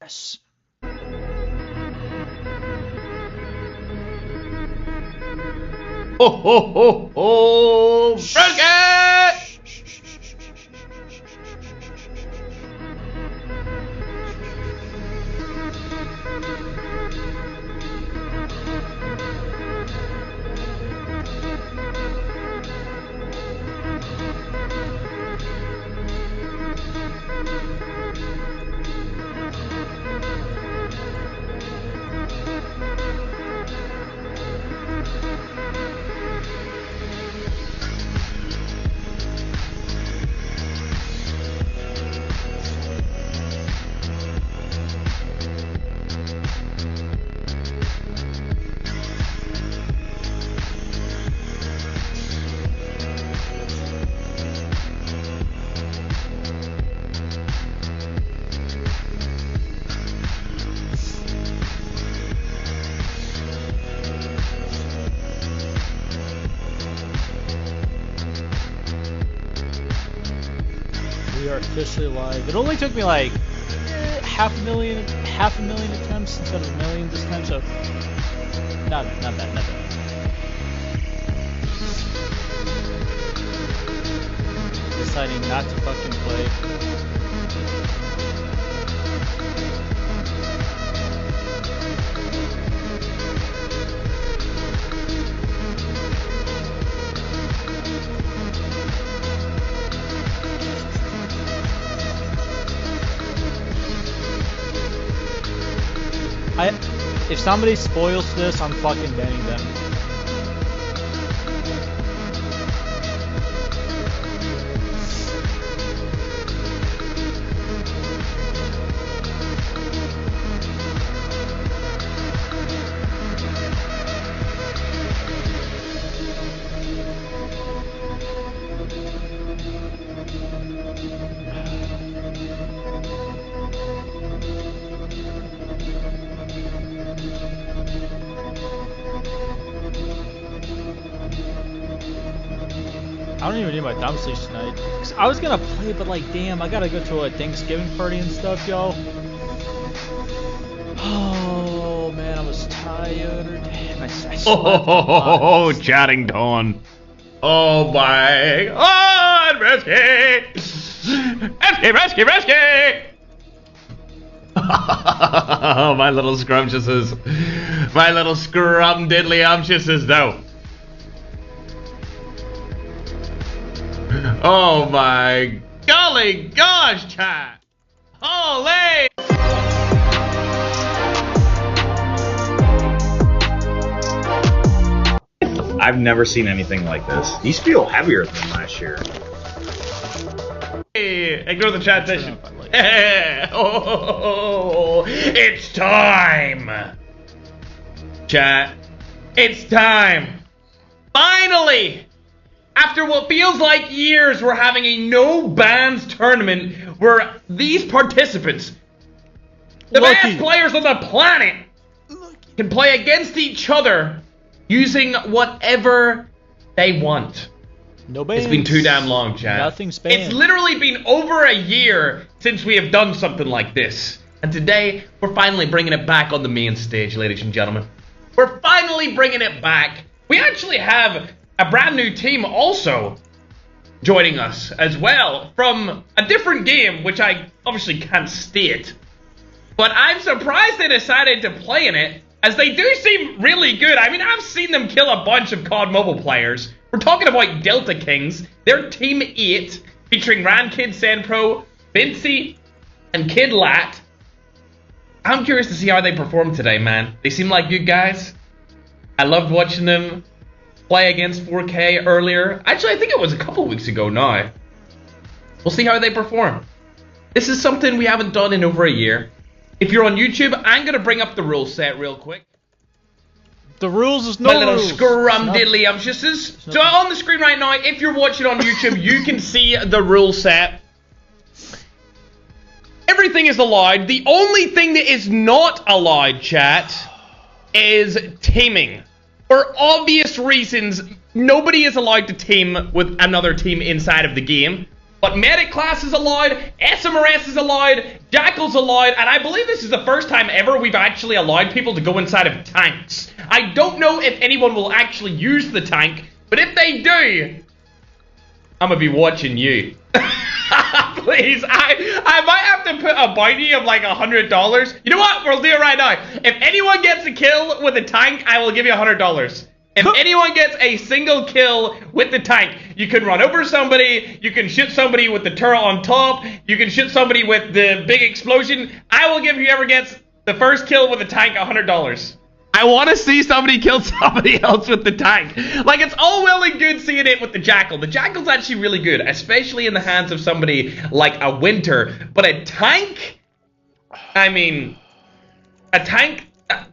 Yes. Ho ho ho ho! Rocket! We are officially live. It only took me like half a million attempts instead of a million this time, so not bad. Deciding not to fucking play. If somebody spoils this, I'm fucking banning them. I don't even need my thumb sleeves tonight. 'Cause I was gonna play, but like, damn, I gotta go to a Thanksgiving party and stuff, yo. Oh man, I was tired. And I slept Oh, chatting dawn. Oh my God, rescue! Rescue! Oh, my little scrumptiouses. My little scrum-diddly-umptiouses, though. Oh my golly gosh, chat! Holy! I've never seen anything like this. These feel heavier than last year. Hey, ignore the chat session. Oh, it's time! Chat, it's time! Finally! After what feels like years, we're having a no bans tournament where these participants, the best players on the planet, can play against each other using whatever they want. No bans. It's been too damn long, chat. Nothing's banned. It's literally been over a year since we have done something like this. And today, we're finally bringing it back on the main stage, ladies and gentlemen. We're finally bringing it back. We actually have a brand new team also joining us as well from a different game, which I obviously can't state. But I'm surprised they decided to play in it, as they do seem really good. I mean, I've seen them kill a bunch of COD Mobile players. We're talking about Delta Kings. They're Team 8, featuring Rankid, Senpro, Vinci, and Kid Lat. I'm curious to see how they perform today, man. They seem like good guys. I loved watching them play against 4K earlier. Actually, I think it was a couple weeks ago now. We'll see how they perform. This is something we haven't done in over a year. If you're on YouTube, I'm going to bring up the rule set real quick. The rules is no My little rules. scrum-diddly-umptiouses. So on the screen right now, if you're watching on YouTube, you can see the rule set. Everything is allowed. The only thing that is not allowed, chat, is teaming. For obvious reasons, nobody is allowed to team with another team inside of the game. But medic class is allowed, SMRS is allowed, Jackal's allowed, and I believe this is the first time ever we've actually allowed people to go inside of tanks. I don't know if anyone will actually use the tank, but if they do, I'm gonna be watching you. Please, I might have to put a bounty of like $100. You know what? We'll do it right now. If anyone gets a kill with a tank, I will give you $100. If anyone gets a single kill with the tank, you can run over somebody, you can shoot somebody with the turret on top, you can shoot somebody with the big explosion. I will give whoever gets the first kill with the tank $100. I want to see somebody kill somebody else with the tank. Like, it's all well and good seeing it with the Jackal. The Jackal's actually really good, especially in the hands of somebody like a Winter. But a tank? I mean, a tank? I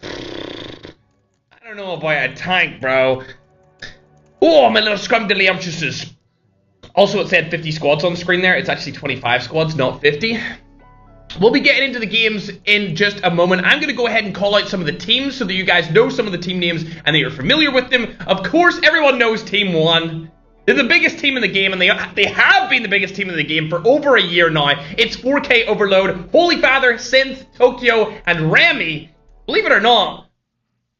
don't know about a tank, bro. Oh, my little scrumdiddlyumptiouses. Also, it said 50 squads on the screen there. It's actually 25 squads, not 50. We'll be getting into the games in just a moment. I'm going to go ahead and call out some of the teams so that you guys know some of the team names and that you're familiar with them. Of course, everyone knows Team 1. They're the biggest team in the game, and they have been the biggest team in the game for over a year now. It's 4K Overload, Holy Father, Synth, Tokyo, and Remy. Believe it or not,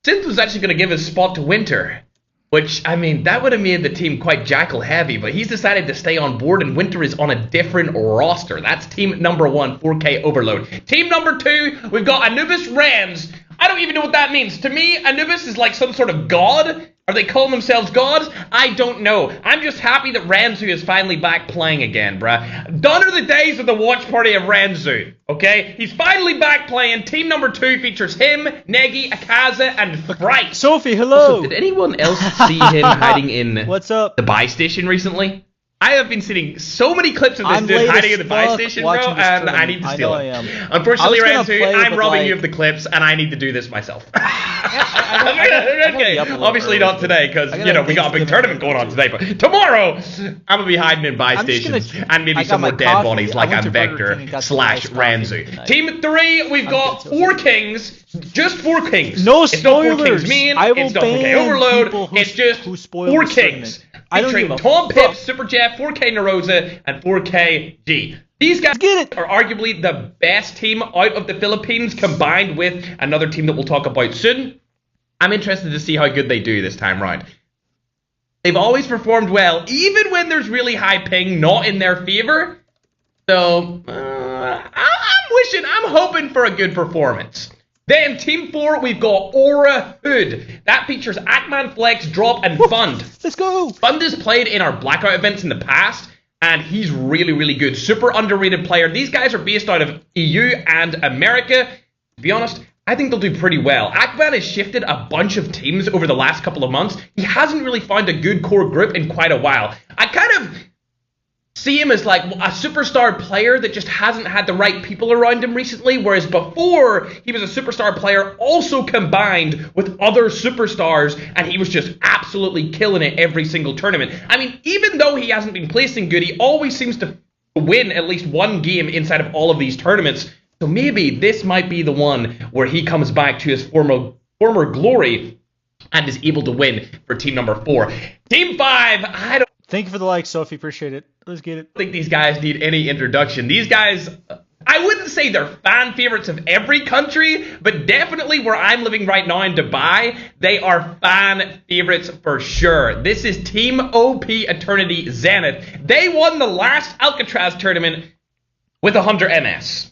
Synth was actually going to give his spot to Winter. Which, I mean, that would have made the team quite Jackal heavy, but he's decided to stay on board, and Winter is on a different roster. That's team number 1, 4K Overload. Team number 2, we've got Anubis Rams. I don't even know what that means. To me, Anubis is like some sort of god. Are they calling themselves gods? I don't know. I'm just happy that Ranzu is finally back playing again, bruh. Done are the days of the watch party of Ranzu, okay? He's finally back playing. Team number 2 features him, Negi, Akaza, and Bright. Sophie, hello! Also, did anyone else see him hiding in What's up? the buy station recently? I have been seeing so many clips of this dude hiding in the buy station, bro, and I need to steal it. Unfortunately, Ranzu, I'm robbing you of the clips, and I need to do this myself. Okay, obviously not today, because, you know, we got a big tournament going on today, but tomorrow, I'm going to be hiding in buy stations, and maybe some more dead bodies like I'm Vector / Ranzu. Team 3, we've got 4 kings, just 4 kings. No spoilers! It's not 4 kings main, it's not 4K Overload, it's just 4 kings. Featuring Tom Pips, Super Jeff, 4K Narosa, and 4K G. These guys are arguably the best team out of the Philippines, combined with another team that we'll talk about soon. I'm interested to see how good they do this time round. They've always performed well, even when there's really high ping not in their favor. So, I'm hoping for a good performance. Then, Team 4, we've got Aura Hood. That features Ackman, Flex, Drop, and Fund. Let's go! Fund has played in our Blackout events in the past, and he's really, really good. Super underrated player. These guys are based out of EU and America. To be honest, I think they'll do pretty well. Ackman has shifted a bunch of teams over the last couple of months. He hasn't really found a good core group in quite a while. I kind of see him as like a superstar player that just hasn't had the right people around him recently, whereas before he was a superstar player also combined with other superstars, and he was just absolutely killing it every single tournament. I mean, even though he hasn't been placing good, he always seems to win at least one game inside of all of these tournaments. So maybe this might be the one where he comes back to his former glory and is able to win for team number 4. Team 5, Thank you for the like, Sophie. Appreciate it. Let's get it. I don't think these guys need any introduction. These guys, I wouldn't say they're fan favorites of every country, but definitely where I'm living right now in Dubai, they are fan favorites for sure. This is Team OP Eternity Zenith. They won the last Alcatraz tournament with 100 MS.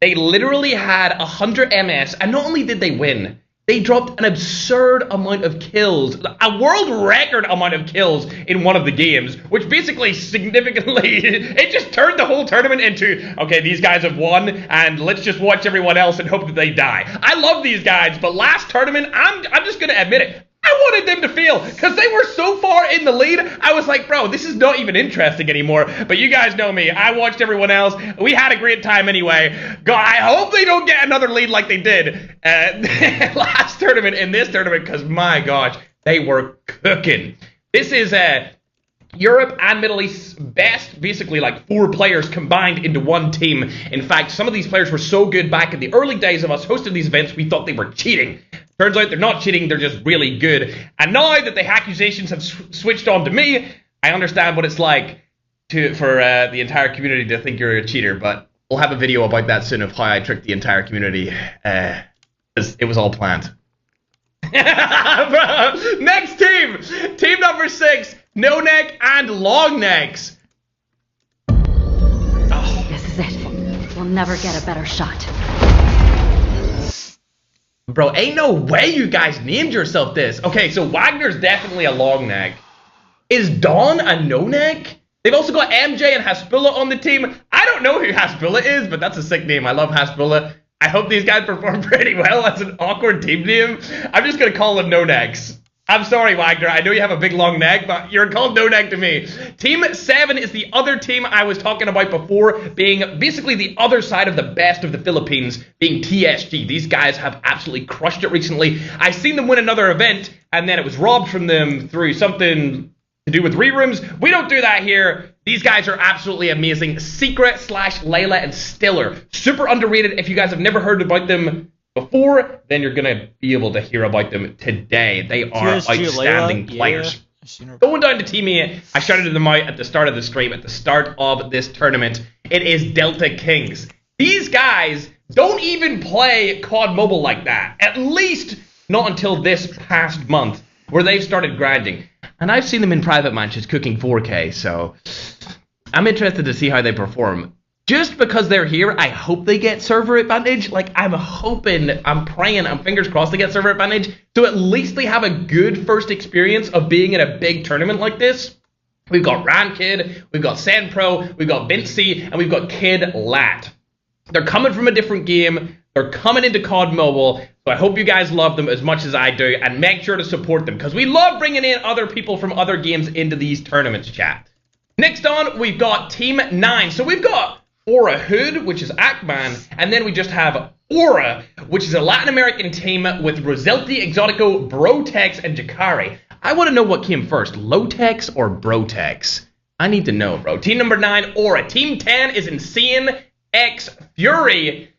They literally had 100 MS, and not only did they win, they dropped an absurd amount of kills, a world record amount of kills in one of the games, which basically significantly, it just turned the whole tournament into, okay, these guys have won, and let's just watch everyone else and hope that they die. I love these guys, but last tournament, I'm just going to admit it, I wanted them to fail, because they were so far in the lead, I was like, bro, this is not even interesting anymore, but you guys know me, I watched everyone else, we had a great time anyway. God, I hope they don't get another lead like they did last tournament in this tournament, because my gosh, they were cooking. This is Europe and Middle East's best, basically like 4 players combined into one team. In fact, some of these players were so good back in the early days of us hosting these events, we thought they were cheating. Turns out they're not cheating, they're just really good. And now that the accusations have switched on to me, I understand what it's like for the entire community to think you're a cheater, but we'll have a video about that soon of how I tricked the entire community. It was all planned. Next team! Team number 6, no neck and long necks. This is it. We'll never get a better shot. Bro, ain't no way you guys named yourself this. Okay, so Wagner's definitely a long neck. Is Dawn a no neck? They've also got MJ and Hasbulla on the team. I don't know who Hasbulla is, but that's a sick name. I love Hasbulla. I hope these guys perform pretty well. That's an awkward team name. I'm just going to call them no necks. I'm sorry, Wagner. I know you have a big long neck, but you're called no neck to me. Team 7 is the other team I was talking about before, being basically the other side of the best of the Philippines, being TSG. These guys have absolutely crushed it recently. I seen them win another event, and then it was robbed from them through something to do with rerooms. We don't do that here. These guys are absolutely amazing. Secret / Layla and Stiller. Super underrated. If you guys have never heard about them before, then you're going to be able to hear about them today. They are outstanding players. Yeah. Going down to Team 8, I shouted them out at the start of the stream, at the start of this tournament. It is Delta Kings. These guys don't even play COD Mobile like that. At least not until this past month, where they've started grinding. And I've seen them in private matches cooking 4K, so I'm interested to see how they perform. Just because they're here, I hope they get server advantage. Like, I'm hoping, I'm praying, I'm fingers crossed they get server advantage. So at least they have a good first experience of being in a big tournament like this. We've got Rankid, we've got Senpro, we've got Vinci, and we've got Kid Lat. They're coming from a different game. They're coming into COD Mobile. So I hope you guys love them as much as I do. And make sure to support them, because we love bringing in other people from other games into these tournaments, chat. Next on, we've got Team 9. So we've got Aura Hood, which is Akman, and then we just have Aura, which is a Latin American team with Roselti, Exotico, Brotex, and Jakari. I want to know what came first, Lotex or Brotex? I need to know, bro. Team number 9, Aura. Team 10 is Insane X Fury.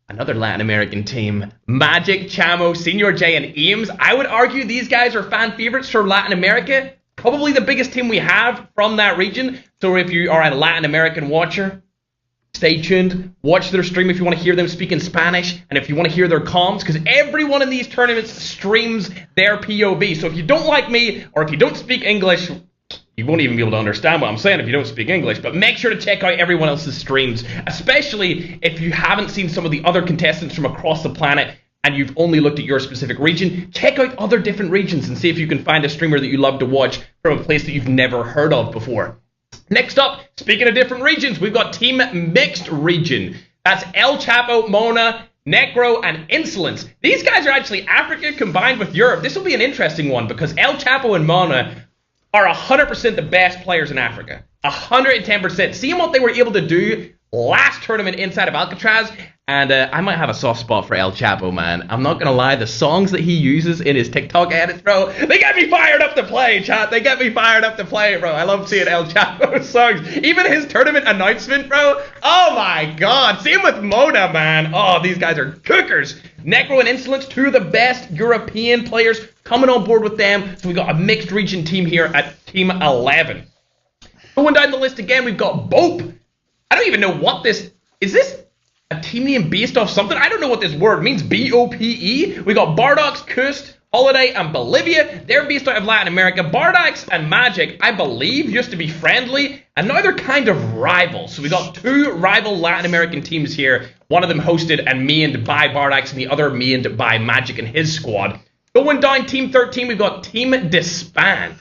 Another Latin American team, Magic, Chamo, Senior J, and Ames. I would argue these guys are fan favorites for Latin America. Probably the biggest team we have from that region. So if you are a Latin American watcher, stay tuned. Watch their stream if you want to hear them speak in Spanish, and if you want to hear their comms, because everyone in these tournaments streams their POV. So if you don't like me, or if you don't speak English, you won't even be able to understand what I'm saying if you don't speak English. But make sure to check out everyone else's streams, especially if you haven't seen some of the other contestants from across the planet and you've only looked at your specific region. Check out other different regions and see if you can find a streamer that you love to watch from a place that you've never heard of before. Next up, speaking of different regions, we've got Team Mixed Region. That's El Chapo, Mona, Necro, and Insolence. These guys are actually Africa combined with Europe. This will be an interesting one because El Chapo and Mona are 100% the best players in Africa. 110%. Seeing what they were able to do last tournament inside of Alcatraz, and I might have a soft spot for El Chapo, man. I'm not gonna lie, the songs that he uses in his TikTok edits, bro, they get me fired up to play, chat. They get me fired up to play, bro. I love seeing El Chapo's songs. Even his tournament announcement, bro. Oh my god. Same with Mona, man. Oh, these guys are cookers. Necro and Insolence, two of the best European players coming on board with them. So we got a mixed region team here at Team 11. Going down the list again, we've got Bope. I don't even know what this... Is this a team name based off something? I don't know what this word means. B-O-P-E. We got Bardox, Kust, Holiday, and Bolivia. They're based out of Latin America. Bardox and Magic, I believe, used to be friendly, and now they're kind of rivals. So we got two rival Latin American teams here. One of them hosted and mained by Bardox, and the other mained by Magic and his squad. Going down Team 13, we've got Team Disband.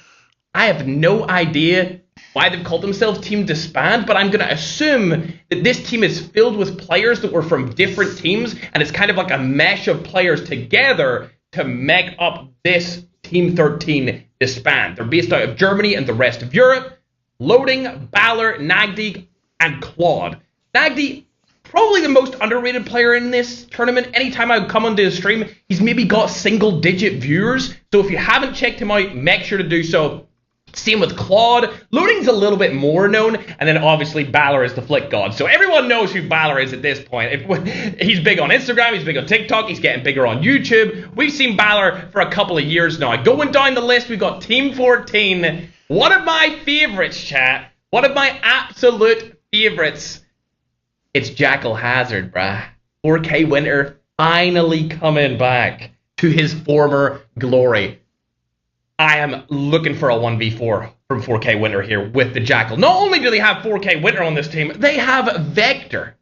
I have no idea why they've called themselves Team Disband, but I'm going to assume that this team is filled with players that were from different teams, and it's kind of like a mesh of players together to make up this Team 13 Disband. They're based out of Germany and the rest of Europe. Loading, Balor, Nagdi, and Claude. Nagdi, probably the most underrated player in this tournament. Anytime I come onto his stream, he's maybe got single-digit viewers, so if you haven't checked him out, make sure to do so. Same with Claude. Loading's a little bit more known, and then obviously Balor is the flick god. So everyone knows who Balor is at this point. He's big on Instagram, he's big on TikTok, he's getting bigger on YouTube. We've seen Balor for a couple of years now. Going down the list, we've got Team 14. One of my favorites, chat. One of my absolute favorites. It's Jackal Hazard, bruh. 4K Winter finally coming back to his former glory. I am looking for a 1v4 from 4K Winter here with the Jackal. Not only do they have 4K Winter on this team, they have Vector.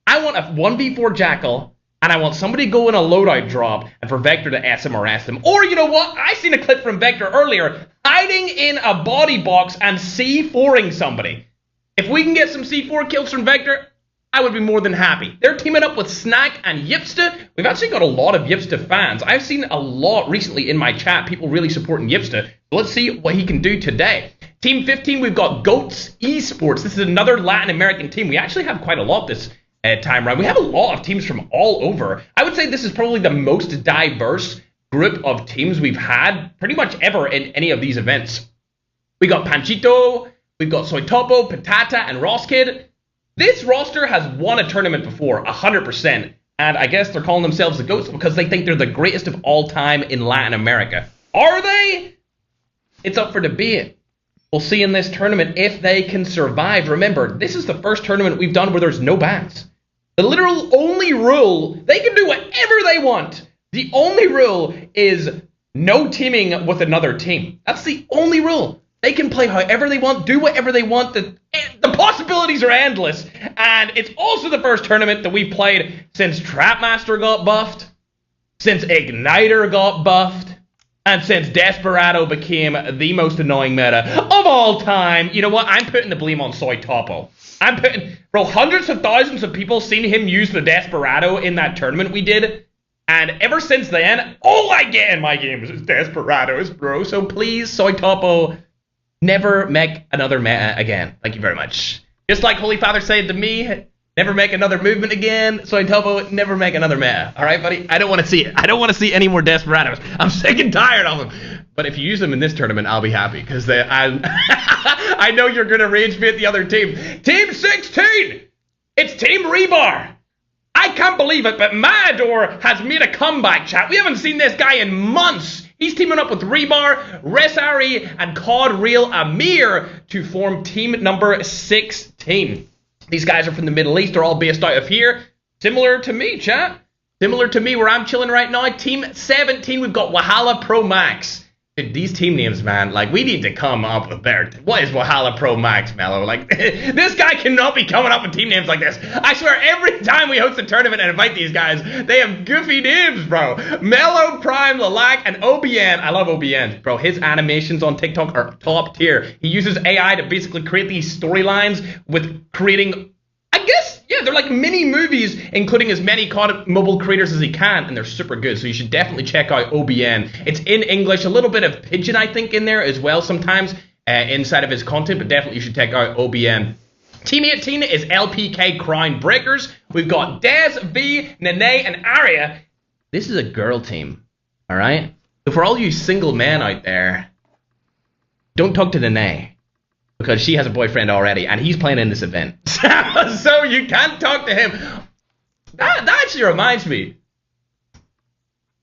I want a 1v4 Jackal, and I want somebody to go in a loadout drop and for Vector to SMRS them. Or, you know what? I seen a clip from Vector earlier, hiding in a body box and C4ing somebody. If we can get some C4 kills from Vector, I would be more than happy. They're teaming up with Snack and Yipsta. We've actually got a lot of Yipsta fans. I've seen a lot recently in my chat, people really supporting Yipsta. So let's see what he can do today. Team 15, we've got Goats Esports. This is another Latin American team. We actually have quite a lot this time around. We have a lot of teams from all over. I would say this is probably the most diverse group of teams we've had pretty much ever in any of these events. We got Panchito, we've got Soy Topo, Patata, and Rosskid. This roster has won a tournament before, 100%, and I guess they're calling themselves the GOATs because they think they're the greatest of all time in Latin America. Are they? It's up for debate. We'll see in this tournament if they can survive. Remember, this is the first tournament we've done where there's no bans. The literal only rule, they can do whatever they want. The only rule is no teaming with another team. That's the only rule. They can play however they want, do whatever they want. The possibilities are endless. And it's also the first tournament that we've played since Trapmaster got buffed, since Igniter got buffed, and since Desperado became the most annoying meta of all time. You know what? I'm putting the blame on Soy Topo. Bro, hundreds of thousands of people seen him use the Desperado in that tournament we did. And ever since then, all I get in my games is Desperados, bro. So please, Soy Topo, never make another meta again. Thank you very much. Just like Holy Father said to me, never make another movement again. Soy Topo, never make another meta. All right, buddy? I don't want to see it. I don't want to see any more Desperados. I'm sick and tired of them. But if you use them in this tournament, I'll be happy. Because I know you're going to rage fit the other team. Team 16! It's Team Rebar. I can't believe it, but Matador has made a comeback, chat. We haven't seen this guy in months. He's teaming up with Rebar, Resari, and COD Real Amir to form team number 16. These guys are from the Middle East. They're all based out of here. Similar to me, chat. Similar to me where I'm chilling right now. Team 17, we've got Wahala Pro Max. Dude, these team names, man, like, we need to come up with better. What is Wahala Pro Max, Mello? Like, this guy cannot be coming up with team names like this. I swear, every time we host a tournament and invite these guys, they have goofy names, bro. Mello, Prime, Lilac, and OBN. I love OBN, bro. His animations on TikTok are top tier. He uses AI to basically create these storylines with creating, I guess, yeah, they're like mini movies, including as many COD mobile creators as he can, and they're super good, so you should definitely check out OBN. It's in English, a little bit of Pigeon, I think, in there as well sometimes, inside of his content, but definitely you should check out OBN. Team 18 is LPK Crown Breakers. We've got Dez, V, Nene, and Arya. This is a girl team, alright? So for all you single men out there, don't talk to Nene. Because she has a boyfriend already, and he's playing in this event. So you can't talk to him. That actually reminds me.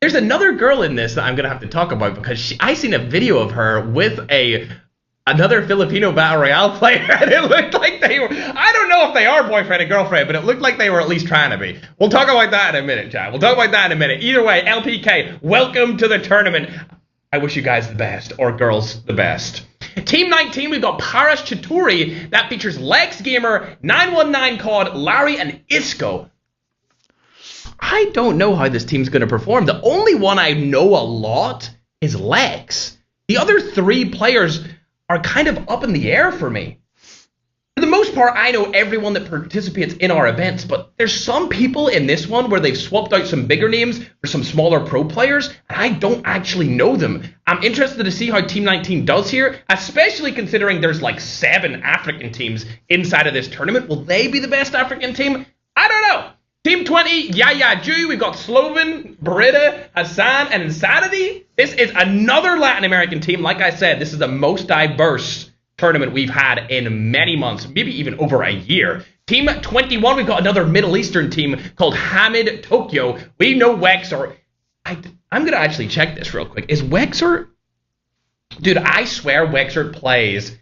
There's another girl in this that I'm going to have to talk about, because I seen a video of her with another Filipino Battle Royale player, and it looked like they were, I don't know if they are boyfriend and girlfriend, but it looked like they were at least trying to be. We'll talk about that in a minute, chat. We'll talk about that in a minute. Either way, LPK, welcome to the tournament. I wish you guys the best, or girls the best. Team 19, we've got Paras Chituri. That features Lex Gamer, 919 COD, Larry, and Isco. I don't know how this team's going to perform. The only one I know a lot is Lex. The other three players are kind of up in the air for me. For the most part, I know everyone that participates in our events, but there's some people in this one where they've swapped out some bigger names for some smaller pro players, and I don't actually know them. I'm interested to see how Team 19 does here, especially considering there's like 7 African teams inside of this tournament. Will they be the best African team? I don't know. Team 20, Yaya Ju, we've got Sloven, Beretta, Hassan, and Insanity. This is another Latin American team. Like I said, this is the most diverse tournament we've had in many months, maybe even over a year. Team 21, we've got another Middle Eastern team called Hamid Tokyo. We know Wexer. I'm going to actually check this real quick. Is Wexer? Dude, I swear Wexer plays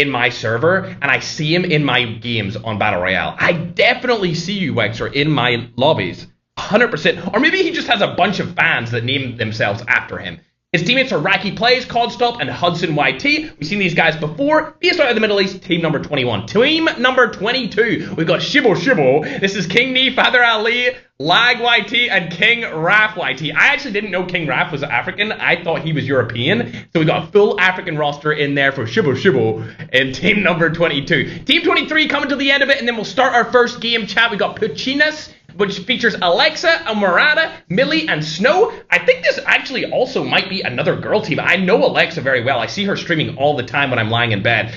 in my server, and I see him in my games on Battle Royale. I definitely see you, Wexer, in my lobbies. 100%. Or maybe he just has a bunch of fans that name themselves after him. His teammates are Racky Plays, Codstop, and Hudson YT. We've seen these guys before. Based out of the Middle East, team number 21. Team number 22, we've got Shibo Shibo. This is King Nee, Father Ali, Lag YT, and King Raf YT. I actually didn't know King Raf was African. I thought he was European. So we got a full African roster in there for Shibo Shibo in team number 22. Team 23 coming to the end of it, and then we'll start our first game chat. We got Puchinas, which features Alexa, Amarada, Millie, and Snow. I think this actually also might be another girl team. I know Alexa very well. I see her streaming all the time when I'm lying in bed.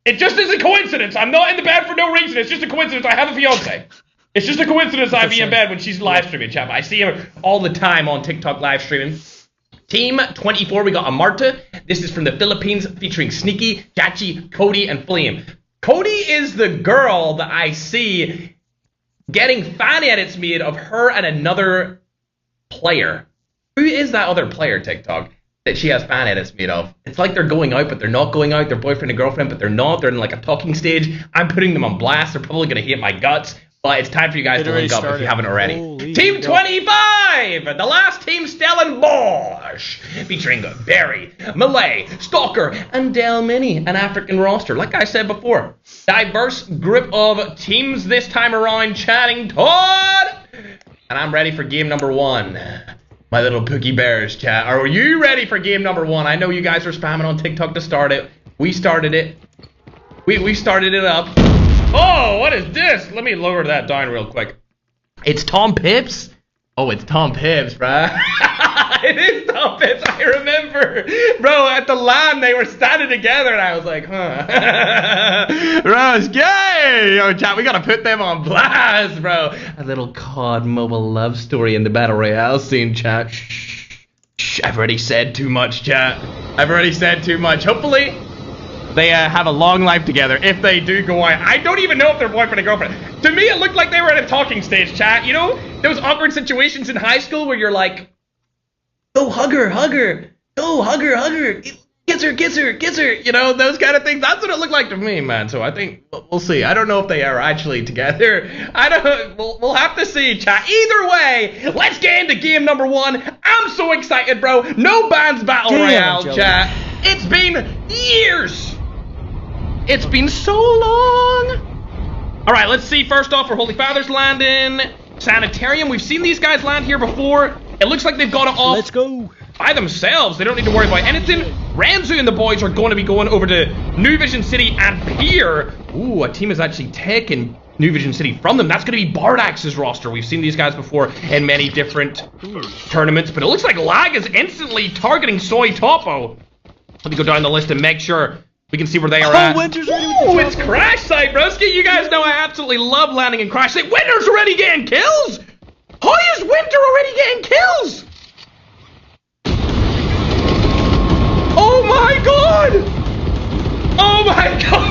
It just is a coincidence. I'm not in the bed for no reason. It's just a coincidence. I have a fiance. It's just a coincidence I'd be in bed when she's live streaming, chat. I see her all the time on TikTok live streaming. Team 24, we got Amarta. This is from the Philippines, featuring Sneaky, Gachi, Cody, and Flame. Cody is the girl that I see getting fan edits made of her and another player. Who is that other player, TikTok, that she has fan edits made of? It's like they're going out, but they're not going out. They're boyfriend and girlfriend, but they're not. They're in like a talking stage. I'm putting them on blast. They're probably going to hate my guts. But it's time for you guys to link up if you haven't already. Holy team 25! The last team, Stellenbosch. Featuring Barry, Malay, Stalker, and Del Mini, an African roster. Like I said before, diverse group of teams this time around, chatting Todd. And I'm ready for game number 1. My little Pookie Bears chat. Are you ready for game number 1? I know you guys are spamming on TikTok to start it. We started it. We started it up. Oh, what is this? Let me lower that down real quick. It's Tom Pips? Oh, it's Tom Pips, bruh. It is Tom Pips, I remember. Bro, at the LAN, they were standing together, and I was like, huh. Bro, it's gay. Yo, chat, we gotta put them on blast, bro. A little COD mobile love story in the Battle Royale scene, chat. Shh, I've already said too much, chat. I've already said too much. Hopefully they have a long life together if they do go out. I don't even know if they're boyfriend and girlfriend. To me, it looked like they were at a talking stage, chat. You know, those awkward situations in high school where you're like, oh, hug her. Oh, hug her. Kiss her. You know, those kind of things. That's what it looked like to me, man. So I think we'll see. I don't know if they are actually together. I don't. We'll have to see, chat. Either way, let's get into game number 1. I'm so excited, bro. No Bands Battle Royale, chat. It's been years. It's been so long. All right, let's see. First off, for Holy Father's landing. Sanitarium. We've seen these guys land here before. It looks like they've got it off. Let's go. By themselves. They don't need to worry about anything. Ranzu and the boys are going to be going over to New Vision City and Pier. Ooh, a team is actually taking New Vision City from them. That's going to be Bardax's roster. We've seen these guys before in many different tournaments, but it looks like Lag is instantly targeting Soy Topo. Let me go down the list and make sure we can see where they are at. Winter's ready with the It's Crash Site, broski. You guys know I absolutely love landing in Crash Site. Winter's already getting kills. How is Winter already getting kills? Oh my god! Oh my god!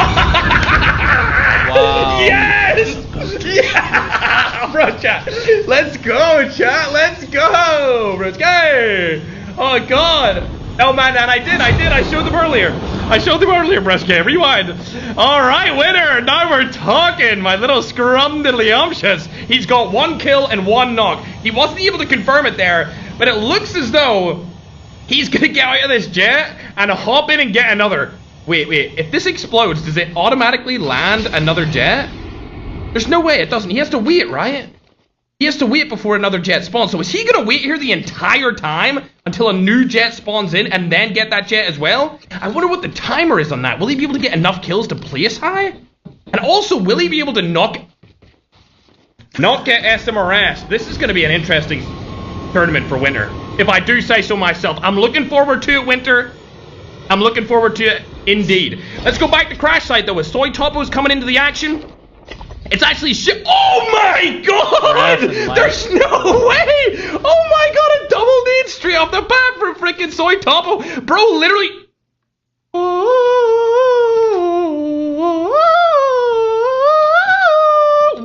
Wow. Yes! Yeah! Bro, chat. Let's go, chat. Let's go. Let's go. Oh god. Oh man, and I did. I showed them earlier. Breastcave. Rewind. Alright, Winner. Now we're talking. My little scrumdiddlyumptious. He's got 1 kill and 1 knock. He wasn't able to confirm it there, but it looks as though he's gonna get out of this jet and hop in and get another. Wait. If this explodes, does it automatically land another jet? There's no way it doesn't. He has to wait, right? He has to wait before another jet spawns. So is he gonna wait here the entire time until a new jet spawns in and then get that jet as well? I wonder what the timer is on that. Will he be able to get enough kills to place high? And also, will he be able to not get SMRS? This is gonna be an interesting tournament for Winter, if I do say so myself. I'm looking forward to it, Winter. I'm looking forward to it indeed. Let's go back to Crash Site though, with Soy Topo's coming into the action. It's actually shit. Oh my god! There's no way! Oh my god, a double need straight off the bat for freaking Soy Topo. Bro, literally.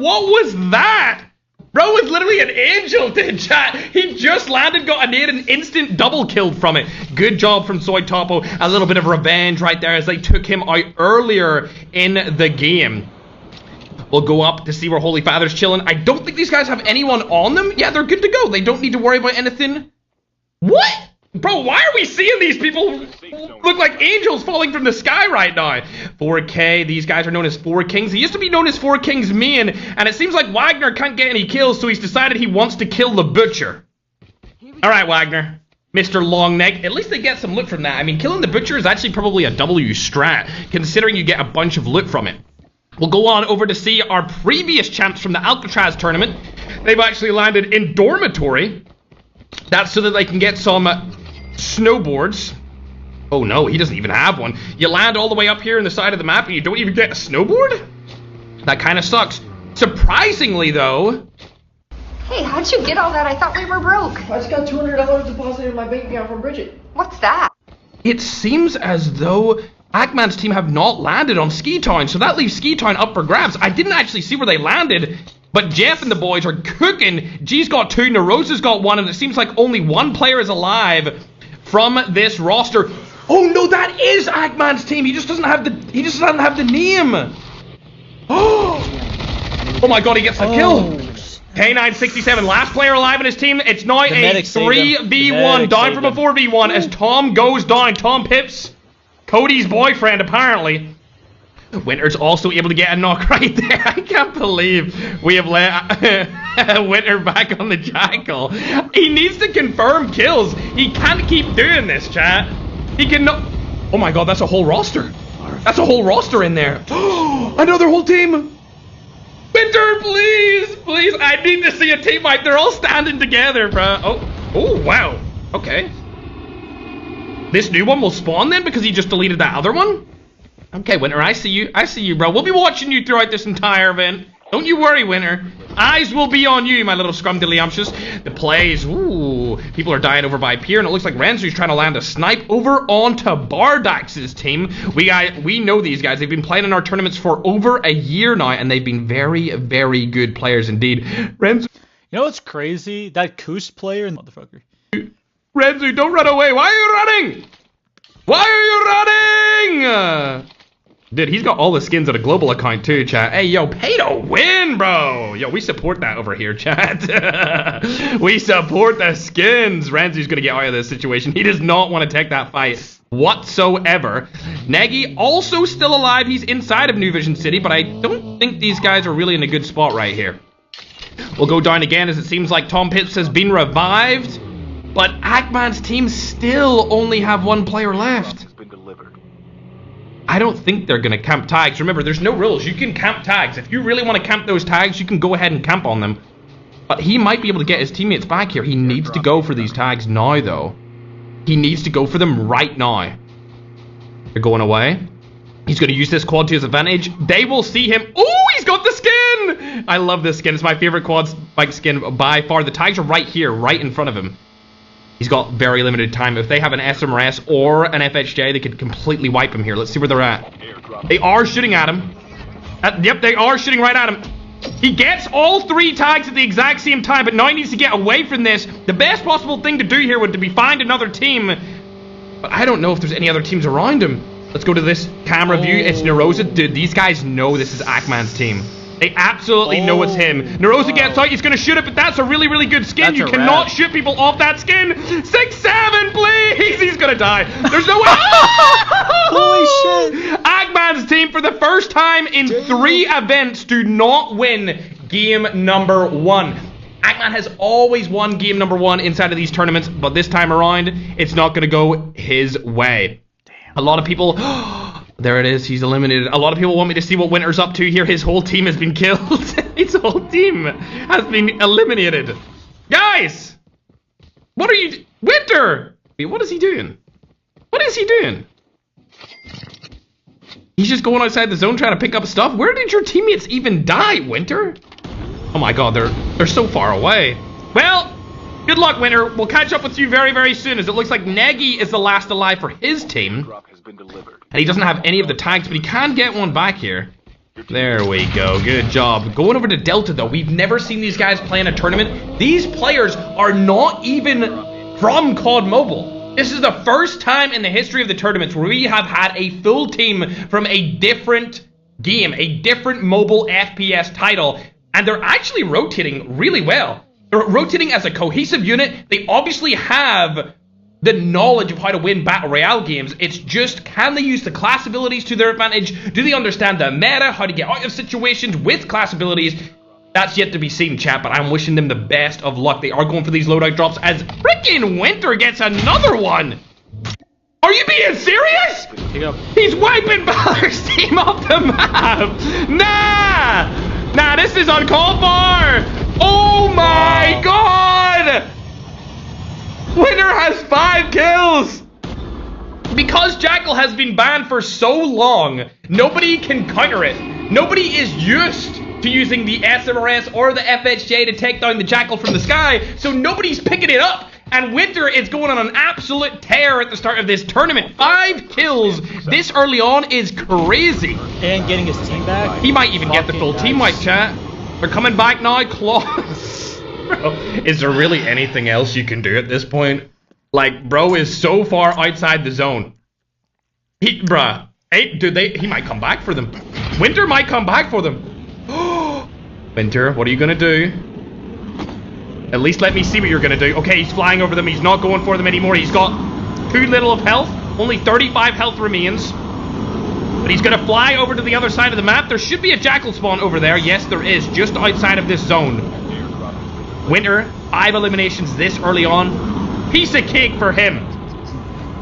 What was that? Bro was literally Guardian Angel did, chat. He just landed, got a near an instant double kill from it. Good job from Soy Topo. A little bit of revenge right there as they took him out earlier in the game. We'll go up to see where Holy Father's chilling. I don't think these guys have anyone on them. Yeah, they're good to go. They don't need to worry about anything. What? Bro, why are we seeing these people look like angels falling from the sky right now? 4K, these guys are known as Four Kings. They used to be known as Four Kings main, and it seems like Wagner can't get any kills, so he's decided he wants to kill the Butcher. Alright, Wagner. Mr. Longneck. At least they get some loot from that. I mean, killing the Butcher is actually probably a W strat, considering you get a bunch of loot from it. We'll go on over to see our previous champs from the Alcatraz tournament. They've actually landed in Dormitory. That's so that they can get some snowboards. Oh no, he doesn't even have one. You land all the way up here in the side of the map and you don't even get a snowboard? That kind of sucks. Surprisingly though... Hey, how'd you get all that? I thought we were broke. I just got $200 deposited in my bank account from Bridget. What's that? It seems as though Ackman's team have not landed on Ski Town, so that leaves Ski Town up for grabs. I didn't actually see where they landed, but Jeff and the boys are cooking. G's got 2, Nerosa's got 1, and it seems like only 1 player is alive from this roster. Oh no, that is Ackman's team. He just doesn't have the name. Oh my god, he gets a kill. K967, last player alive in his team. It's now a 3v1, down from a 4v1 as Tom goes down. Tom Pips, Cody's boyfriend, apparently. Winter's also able to get a knock right there. I can't believe we have let Winter back on the Jackal. He needs to confirm kills. He can't keep doing this, chat. He cannot. Oh my god, that's a whole roster. That's a whole roster in there. Another whole team. Winter, please, please. I need to see a team fight. They're all standing together, bro. Oh, wow. Okay. This new one will spawn then because he just deleted that other one? Okay, Winter, I see you. I see you, bro. We'll be watching you throughout this entire event. Don't you worry, Winter. Eyes will be on you, my little scrumdiddlyumptious. The plays, ooh. People are dying over by Pier, and it looks like Renzu's trying to land a snipe over onto Bardax's team. We know these guys. They've been playing in our tournaments for over a year now, and they've been very, very good players indeed. Renzu. You know what's crazy? That Koos player, motherfucker. Renzu, don't run away. Why are you running? Why are you running? Dude, he's got all the skins on a global account too, chat. Hey, yo, pay to win, bro. Yo, we support that over here, chat. We support the skins. Renzu's gonna get out of this situation. He does not want to take that fight whatsoever. Nagy also still alive. He's inside of New Vision City, but I don't think these guys are really in a good spot right here. We'll go down again as it seems like Tom Pitts has been revived, but Ackman's team still only have 1 player left. I don't think they're going to camp tags. Remember, there's no rules. You can camp tags. If you really want to camp those tags, you can go ahead and camp on them. But he might be able to get his teammates back here. He needs to go for these tags now, though. He needs to go for them right now. They're going away. He's going to use this quad to his advantage. They will see him. Oh, he's got the skin! I love this skin. It's my favorite quad bike skin by far. The tags are right here, right in front of him. He's got very limited time. If they have an SMRS or an FHJ, they could completely wipe him here. Let's see where they're at. They are shooting at him. Yep, they are shooting right at him. He gets all 3 tags at the exact same time, but now he needs to get away from this. The best possible thing to do here would be find another team. But I don't know if there's any other teams around him. Let's go to this camera view. It's Nerosa. Dude, these guys know this is Ackman's team. They absolutely know it's him. Nerosa gets out, he's going to shoot it, but that's a really, really good skin. You cannot shoot people off that skin. 6-7, please! He's going to die. There's no way. Holy shit. Ackman's team, for the first time in 3 events, do not win game number 1. Ackman has always won game number 1 inside of these tournaments, but this time around, it's not going to go his way. Damn. A lot of people... There it is, he's eliminated. A lot of people want me to see what Winter's up to here. His whole team has been killed. His whole team has been eliminated. Guys! What are you... Winter! Wait, what is he doing? What is he doing? He's just going outside the zone trying to pick up stuff? Where did your teammates even die, Winter? Oh my god, they're so far away. Well, good luck, Winter. We'll catch up with you very, very soon, as it looks like Nagy is the last alive for his team. And he doesn't have any of the tags, but he can get one back here. There we go. Good job. Going over to Delta, though. We've never seen these guys play in a tournament. These players are not even from COD Mobile. This is the first time in the history of the tournaments where we have had a full team from a different game, a different mobile FPS title, and they're actually rotating really well. They're rotating as a cohesive unit. They obviously have the knowledge of how to win Battle Royale games. It's just, can they use the class abilities to their advantage? Do they understand the meta, how to get out of situations with class abilities? That's yet to be seen, chat, but I'm wishing them the best of luck. They are going for these loadout drops as freaking Winter gets another one. Are you being serious? He's wiping Balor's team off the map. Nah, this is uncalled for. Oh my god. Winter has 5 kills! Because Jackal has been banned for so long, nobody can counter it. Nobody is used to using the SMRS or the FHJ to take down the Jackal from the sky, so nobody's picking it up. And Winter is going on an absolute tear at the start of this tournament. 5 kills this early on is crazy. And getting his team back. He might even get the full team wipe, chat. They're coming back now, Claws. Bro, is there really anything else you can do at this point? Like, bro is so far outside the zone. He might come back for them. Winter might come back for them. Winter, what are you gonna do? At least let me see what you're gonna do. Okay, he's flying over them. He's not going for them anymore. He's got too little of health. Only 35 health remains. But he's gonna fly over to the other side of the map. There should be a Jackal spawn over there. Yes, there is, just outside of this zone. Winter, 5 eliminations this early on. Piece of cake for him.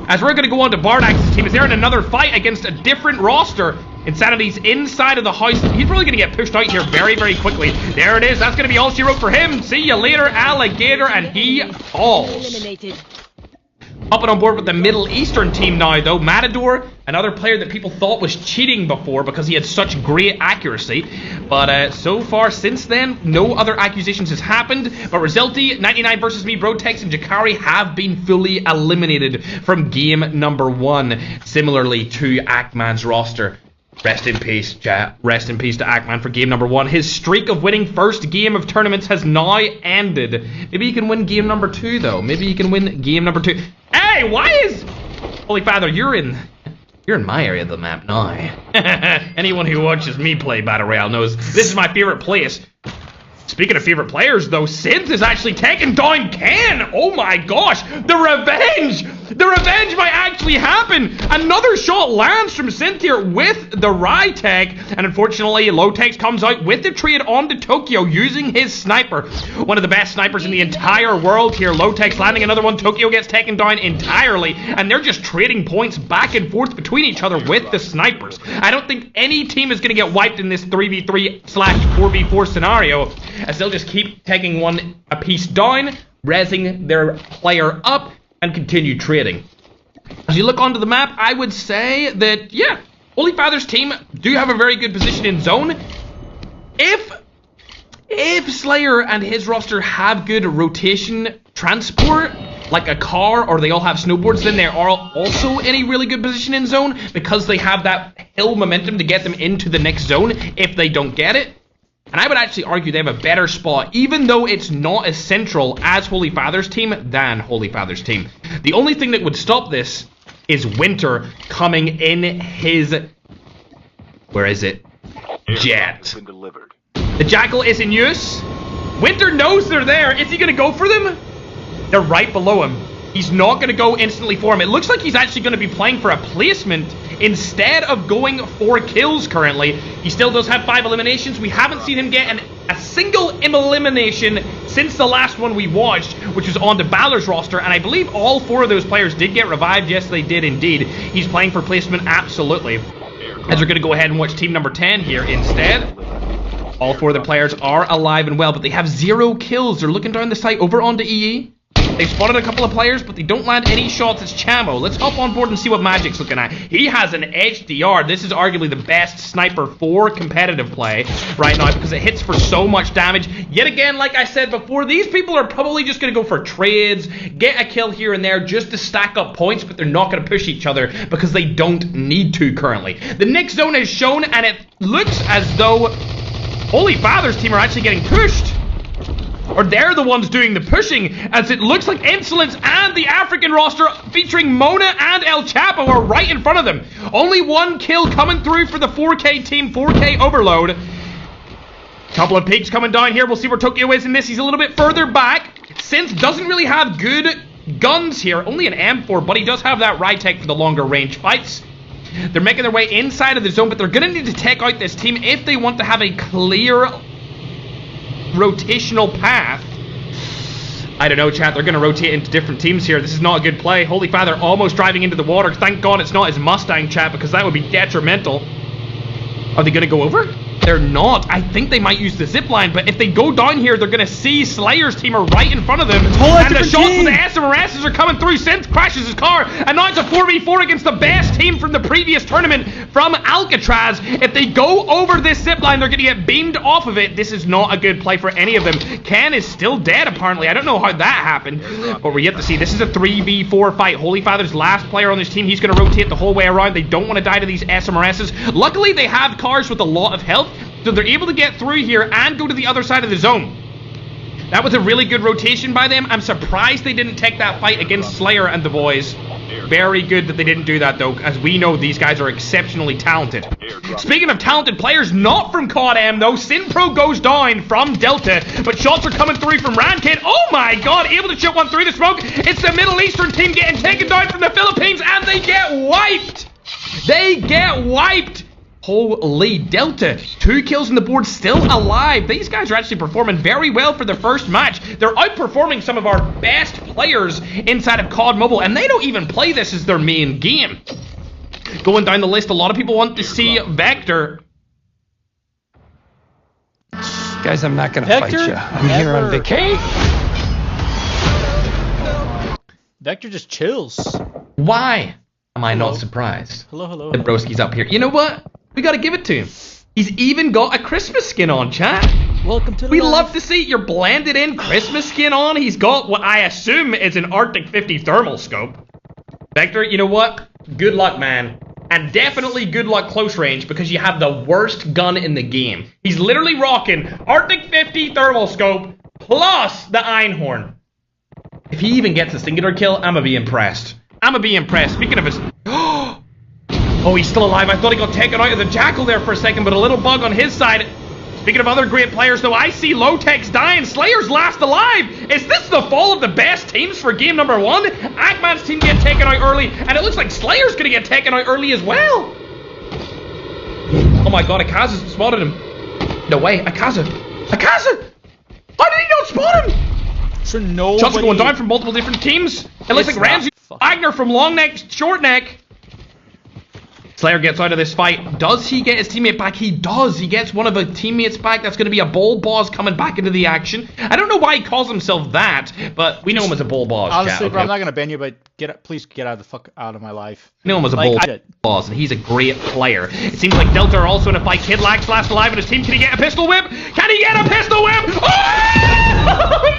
As we're going to go on to Bardax's team, is there in another fight against a different roster. Insanity's inside of the house. He's probably going to get pushed out here very, very quickly. There it is. That's going to be all she wrote for him. See you later, alligator. And he falls. Hopping on board with the Middle Eastern team now, though. Matador, another player that people thought was cheating before because he had such great accuracy. But so far since then, no other accusations has happened. But Rizalti, 99 versus me, Brotex, and Jakari have been fully eliminated from game number 1. Similarly to Ackman's roster. Rest in peace, chat. Rest in peace to Ackman for game number 1. His streak of winning first game of tournaments has now ended. Maybe he can win game number 2, though. Maybe he can win game number 2. Hey, why is... Holy Father, you're in my area of the map now. Anyone who watches me play Battle Royale knows this is my favorite place. Speaking of favorite players, though, Synth is actually taking down Ken. Oh my gosh, the revenge! The revenge might actually happen. Another shot lands from Synth here with the Rytech, and unfortunately, Lotex comes out with the trade onto Tokyo using his sniper. One of the best snipers in the entire world here. Lotex landing another one. Tokyo gets taken down entirely, and they're just trading points back and forth between each other with the snipers. I don't think any team is going to get wiped in this 3v3/4v4 scenario, as they'll just keep taking one a piece down, rezzing their player up, and continue trading. As you look onto the map, I would say that, yeah, Holy Father's team do have a very good position in zone. If Slayer and his roster have good rotation transport, like a car, or they all have snowboards, then they are also in a really good position in zone, because they have that hill momentum to get them into the next zone if they don't get it. And I would actually argue they have a better spot, even though it's not as central as Holy Father's team than Holy Father's team. The only thing that would stop this is Winter coming in his... Where is it? Jet. The Jackal is in use. Winter knows they're there. Is he going to go for them? They're right below him. He's not going to go instantly for him. It looks like he's actually going to be playing for a placement instead of going for kills currently. He still does have 5 eliminations. We haven't seen him get a single elimination since the last one we watched, which was on the Balor's roster, and I believe all 4 of those players did get revived. Yes, they did indeed. He's playing for placement, absolutely. As we're going to go ahead and watch team number 10 here instead. All 4 of the players are alive and well, but they have 0 kills. They're looking down the site over onto EE. They've spotted a couple of players, but they don't land any shots. It's Chamo. Let's hop on board and see what Magic's looking at. He has an HDR. This is arguably the best sniper for competitive play right now because it hits for so much damage. Yet again, like I said before, these people are probably just going to go for trades, get a kill here and there just to stack up points, but they're not going to push each other because they don't need to currently. The Nick zone is shown, and it looks as though Holy Father's team are actually getting pushed. Or they're the ones doing the pushing, as it looks like Insolence and the African roster featuring Mona and El Chapo are right in front of them. Only one kill coming through for the 4K team, 4K Overload. Couple of peaks coming down here. We'll see where Tokyo is in this. He's a little bit further back. Since doesn't really have good guns here. Only an M4, but he does have that Rytech for the longer range fights. They're making their way inside of the zone, but they're going to need to take out this team if they want to have a clear rotational path. I don't know, chat. They're going to rotate into different teams here. This is not a good play. Holy Father almost driving into the water. Thank God it's not his Mustang, chat, because that would be detrimental. Are they going to go over? They're not. I think they might use the zip line, but if they go down here, they're going to see Slayer's team are right in front of them. And the shots from the SMRSs are coming through. Synth crashes his car, and now it's a 4v4 against the best team from the previous tournament from Alcatraz. If they go over this zip line, they're going to get beamed off of it. This is not a good play for any of them. Ken is still dead, apparently. I don't know how that happened, but we're yet to see. This is a 3v4 fight. Holy Father's last player on this team. He's going to rotate the whole way around. They don't want to die to these SMRSs. Luckily, they have cars with a lot of health, so they're able to get through here and go to the other side of the zone. That was a really good rotation by them. I'm surprised they didn't take that fight against Slayer and the boys. Very good that they didn't do that, though, as we know these guys are exceptionally talented. Speaking of talented players, not from COD M, though, Sinpro goes down from Delta, but shots are coming through from Rankid. Oh my God, able to shoot one through the smoke. It's the Middle Eastern team getting taken down from the Philippines, and they get wiped. They get wiped. Holy, Delta, 2 kills on the board, still alive. These guys are actually performing very well for their first match. They're outperforming some of our best players inside of COD Mobile, and they don't even play this as their main game. Going down the list, a lot of people want to see Vector. Guys, I'm not going to fight you. I'm here on vacation. Vector just chills. Why am I not surprised? Hello. The broski's up here. You know what? We gotta give it to him. He's even got a Christmas skin on, chat. Welcome to the We love to see your blended in Christmas skin on. He's got what I assume is an Arctic 50 thermal scope. Vector, you know what? Good luck, man. And definitely good luck close range, because you have the worst gun in the game. He's literally rocking Arctic 50 thermal scope plus the Einhorn. If he even gets a singular kill, I'm gonna be impressed. Speaking of his... Oh, he's still alive. I thought he got taken out of the Jackal there for a second, but a little bug on his side. Speaking of other great players, though, I see Low-Tech's dying. Slayer's last alive. Is this the fall of the best teams for game number 1? Ackman's team get taken out early, and it looks like Slayer's going to get taken out early as well. Oh my God, Akaza's spotted him. No way, Akaza. How did he not spot him? So nobody... Shots are going down from multiple different teams. It looks like Ramsey Wagner from long neck, short neck. Slayer gets out of this fight. Does he get his teammate back? He does. He gets one of the teammates back. That's going to be a bull boss coming back into the action. I don't know why he calls himself that, but we know him as a bull boss. Honestly, chat, bro, I'm not going to ban you, but please get out of the fuck out of my life. We know him as a bull boss, and he's a great player. It seems like Delta are also in a fight. Kid Lax last alive in his team. Can he get a pistol whip? Can he get a pistol whip? Oh,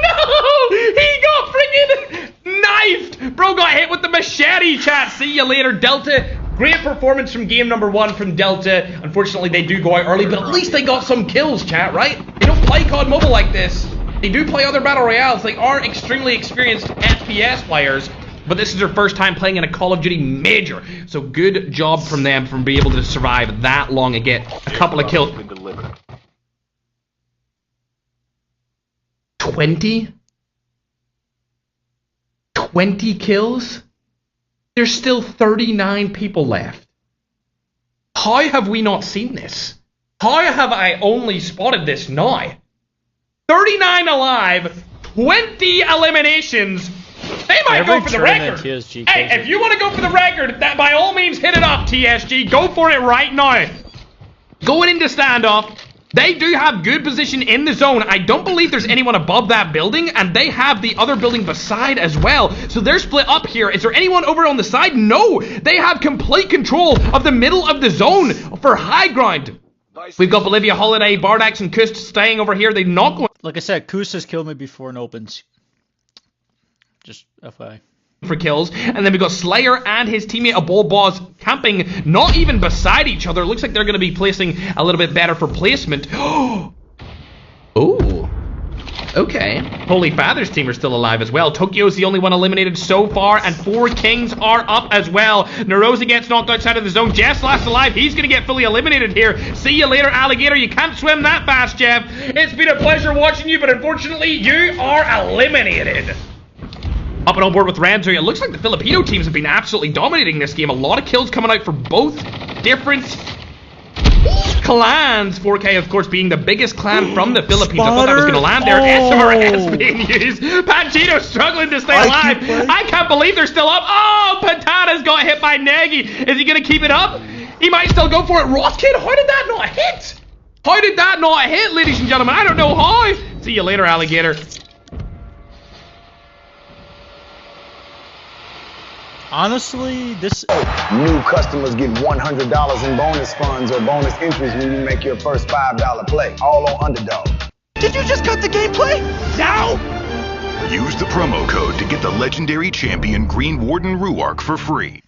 no! He got freaking knifed! Bro got hit with the machete, chat. See you later, Delta. Great performance from game number 1 from Delta. Unfortunately, they do go out early, but at least they got some kills, chat, right? They don't play COD Mobile like this. They do play other Battle Royales. They are extremely experienced FPS players, but this is their first time playing in a Call of Duty Major. So good job from them for being able to survive that long and get a couple of kills. 20 kills? There's still 39 people left. How have we not seen this? How have I only spotted this now? 39 alive, 20 eliminations. They might go for the record. Hey, if you want to go for the record, that by all means hit it up, TSG. Go for it right now. Going into standoff. They do have good position in the zone. I don't believe there's anyone above that building, and they have the other building beside as well. So they're split up here. Is there anyone over on the side? No. They have complete control of the middle of the zone for high ground. We've got Bolivia, Holiday, Bardax, and Kust staying over here. They're not going... Like I said, Kust has killed me before in opens. Just FYI. For kills, and then we've got Slayer and his teammate a ball boss camping not even beside each other. Looks like they're going to be placing a little bit better for placement. Oh, okay. Holy Father's team are still alive as well. Tokyo's the only one eliminated so far, and 4 Kings are up as well. Narosa gets knocked outside of the zone. Jeff's last alive. He's going to get fully eliminated here. See you later, alligator. You can't swim that fast, Jeff. It's been a pleasure watching you, but unfortunately you are eliminated. Up and on board with Ramsey. It looks like the Filipino teams have been absolutely dominating this game. A lot of kills coming out for both different clans. 4K, of course, being the biggest clan from the Philippines. I thought that was going to land there. SMRS being used. Pachino struggling to stay alive. I can't believe they're still up. Oh, Patana's got hit by Nagy. Is he going to keep it up? He might still go for it. Roskin, how did that not hit? How did that not hit, ladies and gentlemen? I don't know how. See you later, alligator. Honestly, this... New customers get $100 in bonus funds or bonus entries when you make your first $5 play. All on Underdog. Did you just cut the gameplay? No! Use the promo code to get the legendary champion Green Warden Ruark for free.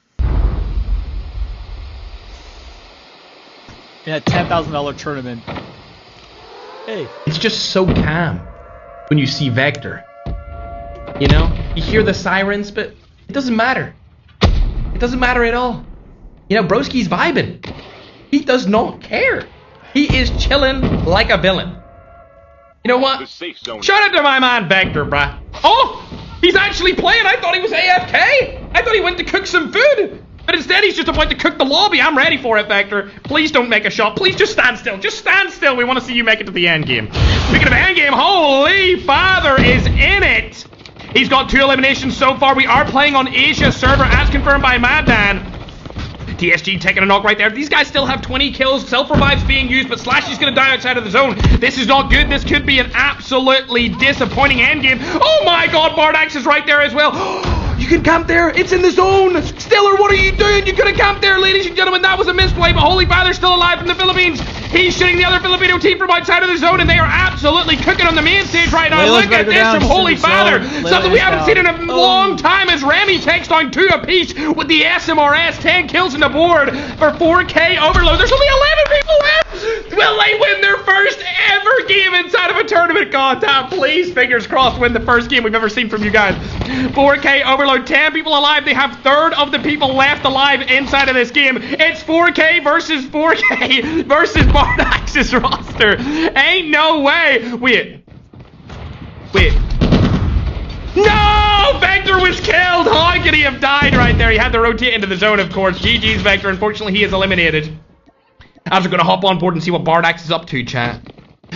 In a $10,000 tournament. Hey. It's just so calm when you see Vector. You know? You hear the sirens, but it doesn't matter. It doesn't matter at all. You know, broski's vibing. He does not care. He is chilling like a villain. You know what? Shout out to my man Vector, bruh. Oh! He's actually playing. I thought he was AFK. I thought he went to cook some food. But instead he's just about to cook the lobby. I'm ready for it, Vector. Please don't make a shot. Please just stand still. Just stand still. We want to see you make it to the end game. Speaking of end game, Holy Father is in it. He's got 2 eliminations so far. We are playing on Asia server, as confirmed by Madman. TSG taking a knock right there. These guys still have 20 kills. Self-revive's being used, but Slashy's going to die outside of the zone. This is not good. This could be an absolutely disappointing endgame. Oh my god, Bardax is right there as well. You can camp there. It's in the zone. Stiller, what are you doing? You could have camped there, ladies and gentlemen. That was a misplay, but Holy Father's still alive from the Philippines. He's shooting the other Filipino team from outside of the zone, and they are absolutely cooking on the main stage right now. Look at this from Holy Father. Something we haven't seen in a long time as Remy takes down 2 apiece with the SMRS. 10 kills on the board for 4K Overload. There's only 11 people left. Will they win their first ever game inside of a tournament? God damn, please, fingers crossed, win the first game we've ever seen from you guys. 4K Overload, 10 people alive. They have 1/3 of the people left alive inside of this game. It's 4K versus 4K versus Bardax's roster. Ain't no way. Wait. No! Vector was killed. How could he have died right there? He had to rotate into the zone, of course. GG's Vector. Unfortunately, he is eliminated. As we're going to hop on board and see what Bardax is up to, chat.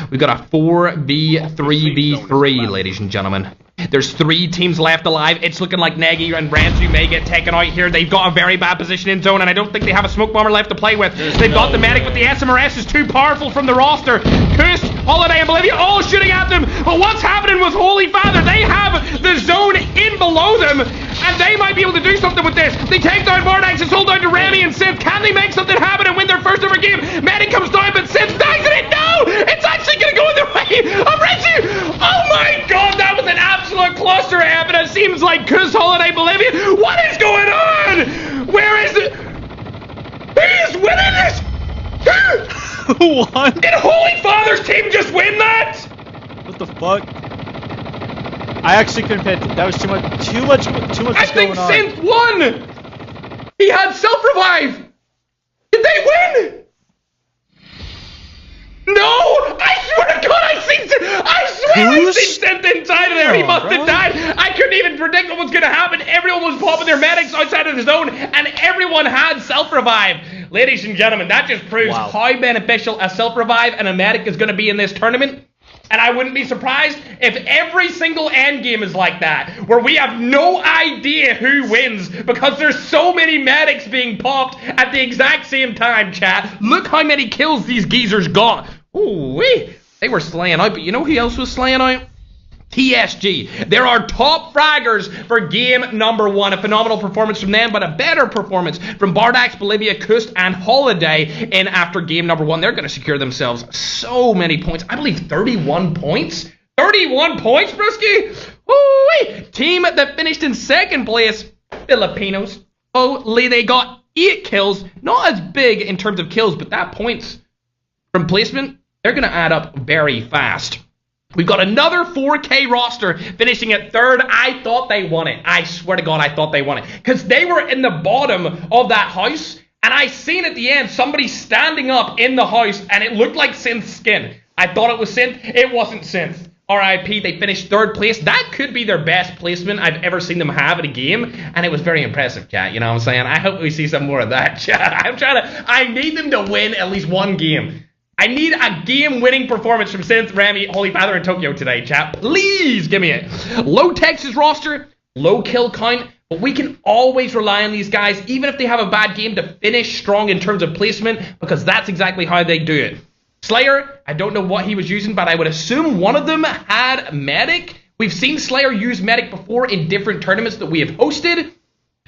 We've got a 4v3v3, ladies and gentlemen. There's 3 teams left alive. It's looking like Nagy and Ransu may get taken out here. They've got a very bad position in zone, and I don't think they have a smoke bomber left to play with. They've got the medic, but the SMRS is too powerful from the roster. Kust, Holiday, and Bolivia all shooting at them. But what's happening with Holy Father? They have the zone in below them, and they might be able to do something with this. They take down Bardax and hold down to Remy and Synth. Can they make something happen and win their first ever game? Medic comes down, but Synth dies in it. No! It's actually going to go in the way of Renzi. Oh my god, that was an absolute cluster app, and it seems like Kust, Holiday, Bolivia. What is going on? Where is it? Who is winning this? What? Did Holy Father's team just win that? What the fuck? I actually couldn't pay attention. That was too much was going on. I think Synth won. He had self-revive. Did they win? No! I swear to God, I seen Synth inside of there. He must have died. I couldn't even predict what was going to happen. Everyone was popping their medics outside of the zone, and everyone had self-revive. Ladies and gentlemen, that just proves how beneficial a self-revive and a medic is going to be in this tournament. And I wouldn't be surprised if every single end game is like that, where we have no idea who wins because there's so many medics being popped at the exact same time, chat. Look how many kills these geezers got. Ooh. Woo-wee! They were slaying out, but you know who else was slaying out? TSG. There are top fraggers for game number 1. A phenomenal performance from them, but a better performance from Bardax, Bolivia, Kust, and Holiday in after game number 1. They're going to secure themselves so many points. I believe 31 points. 31 points, Brewski! Woo-wee! Team that finished in second place, Filipinos. Holy, they got 8 kills. Not as big in terms of kills, but that points from placement, they're going to add up very fast. We've got another 4K roster finishing at 3rd. I thought they won it. I swear to God, I thought they won it. Because they were in the bottom of that house, and I seen at the end somebody standing up in the house, and it looked like Synth's skin. I thought it was Synth. It wasn't Synth. RIP, they finished 3rd place. That could be their best placement I've ever seen them have in a game, and it was very impressive, chat. You know what I'm saying? I hope we see some more of that, chat. I need them to win at least one game. I need a game-winning performance from Synth, Remy, Holy Father, and Tokyo today, chat. Please give me it. Low Texas roster, low kill count, but we can always rely on these guys, even if they have a bad game, to finish strong in terms of placement, because that's exactly how they do it. Slayer, I don't know what he was using, but I would assume one of them had Medic. We've seen Slayer use Medic before in different tournaments that we have hosted,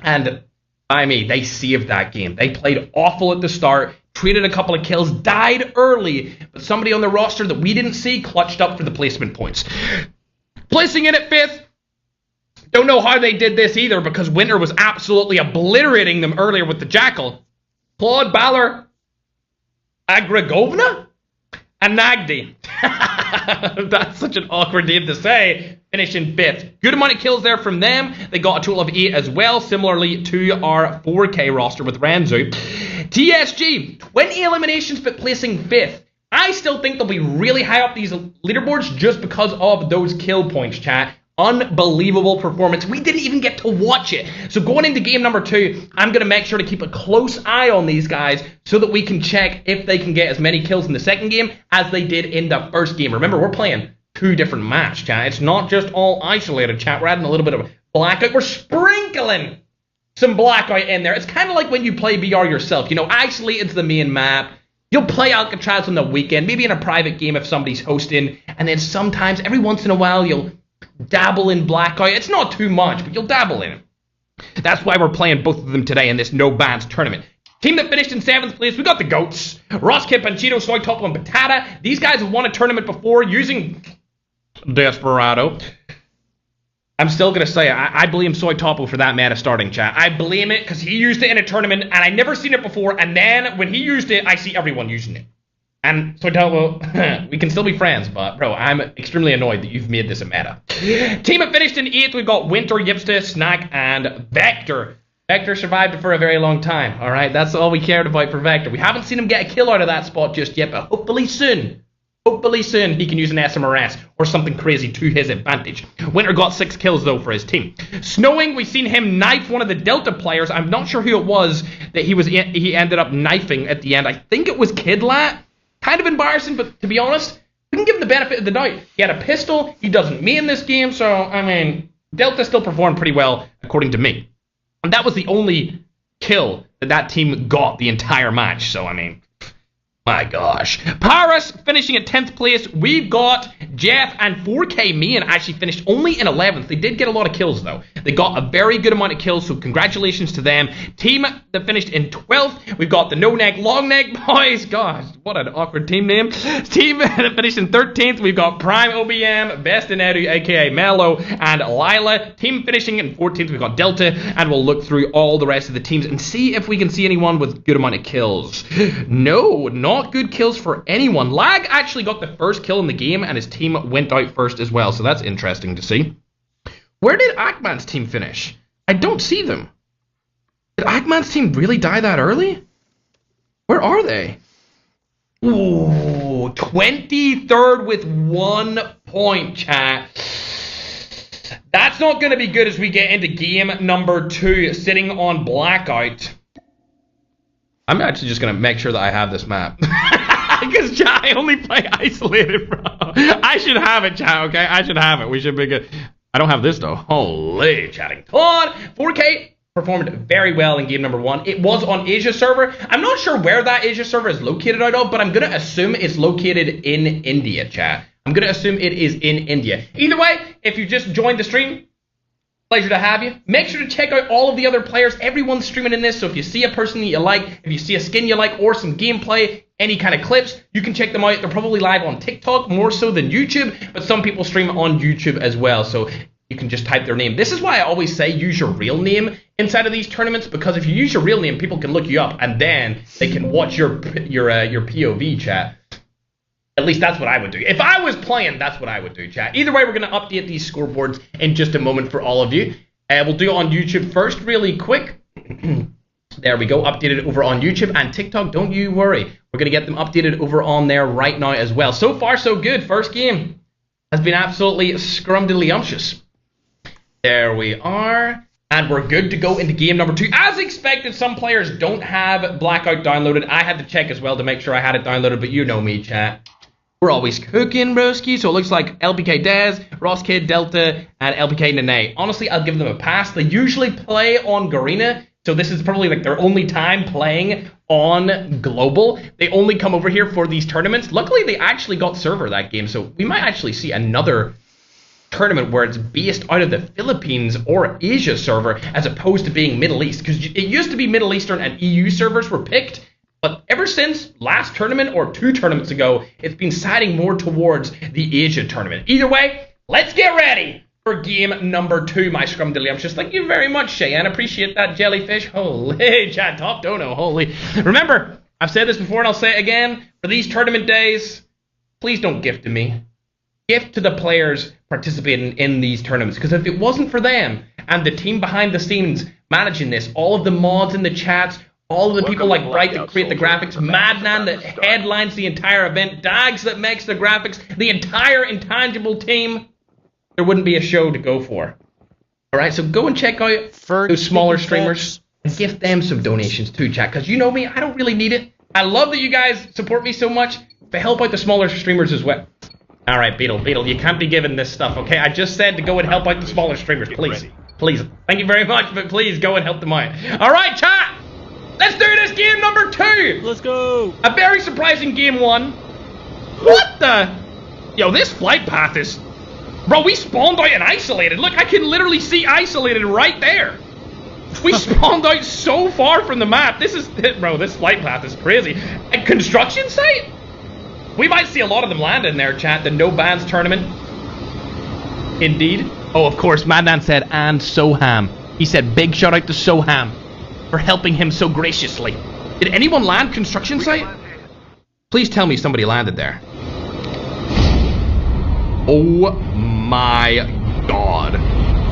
and by me, they saved that game. They played awful at the start, traded a couple of kills, died early, but somebody on the roster that we didn't see clutched up for the placement points. Placing in at 5th, don't know how they did this either, because Winter was absolutely obliterating them earlier with the Jackal. Claude, Balor, Agrigovna, and Nagdi. That's such an awkward name to say. Finishing 5th. Good amount of kills there from them. They got a total of 8 as well, similarly to our 4K roster with Ranzu. TSG, 20 eliminations but placing 5th. I still think they'll be really high up these leaderboards just because of those kill points, chat. Unbelievable performance. We didn't even get to watch it. So going into game number 2, I'm going to make sure to keep a close eye on these guys so that we can check if they can get as many kills in the second game as they did in the first game. Remember, we're playing 2 different maps, chat. It's not just all isolated, chat. We're adding a little bit of blackout. We're sprinkling some blackout in there. It's kind of like when you play BR yourself. You know, isolated to the main map. You'll play Alcatraz on the weekend, maybe in a private game if somebody's hosting, and then sometimes, every once in a while, you'll dabble in blackout. It's not too much, but you'll dabble in it. That's why we're playing both of them today in this no bans tournament. Team that finished in 7th place, we got the GOATs. Roskip, Panchito, Soy Topo, and Patata. These guys have won a tournament before using Desperado. I'm still going to say I blame Soy Topo for that meta starting, chat. I blame it because he used it in a tournament, and I never seen it before, and then when he used it, I see everyone using it. And Soy Topo, we can still be friends, but bro, I'm extremely annoyed that you've made this a meta. Team that finished in 8th, we've got Winter, Yipsta, Snack, and Vector. Vector survived for a very long time, alright? That's all we cared about for Vector. We haven't seen him get a kill out of that spot just yet, but hopefully soon he can use an SMRS or something crazy to his advantage. Winter got 6 kills, though, for his team. Snowing, we've seen him knife one of the Delta players. I'm not sure who it was that he ended up knifing at the end. I think it was Kidlat. Kind of embarrassing, but to be honest, we can give him the benefit of the doubt. He had a pistol. He doesn't main this game, so, I mean, Delta still performed pretty well, according to me. And that was the only kill that team got the entire match, so, I mean, my gosh. Paris finishing at 10th place. We've got Jeff and 4K me, and actually finished only in 11th. They did get a lot of kills, though. They got a very good amount of kills, so congratulations to them. Team that finished in 12th, we've got the No Neck, Long Neck Boys. Gosh, what an awkward team name. Team that finished in 13th, we've got Prime OBM, Best in Edu, aka Mello, and Lila. Team finishing in 14th, we've got Delta, and we'll look through all the rest of the teams and see if we can see anyone with good amount of kills. No, not good kills for anyone. Lag actually got the first kill in the game, and his team went out first as well, so that's interesting to see. Where did Akman's team finish? I don't see them. Did Akman's team really die that early? Where are they? Ooh, 23rd with 1 point, chat. That's not going to be good as we get into game number 2, sitting on Blackout. I'm actually just going to make sure that I have this map. Because, chat, I only play isolated, bro. I should have it, chat, okay? I should have it. We should be good. I don't have this, though. Holy chatting. Come on. 4K. performed very well in game number 1. It was on Asia server. I'm not sure where that Asia server is located out of, but I'm going to assume it's located in India, chat. I'm going to assume it is in India. Either way, if you just joined the stream, pleasure to have you. Make sure to check out all of the other players. Everyone's streaming in this, so if you see a person that you like, if you see a skin you like, or some gameplay, any kind of clips, you can check them out. They're probably live on TikTok more so than YouTube, but some people stream on YouTube as well, so you can just type their name. This is why I always say use your real name inside of these tournaments, because if you use your real name, people can look you up, and then they can watch your POV, chat. At least that's what I would do. If I was playing, that's what I would do, chat. Either way, we're going to update these scoreboards in just a moment for all of you. We'll do it on YouTube first really quick. There we go. Updated over on YouTube and TikTok. Don't you worry. We're going to get them updated over on there right now as well. So far, so good. First game has been absolutely scrumdiddlyumptious. There we are. And we're good to go into game number 2. As expected, some players don't have Blackout downloaded. I had to check as well to make sure I had it downloaded, but you know me, chat. We're always cooking, broski. So it looks like LPK Dez, Ross Kid, Delta, and LPK Nene. Honestly, I'll give them a pass. They usually play on Garena, so this is probably like their only time playing on Global. They only come over here for these tournaments. Luckily, they actually got server that game, so we might actually see another tournament where it's based out of the Philippines or Asia server as opposed to being Middle East, because it used to be Middle Eastern and EU servers were picked. But ever since last tournament or 2 tournaments ago, it's been siding more towards the Asia tournament. Either way, let's get ready for game number 2, my scrumdiddlyumptious. Thank you very much, Cheyenne. Appreciate that, jellyfish. Holy, chat, top dono, holy. Remember, I've said this before and I'll say it again. For these tournament days, please don't gift to me. Gift to the players participating in these tournaments. Because if it wasn't for them and the team behind the scenes managing this, all of the mods in the chats, all of the people like Bright that create the graphics, Madnan that headlines the entire event, Dags that makes the graphics, the entire Intangible team, there wouldn't be a show to go for. Alright, so go and check out those smaller streamers and give them some donations too, chat, because you know me, I don't really need it. I love that you guys support me so much, but help out the smaller streamers as well. Alright, Beetle, you can't be giving this stuff, okay? I just said to go and help out the smaller streamers, please. Please. Thank you very much, but please go and help them out. Alright, chat! Let's do this game number 2! Let's go! A very surprising game 1. What the? Yo, this flight path is... Bro, we spawned out and isolated. Look, I can literally see isolated right there. We spawned out so far from the map. This is... Bro, this flight path is crazy. A construction site? We might see a lot of them land in there, chat. The No Bans tournament. Indeed. Oh, of course, Madman said, and Soham. He said, big shout out to Soham for helping him so graciously. Did anyone land construction site? Please tell me somebody landed there. Oh my god.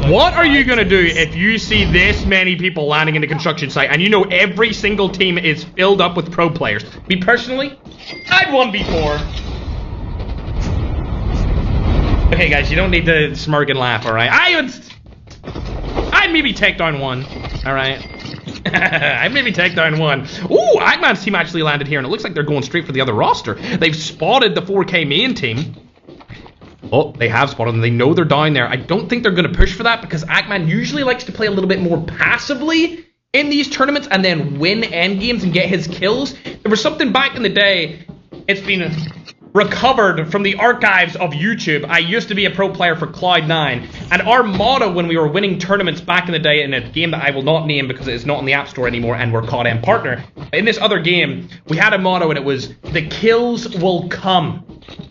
What are you gonna do if you see this many people landing in the construction site and you know every single team is filled up with pro players? Me personally, I'd 1v4. Okay guys, you don't need to smirk and laugh, alright? I'd maybe take down one, alright? I'd maybe take down one. Ooh, Eggman's team actually landed here, and it looks like they're going straight for the other roster. They've spotted the 4K main team. Oh, they have spotted them. They know they're down there. I don't think they're going to push for that, because Eggman usually likes to play a little bit more passively in these tournaments and then win end games and get his kills. There was something back in the day, it's been recovered from the archives of YouTube. I used to be a pro player for Cloud9, and our motto when we were winning tournaments back in the day in a game that I will not name because it is not in the App Store anymore and we're COD M partner, in this other game, we had a motto and it was, the kills will come,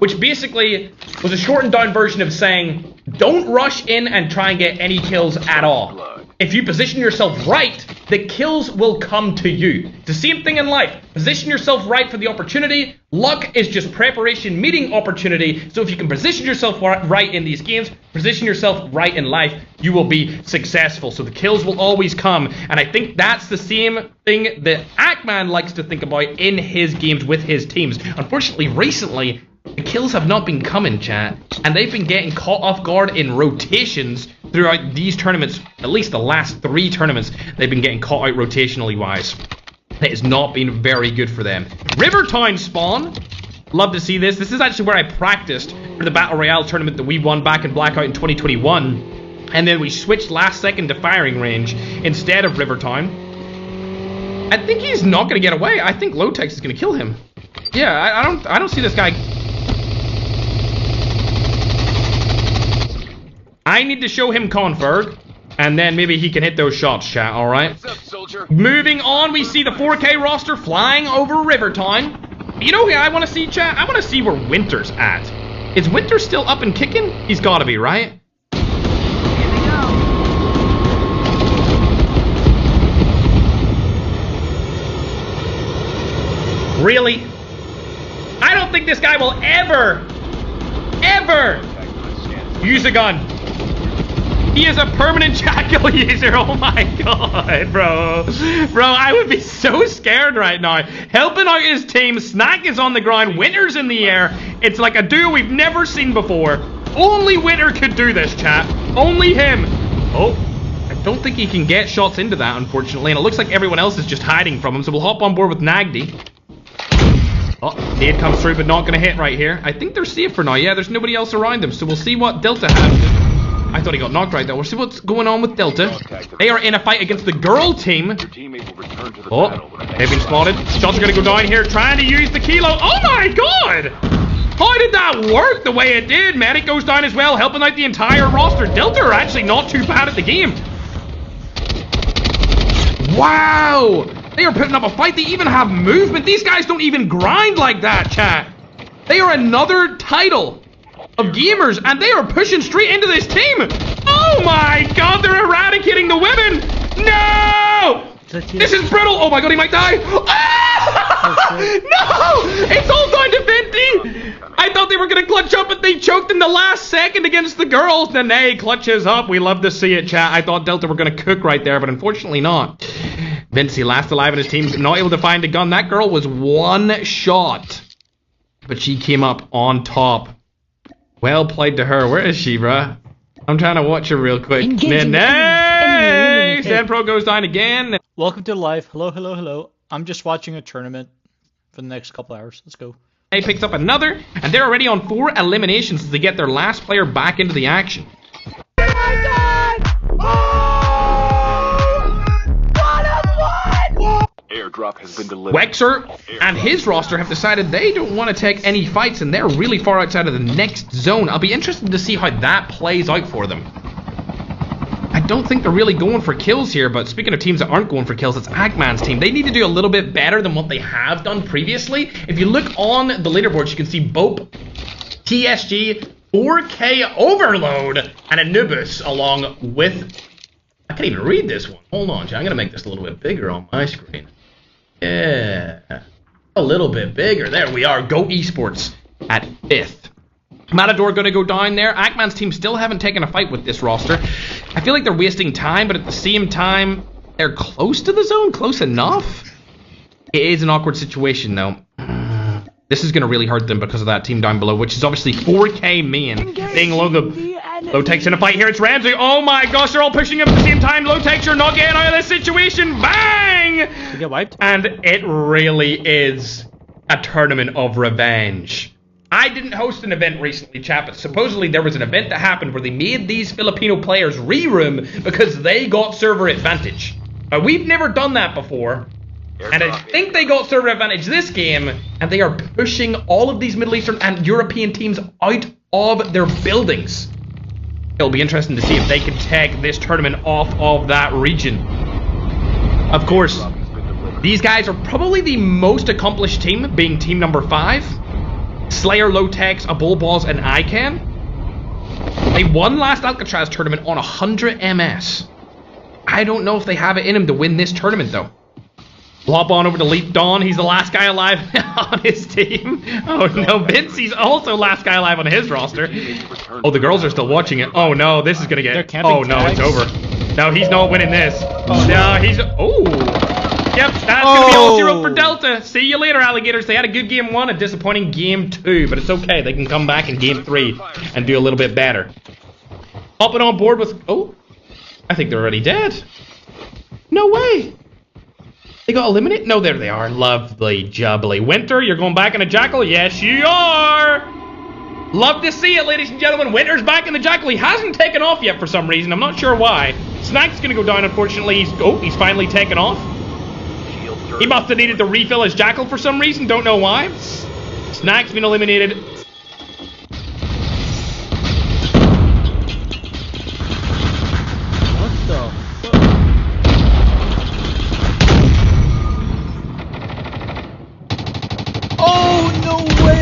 which basically was a shortened down version of saying, don't rush in and try and get any kills at all. If you position yourself right, the kills will come to you. It's the same thing in life. Position yourself right for the opportunity. Luck is just preparation meeting opportunity. So if you can position yourself right in these games, position yourself right in life, you will be successful. So the kills will always come. And I think that's the same thing that Ackman likes to think about in his games with his teams. Unfortunately, recently, the kills have not been coming, chat, and they've been getting caught off guard in rotations throughout these tournaments. At least the last 3 tournaments, they've been getting caught out rotationally wise. That has not been very good for them. Rivertown spawn. Love to see this. This is actually where I practiced for the Battle Royale tournament that we won back in Blackout in 2021. And then we switched last second to firing range instead of Rivertown. I think he's not going to get away. I think Lotex is going to kill him. Yeah, I don't see this guy. I need to show him Conferg, and then maybe he can hit those shots, chat, alright? Moving on, we see the 4K roster flying over Rivertown. You know who I want to see, chat? I want to see where Winter's at. Is Winter still up and kicking? He's got to be, right? Really? I don't think this guy will ever use a gun. He is a permanent jackal user. Oh my god, bro. Bro, I would be so scared right now. Helping out his team. Snack is on the ground. Winter's in the air. It's like a duo we've never seen before. Only Winter could do this, chat. Only him. Oh, I don't think he can get shots into that, unfortunately. And it looks like everyone else is just hiding from him. So we'll hop on board with Nagdi. Oh, nade comes through, but not going to hit right here. I think they're safe for now. Yeah, there's nobody else around them. So we'll see what Delta has. I thought he got knocked right there. We'll see what's going on with Delta. They are in a fight against the girl team. Oh, they've been spotted. Shots are going to go down here, trying to use the kilo. Oh my god! How did that work the way it did? Medic goes down as well, helping out the entire roster. Delta are actually not too bad at the game. Wow! They are putting up a fight. They even have movement. These guys don't even grind like that, chat. They are another title of gamers, and they are pushing straight into this team. Oh my god, they're eradicating the women. No! This is brutal. Oh my god, he might die. Ah! No! It's all down to Venti. I thought they were going to clutch up, but they choked in the last second against the girls. Nene clutches up. We love to see it, chat. I thought Delta were going to cook right there, but unfortunately not. Vinci last alive in his team, not able to find a gun. That girl was one shot, but she came up on top. Well played to her. Where is she, bruh? I'm trying to watch her real quick. Nene! Zenpro goes down again. Welcome to live. Hello, hello, hello. I'm just watching a tournament for the next couple hours. Let's go. He picks up another, and they're already on 4 eliminations as they get their last player back into the action. Airdrop has been delivered. Wexer and his roster have decided they don't want to take any fights, and they're really far outside of the next zone. I'll be interested to see how that plays out for them. I don't think they're really going for kills here, but speaking of teams that aren't going for kills, it's Ackman's team. They need to do a little bit better than what they have done previously. If you look on the leaderboards, you can see Bope, TSG, 4K Overload, and Anubis along with... I can't even read this one. Hold on, I'm going to make this a little bit bigger on my screen. Yeah, a little bit bigger. There we are. Go Esports at 5th. Matador going to go down there. Ackman's team still haven't taken a fight with this roster. I feel like they're wasting time, but at the same time, they're close to the zone. Close enough. It is an awkward situation, though. This is going to really hurt them because of that team down below, which is obviously 4K main. Being Lotex in a fight here. It's Ramsey. Oh my gosh, they're all pushing him at the same time. Lotex, you're not getting out of this situation. Bang! You get wiped. And it really is a tournament of revenge. I didn't host an event recently, chat, but supposedly there was an event that happened where they made these Filipino players re-room because they got server advantage. We've never done that before. And I think they got server advantage this game, and they are pushing all of these Middle Eastern and European teams out of their buildings. It'll be interesting to see if they can take this tournament off of that region. Of course, these guys are probably the most accomplished team, being team number 5. Slayer, Lotex, Abulballs, and Ican. They won last Alcatraz tournament on 100 MS. I don't know if they have it in them to win this tournament, though. We'll hop on over to Leap Dawn. He's the last guy alive on his team. Oh no, Vinci's also last guy alive on his roster. Oh, the girls are still watching it. Oh no, this is gonna get... Oh no, it's over. No, he's not winning this. No, he's... Oh! Yep, that's gonna be all 0 for Delta. See you later, alligators. They had a good game 1, a disappointing game 2, but it's okay. They can come back in game 3 and do a little bit better. Hopping on board with... Oh, I think they're already dead. No way. They got eliminated? No, there they are. Lovely jubbly. Winter, you're going back in a jackal? Yes, you are. Love to see it, ladies and gentlemen. Winter's back in the Jackal. He hasn't taken off yet for some reason. I'm not sure why. Snack's gonna go down, unfortunately. He's finally taken off. He must have needed to refill his Jackal for some reason. Don't know why. Snack's been eliminated. What the fuck? Oh, no way!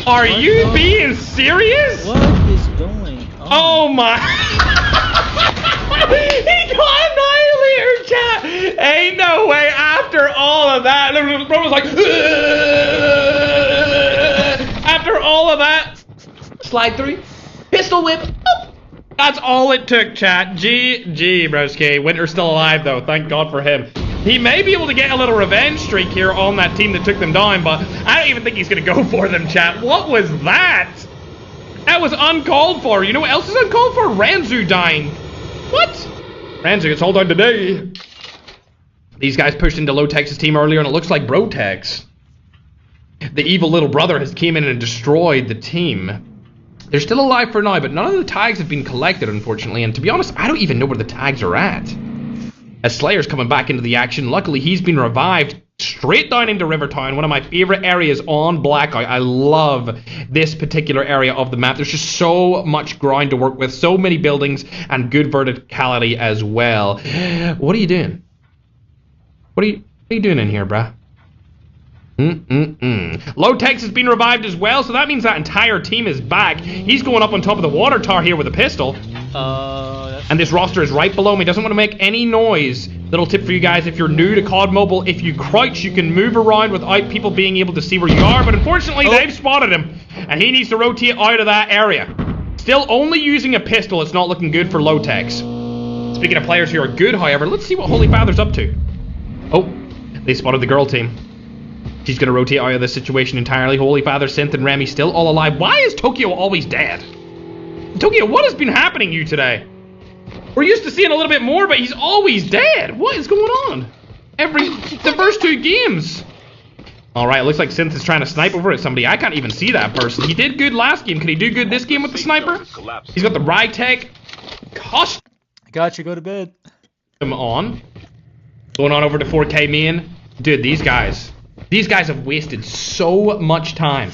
Are you being serious? What is going on? Oh my! He got annihilated, chat. Ain't no way. After all of that, bro was like, after all of that, slide through, pistol whip. That's all it took, chat. GG, broski. Winter's still alive though. Thank God for him. He may be able to get a little revenge streak here on that team that took them down, but I don't even think he's going to go for them, chat. What was that? That was uncalled for. You know what else is uncalled for? Ranzu dying. What? Ranzu gets all done today. These guys pushed into Low Tech's team earlier, and it looks like Brotex, the evil little brother, has came in and destroyed the team. They're still alive for now, but none of the tags have been collected, unfortunately, and to be honest, I don't even know where the tags are at. As Slayer's coming back into the action, luckily he's been revived straight down into Rivertown, one of my favorite areas on Blackout. I love this particular area of the map. There's just so much ground to work with, so many buildings, and good verticality as well. What are you doing? What are you doing in here, bruh? Low Tex has been revived as well, so that means that entire team is back. He's going up on top of the water tower here with a pistol. And this roster is right below me. Doesn't want to make any noise. Little tip for you guys, if you're new to COD Mobile, if you crouch, you can move around without people being able to see where you are. But unfortunately, they've spotted him, and he needs to rotate out of that area. Still only using a pistol. It's not looking good for Low Tex. Speaking of players who are good, however, let's see what Holy Father's up to. Oh, they spotted the girl team. She's going to rotate out of this situation entirely. Holy Father, Synth, and Remy still all alive. Why is Tokyo always dead? Tokyo, what has been happening to you today? We're used to seeing a little bit more, but he's always dead. What is going on? The first two games. Alright, looks like Synth is trying to snipe over at somebody. I can't even see that person. He did good last game. Can he do good this game with the sniper? He's got the Rytech costume. I got you, go to bed. On. Going on over to 4K main. Dude, these guys have wasted so much time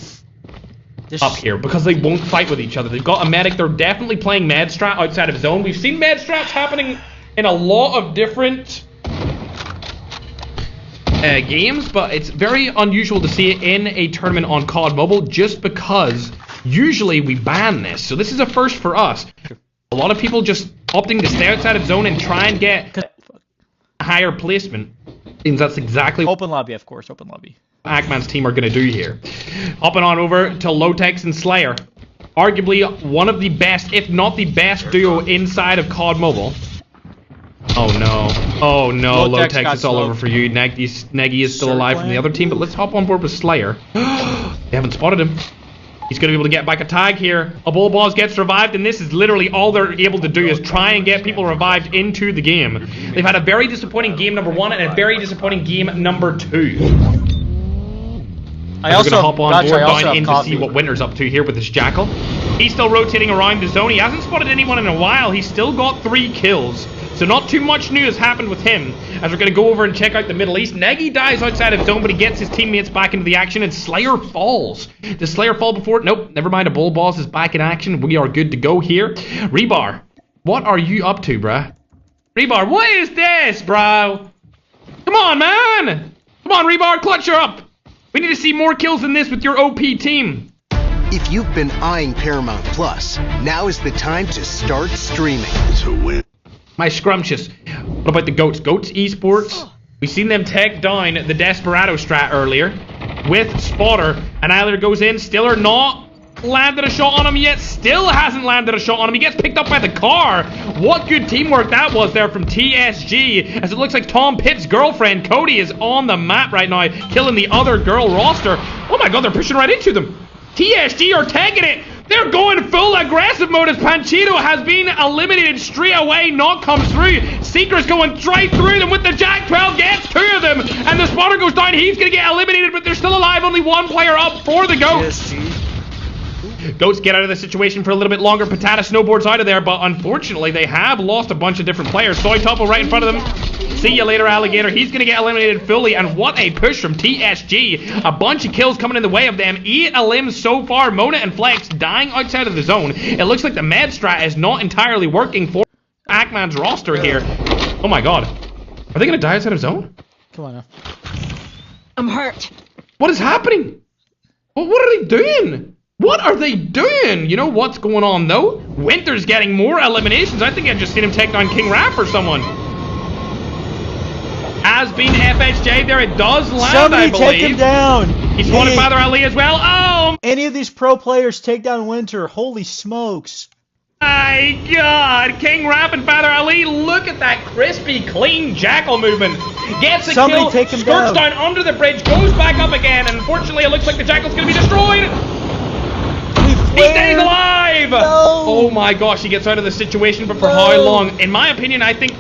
up here because they won't fight with each other. They've got a medic. They're definitely playing med strat outside of zone. We've seen med strats happening in a lot of different games, but it's very unusual to see it in a tournament on COD Mobile just because usually we ban this. So this is a first for us. A lot of people just opting to stay outside of zone and try and get a higher placement. Means that's exactly what open lobby, of course, open lobby. Ackman's team are going to do here. Hopping on over to Low Tex and Slayer. Arguably one of the best, if not the best duo inside of COD Mobile. Oh no. Oh no, Low Tex, it's all over for you. Nagy is still alive from the other team, but let's hop on board with Slayer. They haven't spotted him. He's going to be able to get back a tag here. A bull boss gets revived, and this is literally all they're able to do is try and get people revived into the game. They've had a very disappointing game number 1 and a very disappointing game number 2. We're going to hop on board down in to see what Winter's up to here with his Jackal. He's still rotating around the zone. He hasn't spotted anyone in a while. He's still got 3 kills. So not too much new has happened with him. As we're going to go over and check out the Middle East. Nagy dies outside of zone, but he gets his teammates back into the action, and Slayer falls. Does Slayer fall before? Nope, never mind. A bull boss is back in action. We are good to go here. Rebar, what are you up to, bruh? Rebar, what is this, bro? Come on, man. Come on, Rebar, clutch her up. We need to see more kills than this with your OP team. If you've been eyeing Paramount Plus, now is the time to start streaming. To win. My scrumptious. What about the Goats? Goats Esports. We've seen them take down the Desperado strat earlier with Spotter. And either goes in, still or not. Landed a shot on him yet. Still hasn't landed a shot on him. He gets picked up by the car. What good teamwork that was there from TSG. As it looks like Tom Pitt's girlfriend, Cody, is on the map right now, killing the other girl roster. Oh my god, they're pushing right into them. TSG are tagging it. They're going full aggressive mode as Panchito has been eliminated straight away. Knock comes through. Seeker's going straight through them with the Jack 12. Gets 2 of them. And the spotter goes down. He's going to get eliminated, but they're still alive. Only 1 player up for the Goats. Goats get out of the situation for a little bit longer. Patata snowboards out of there, but unfortunately they have lost a bunch of different players. Soy Topple right in front of them. See you later, Alligator. He's going to get eliminated fully, and what a push from TSG. A bunch of kills coming in the way of them. 8 elims so far. Mona and Flex dying outside of the zone. It looks like the med strat is not entirely working for Ackman's roster here. Oh my god. Are they going to die outside of zone? Come on now. I'm hurt. What is happening? Well, what are they doing? What are they doing? You know what's going on, though? Winter's getting more eliminations. I think I've just seen him take down King Rap or someone. Has been FHJ there. It does land, Somebody I believe. take him down. He's spotted Father Ali as well. Oh! Any of these pro players take down Winter. Holy smokes. My god. King Rap and Father Ali. Look at that crispy, clean jackal movement. Gets a kill. Take him skirts down under the bridge. Goes back up again. And unfortunately, it looks like the jackal's going to be destroyed. He stays alive! No. Oh my gosh, he gets out of the situation, but for how long? In my opinion, I think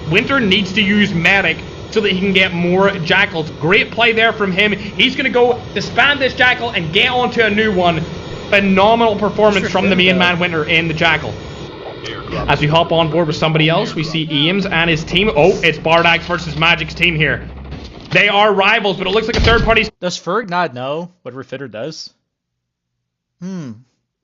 Winter needs to use Medic so that he can get more Jackals. Great play there from him. He's going to go disband this Jackal and get onto a new one. Phenomenal performance from the main man Winter in the Jackal. As we hop on board with somebody else, we see Eames and his team. Oh, it's Bardax versus Magic's team here. They are rivals, but it looks like a third party. Does Ferg not know what Refitter does?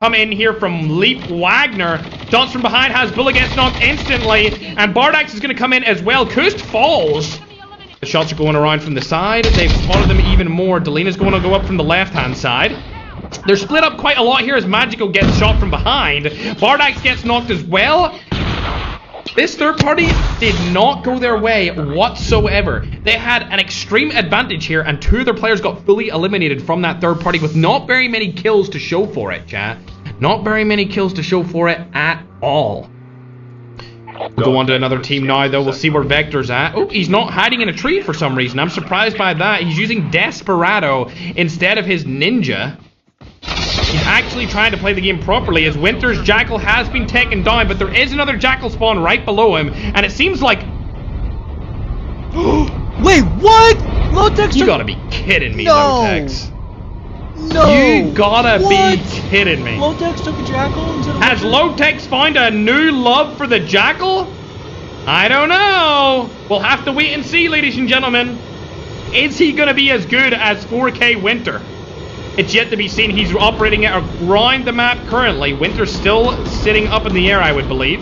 Come in here from Leap Wagner. Dunce from behind has Bulla gets knocked instantly. And Bardax is going to come in as well. Kust falls. The shots are going around from the side. They've spotted them even more. Delina's going to go up from the left-hand side. They're split up quite a lot here as Magico gets shot from behind. Bardax gets knocked as well. This third party did not go their way whatsoever. They had an extreme advantage here, and 2 of their players got fully eliminated from that third party with not very many kills to show for it, chat. Not very many kills to show for it at all. We'll go on to another team now, though. We'll see where Vector's at. Oh, he's not hiding in a tree for some reason. I'm surprised by that. He's using Desperado instead of his Ninja. He's actually trying to play the game properly as Winter's Jackal has been taken down, but there is another Jackal spawn right below him, and it seems like... Wait, what? Lotex You gotta be kidding me, No. Lotex. No. You gotta What? be kidding me. Lotex took a Jackal instead of Has Lotex found a new love for the Jackal? I don't know. We'll have to wait and see, ladies and gentlemen. Is he gonna be as good as 4K Winter? It's yet to be seen. He's operating it around the map currently. Winter's still sitting up in the air, I would believe.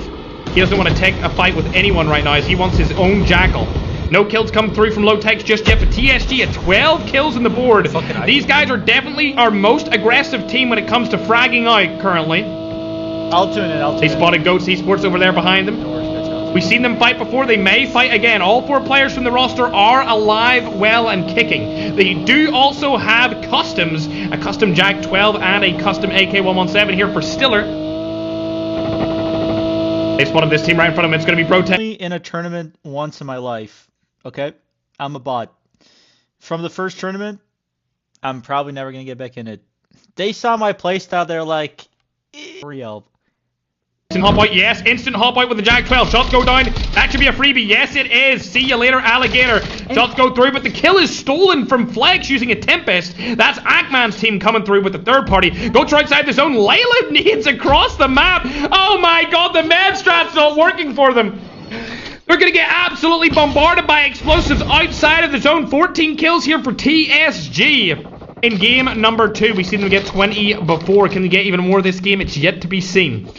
He doesn't want to take a fight with anyone right now as he wants his own Jackal. No kills come through from Lotex just yet, but TSG at 12 kills on the board. These guys are definitely our most aggressive team when it comes to fragging out currently. I'll tune in. They spotted Goats Esports over there behind them. We've seen them fight before. They may fight again. All 4 players from the roster are alive, well, and kicking. They do also have customs. A custom Jack 12 and a custom AK-117 here for Stiller. They spotted this team right in front of them. It's going to be Brotek. In a tournament once in my life. Okay? I'm a bot. From the first tournament, I'm probably never going to get back in it. They saw my playstyle. They're like, Royale. Instant hop out, yes. Instant hop out with the Jack 12. Shots go down. That should be a freebie. Yes, it is. See you later, Alligator. Shots go through, but the kill is stolen from Flex using a Tempest. That's Ackman's team coming through with the third party. Go try outside the zone. Layla needs across the map. Oh my god, the med strat's not working for them. They're going to get absolutely bombarded by explosives outside of the zone. 14 kills here for TSG. In game number 2, we've seen them get 20 before. Can they get even more this game? It's yet to be seen.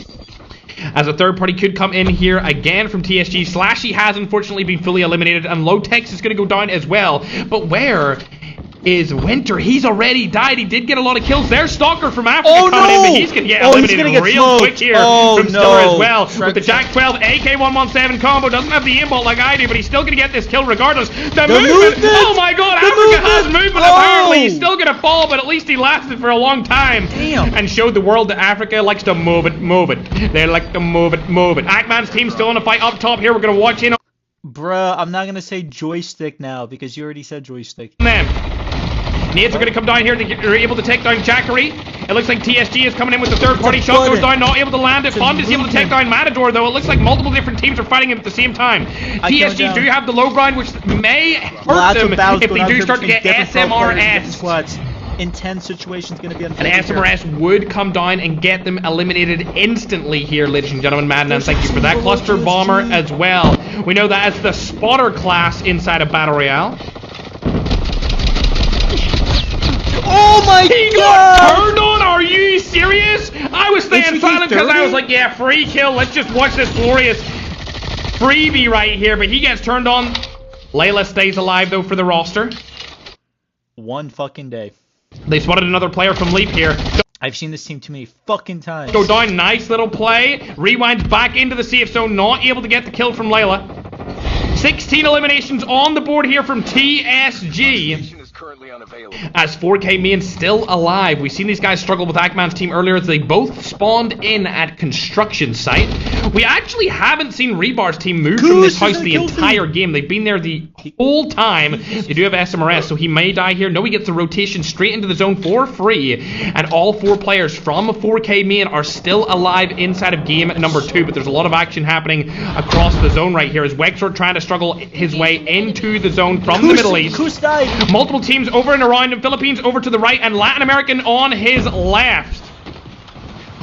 As a third party could come in here again from TSG. Slashy has unfortunately been fully eliminated, and Lotex is going to go down as well. But where is Winter? He's already died. He did get a lot of kills. There's Stalker from Africa coming in, but he's going to get eliminated real quick here from Stiller as well. With the Jack 12 AK-117 combo. Doesn't have the aimbot like I do, but he's still going to get this kill regardless. The movement! Oh my god, Africa has movement apparently. He's still going to fall, but at least he lasted for a long time. And showed the world that Africa likes to move it. They like to move it. Ackman's team still in a fight up top here. We're going to watch in. Bruh, I'm not going to say joystick now because you already said joystick. Nades are going to come down here. They're able to take down Jackery. It looks like TSG is coming in with the third-party shot. Goes down, not able to land it. Fund is able to take down Matador, though. It looks like multiple different teams are fighting him at the same time. TSG do have the low ground, which may hurt them if they do start to get SMRS. Intense situation's going to be and SMRS would come down and get them eliminated instantly here, ladies and gentlemen. Madman, thank you for that. Cluster Bomber as well. We know that as the spotter class inside of Battle Royale. Oh my god! He got turned on? Are you serious? I was staying silent because I was like, yeah, free kill. Let's just watch this glorious freebie right here. But he gets turned on. Layla stays alive, though, for the roster. One fucking day. They spotted another player from Leap here. I've seen this team too many fucking times. Go down, nice little play. Rewinds back into the safe zone, not able to get the kill from Layla. 16 eliminations on the board here from TSG. As 4K Main still alive. We've seen these guys struggle with Ackman's team earlier as they both spawned in at construction site. We actually haven't seen Rebar's team move from this house the entire game. They've been there the whole time. They do have SMRS, so he may die here. No, he gets the rotation straight into the zone for free. And all 4 players from 4K Main are still alive inside of game number 2. But there's a lot of action happening across the zone right here as Wexford trying to struggle his way into the zone from the Middle East. Multiple teams over and around him. Philippines over to the right and Latin American on his left.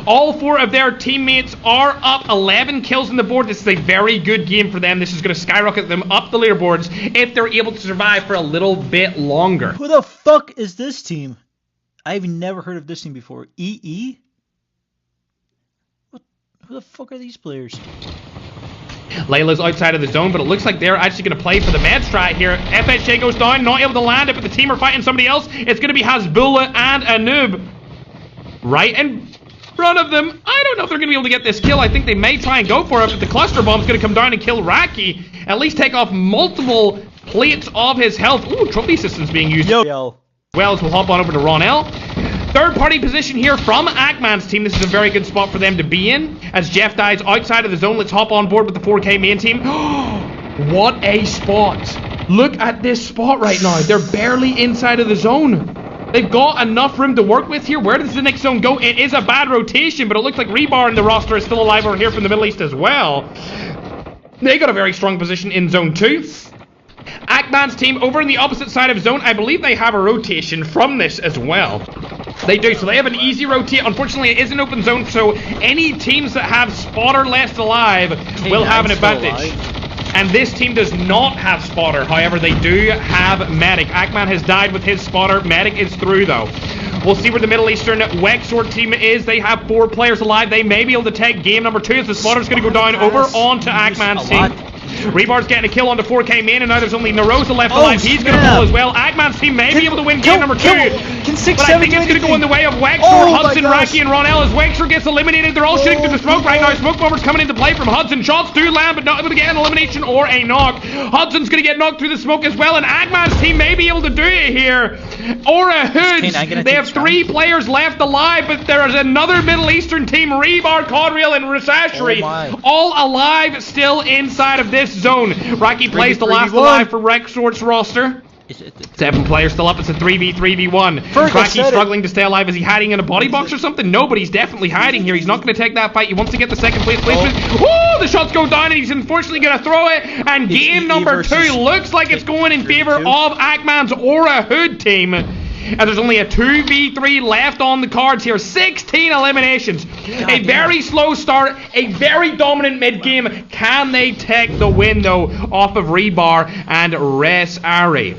All 4 of their teammates are up. 11 kills on the board. This is a very good game for them. This is going to skyrocket them up the leaderboards if they're able to survive for a little bit longer. Who the fuck is this team? I've never heard of this team before. EE? Who the fuck are these players? Layla's outside of the zone, but it looks like they're actually going to play for the med strat here. FHJ goes down, not able to land it, but the team are fighting somebody else. It's going to be Hasbullah and Anub right in front of them. I don't know if they're going to be able to get this kill. I think they may try and go for it, but the cluster bomb's going to come down and kill Raki. At least take off multiple plates of his health. Ooh, trophy systems being used. Wells will hop on over to Royale. Third-party position here from Ackman's team. This is a very good spot for them to be in. As Jeff dies outside of the zone, let's hop on board with the 4K main team. What a spot. Look at this spot right now. They're barely inside of the zone. They've got enough room to work with here. Where does the next zone go? It is a bad rotation, but it looks like Rebar in the roster is still alive over here from the Middle East as well. They got a very strong position in zone 2. Ackman's team over in the opposite side of zone. I believe they have a rotation from this as well. They do, so they have an easy rotate. Unfortunately, it is an open zone, so any teams that have spotter left alive will have an advantage. And this team does not have spotter. However, they do have medic. Ackman has died with his spotter. Medic is through, though. We'll see where the Middle Eastern Wexford team is. They have 4 players alive. They may be able to take game number 2 as the spotter's going to go down over onto Ackman's team. Rebar's getting a kill onto 4K main, and now there's only Narosa left alive. He's going to fall as well. Ackman's team may be able to win game number 2. But I think it's going to go in the way of Wexford, Hudson, Raki, and Ronell. As Wexford gets eliminated, they're all shooting through the smoke right now. Smoke bombers coming into play from Hudson. Shots do land, but not able to get an elimination or a knock. Hudson's going to get knocked through the smoke as well, and Ackman's team may be able to do it here. Or a Hoods. They have 3 players left alive, but there is another Middle Eastern team, Rebar, Codreal, and Risashri, all alive still inside of this zone. Raki plays the last alive for Rexort's roster. 7 players still up. It's a 3v3v1. Raki's struggling to stay alive. Is he hiding in a body box or something? No, but he's definitely hiding here. He's not going to take that fight. He wants to get the second place placement. Oh, the shots go down, and he's unfortunately going to throw it. And game number 2 looks like it's going in favor of Ackman's Aura Hood team. And there's only a 2v3 left on the cards here. 16 eliminations. A very slow start. A very dominant mid-game. Can they take the win, though, off of Rebar and Res Ari?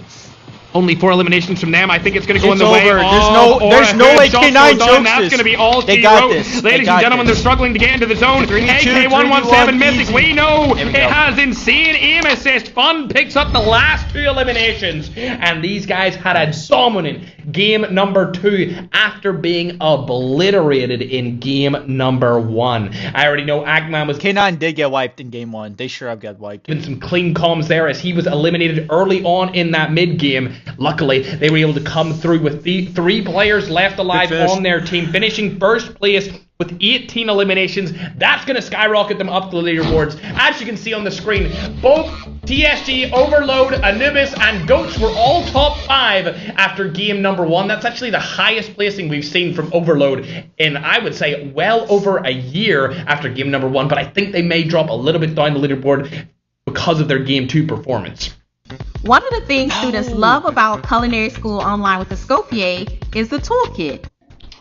Only 4 eliminations from them. I think it's going to go in the way of There's no way K9 jokes That's this. going to be all They T got road. this. Ladies and gentlemen, they're struggling to get into the zone. AK117 Mystic. We know it has insane aim assist. Fun picks up the last 2 eliminations. And these guys had a dominant game number 2 after being obliterated in game number 1. I already know Ackman was... K9 did get wiped in game 1. They sure have got wiped. Been some clean comms there as he was eliminated early on in that mid-game. Luckily, they were able to come through with the 3 players left alive on their team, finishing first place with 18 eliminations. That's going to skyrocket them up the leaderboards. As you can see on the screen, both TSG, Overload, Anubis, and Goats were all top 5 after game number 1. That's actually the highest placing we've seen from Overload in, I would say, well over a year after game number 1. But I think they may drop a little bit down the leaderboard because of their game 2 performance. One of the things students love about Culinary School Online with the Scopier is the toolkit.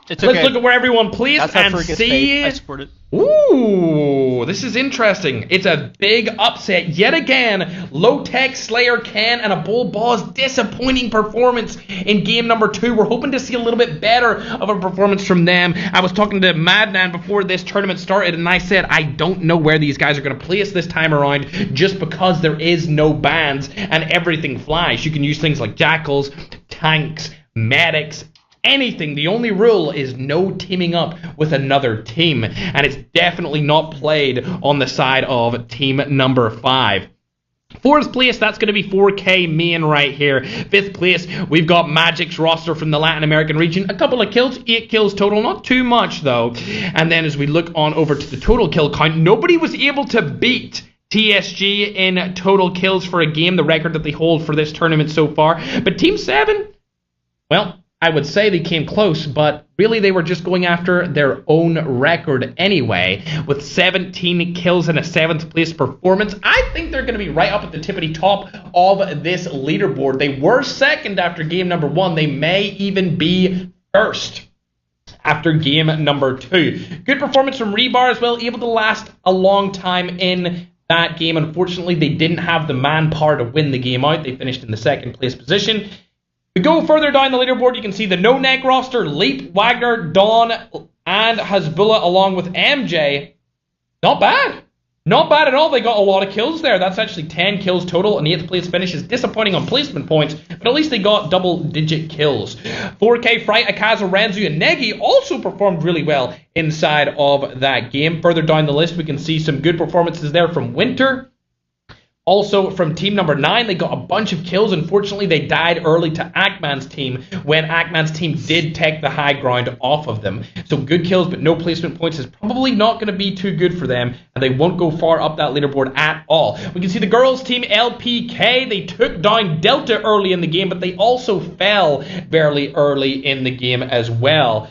It's okay. Let's look at where everyone plays and see. I support it. Ooh, this is interesting. It's a big upset yet again. Low Tech, Slayer, Ken, and a Bull Boss disappointing performance in game number 2. We're hoping to see a little bit better of a performance from them. I was talking to Madnan before this tournament started, and I said I don't know where these guys are going to place this time around, just because there is no bans and everything flies. You can use things like jackals, tanks, medics, anything. The only rule is no teaming up with another team, and it's definitely not played on the side of team number 5. 4th place, that's going to be 4K main right here. 5th place, we've got Magic's roster from the Latin American region. A couple of kills, 8 kills total, not too much though. And then as we look on over to the total kill count, nobody was able to beat TSG in total kills for a game, the record that they hold for this tournament so far. But Team 7, well, I would say they came close, but really they were just going after their own record anyway, with 17 kills and a 7th place performance. I think they're going to be right up at the tippity top of this leaderboard. They were 2nd after game number 1. They may even be 1st after game number 2. Good performance from Rebar as well, able to last a long time in that game. Unfortunately, they didn't have the manpower to win the game out. They finished in the 2nd place position. We go further down the leaderboard, you can see the no-neck roster, Leap, Wagner, Dawn, and Hasbullah along with MJ. Not bad. Not bad at all. They got a lot of kills there. That's actually 10 kills total. An 8th place finish is disappointing on placement points, but at least they got double-digit kills. 4K, Fright, Akaza, Renzu, and Negi also performed really well inside of that game. Further down the list, we can see some good performances there from Winter. Also, from team number 9, they got a bunch of kills. Unfortunately, they died early to Akman's team when Akman's team did take the high ground off of them. So good kills, but no placement points is probably not going to be too good for them, and they won't go far up that leaderboard at all. We can see the girls' team, LPK. They took down Delta early in the game, but they also fell fairly early in the game as well.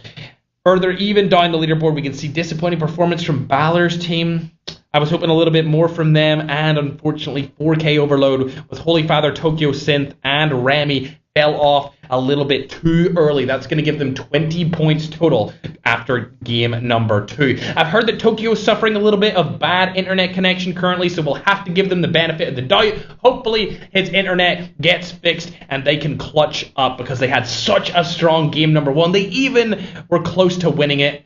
Further, even down the leaderboard, we can see disappointing performance from Balor's team. I was hoping a little bit more from them, and unfortunately 4K Overload with Holy Father, Tokyo Synth, and Remy fell off a little bit too early. That's going to give them 20 points total after game number 2. I've heard that Tokyo is suffering a little bit of bad internet connection currently, so we'll have to give them the benefit of the doubt. Hopefully his internet gets fixed and they can clutch up, because they had such a strong game number 1. They even were close to winning it,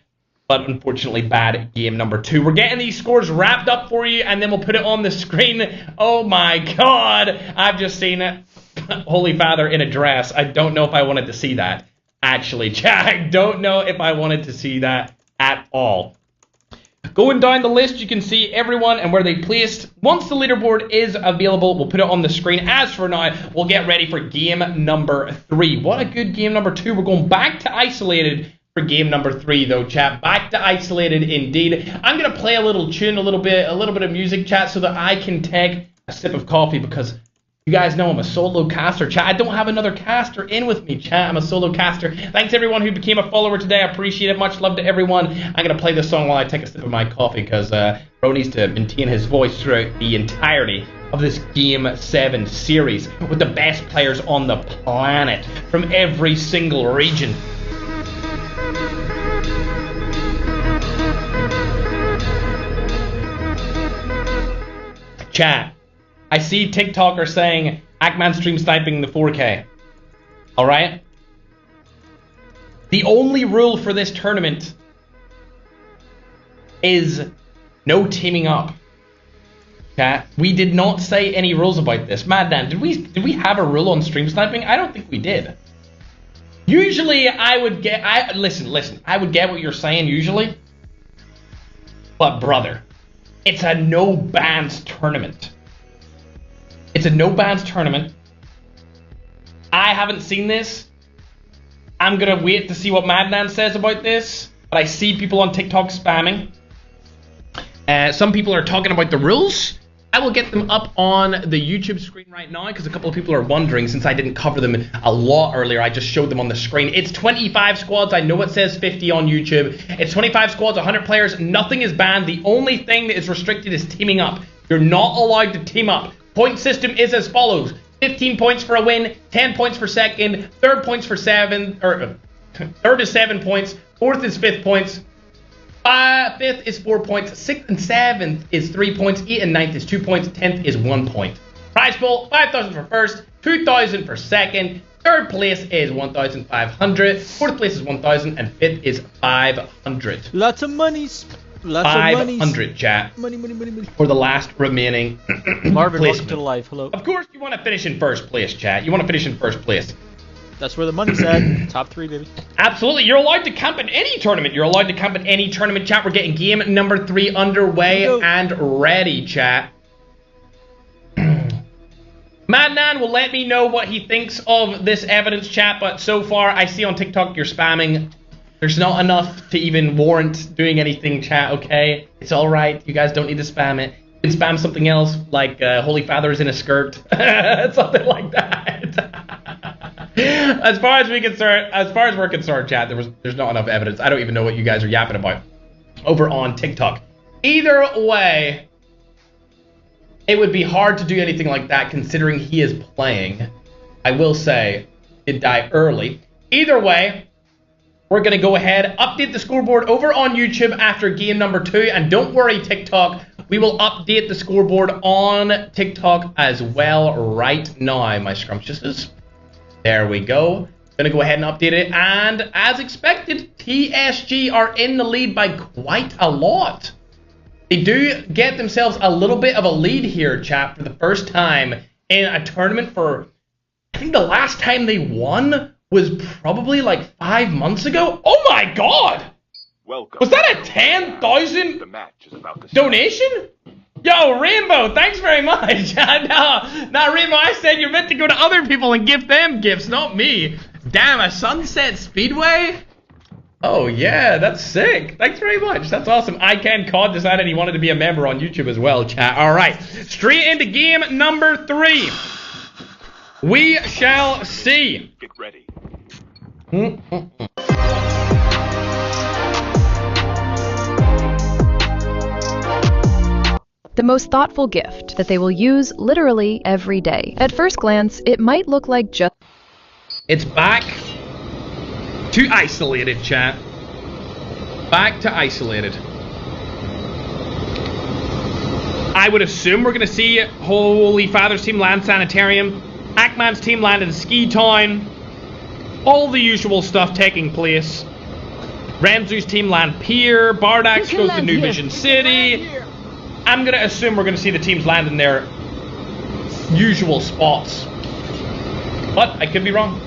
but unfortunately bad game number 2. We're getting these scores wrapped up for you, and then we'll put it on the screen. Oh my god, I've just seen it. Holy Father in a dress. I don't know if I wanted to see that. Actually, chat, I don't know if I wanted to see that at all. Going down the list, you can see everyone and where they placed. Once the leaderboard is available, we'll put it on the screen. As for now, we'll get ready for game number 3. What a good game number 2. We're going back to Isolated for game number 3 though, chat. Back to Isolated indeed. I'm gonna play a little tune, a little bit of music, chat, so that I can take a sip of coffee, because you guys know I'm a solo caster, chat. I don't have another caster in with me, chat. I'm a solo caster. Thanks everyone who became a follower today. I appreciate it. Much love to everyone. I'm gonna play this song while I take a sip of my coffee, because Bro needs to maintain his voice throughout the entirety of this Game 7 series with the best players on the planet from every single region. Chat, I see TikToker saying Ackman stream sniping the 4K. Alright? The only rule for this tournament is no teaming up. Chat, we did not say any rules about this. Maddan, did we have a rule on stream sniping? I don't think we did. Usually I would get listen, I would get what you're saying usually. But brother, it's a no bans tournament. It's a no bans tournament. I haven't seen this. I'm going to wait to see what Madnan says about this. But I see people on TikTok spamming. Some people are talking about the rules. I will get them up on the YouTube screen right now because a couple of people are wondering since I didn't cover them a lot earlier. I just showed them on the screen. It's 25 squads. I know it says 50 on YouTube. It's 25 squads, 100 players. Nothing is banned. The only thing that is restricted is teaming up. You're not allowed to team up. Point system is as follows. 15 points for a win, 10 points for second, third points for 7, or third is 7 points, fourth is 5 points. Fifth is 4 points, 6th and 7th is 3 points, 8th and 9th is 2 points, 10th is 1 point. Prize pool, 5,000 for first, 2,000 for second, third place is 1,500, fourth place is 1,000, and fifth is 500. Lots of monies. Lots 500, of monies. chat. Money. For the last remaining Marvin, welcome placement. to the live. Hello. Of course, you want to finish in first place, chat. You want to finish in first place. That's where the money's at. Top 3, baby. Absolutely. You're allowed to camp in any tournament. You're allowed to camp in any tournament, chat. We're getting game number 3 underway and ready, chat. Madnan will let me know what he thinks of this evidence, chat, but so far I see on TikTok you're spamming. There's not enough to even warrant doing anything, chat, okay? It's alright. You guys don't need to spam it. You can spam something else, like Holy Father's in a skirt. Something like that. As far as we're concerned, chat, there's not enough evidence. I don't even know what you guys are yapping about over on TikTok. Either way, it would be hard to do anything like that considering he is playing. I will say, did die early. Either way, we're going to go ahead, update the scoreboard over on YouTube after game number 2. And don't worry, TikTok, we will update the scoreboard on TikTok as well right now, my scrumptiouses. There we go. Gonna go ahead and update it. And as expected, TSG are in the lead by quite a lot. They do get themselves a little bit of a lead here, chat, for the first time in a tournament for... I think the last time they won was probably like 5 months ago. Oh my god! Welcome. Was that a 10,000 donation? Yo, Rainbow, thanks very much. No, Rainbow, I said you're meant to go to other people and give them gifts, not me. Damn, a Sunset Speedway? Oh, yeah, that's sick. Thanks very much. That's awesome. ICANCOD decided he wanted to be a member on YouTube as well, chat. All right, straight into game number 3. We shall see. Get ready. The most thoughtful gift that they will use literally every day. At first glance, it might look like just... It's back to isolated, chat. Back to isolated. I would assume we're going to see Holy Father's team land Sanitarium, Ackman's team land in Ski Town, all the usual stuff taking place. Renzu's team land Pier, Bardax goes to New Vision City. I'm going to assume we're going to see the teams land in their usual spots. But I could be wrong.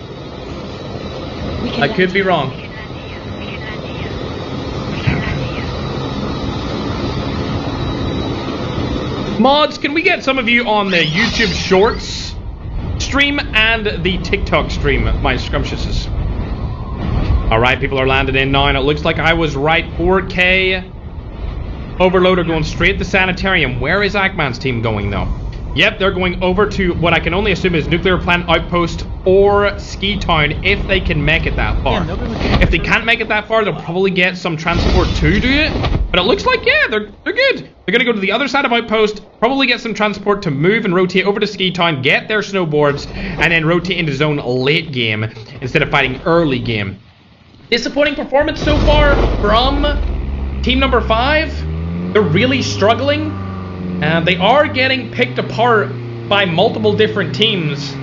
I could be wrong. Mods, can we get some of you on the YouTube Shorts stream and the TikTok stream, my scrumptiouses? Alright, people are landing in now, and it looks like I was right. 4K Overloader going straight to Sanitarium. Where is Ackman's team going, though? Yep, they're going over to what I can only assume is Nuclear Plant Outpost or Ski Town if they can make it that far. If they can't make it that far, they'll probably get some transport to do it. But it looks like, yeah, they're good. They're going to go to the other side of Outpost, probably get some transport to move and rotate over to Ski Town, get their snowboards, and then rotate into zone late game instead of fighting early game. Disappointing performance so far from team number 5. They're really struggling. They are getting picked apart by multiple different teams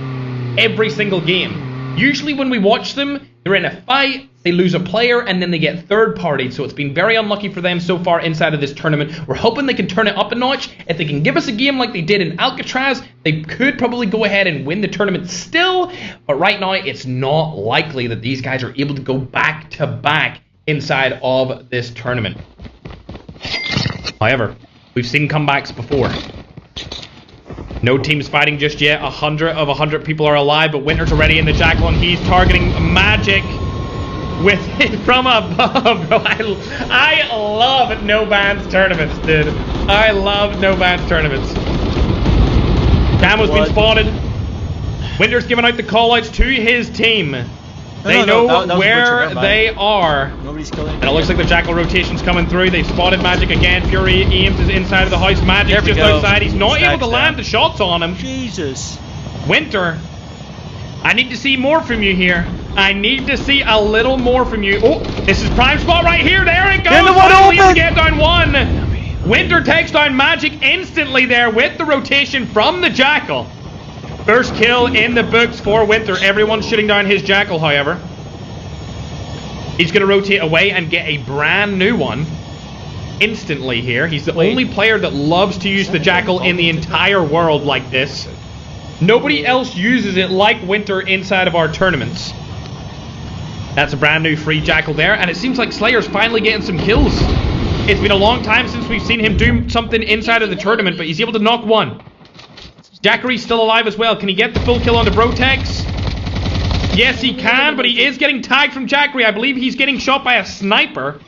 every single game. Usually when we watch them, they're in a fight, they lose a player, and then they get third-partied. So it's been very unlucky for them so far inside of this tournament. We're hoping they can turn it up a notch. If they can give us a game like they did in Alcatraz, they could probably go ahead and win the tournament still. But right now, it's not likely that these guys are able to go back-to-back inside of this tournament. However, we've seen comebacks before. No team's fighting just yet. 100 of 100 people are alive, but Winter's already in the Jackal, and he's targeting Magic with it from above. Bro, I love no bans tournaments, dude. I love no bans tournaments. Camo's been spotted. Winter's giving out the callouts to his team. They know where they are. Nobody's killing. And it looks like the Jackal rotation's coming through. They've spotted Magic again. Fury aims is inside of the house. Magic's just outside. He's not able to land the shots on him. Jesus. Winter, I need to see more from you here. I need to see a little more from you. Oh, this is prime spot right here. There it goes. And the one open. Get down one. Winter takes down Magic instantly there with the rotation from the Jackal. First kill in the books for Winter. Everyone's shooting down his Jackal, however. He's going to rotate away and get a brand new one instantly here. He's the only player that loves to use the Jackal in the entire world like this. Nobody else uses it like Winter inside of our tournaments. That's a brand new free Jackal there, and it seems like Slayer's finally getting some kills. It's been a long time since we've seen him do something inside of the tournament, but he's able to knock one. Jackery's still alive as well. Can he get the full kill onto Brotex? Yes, he can, but he is getting tagged from Jackery. I believe he's getting shot by a sniper.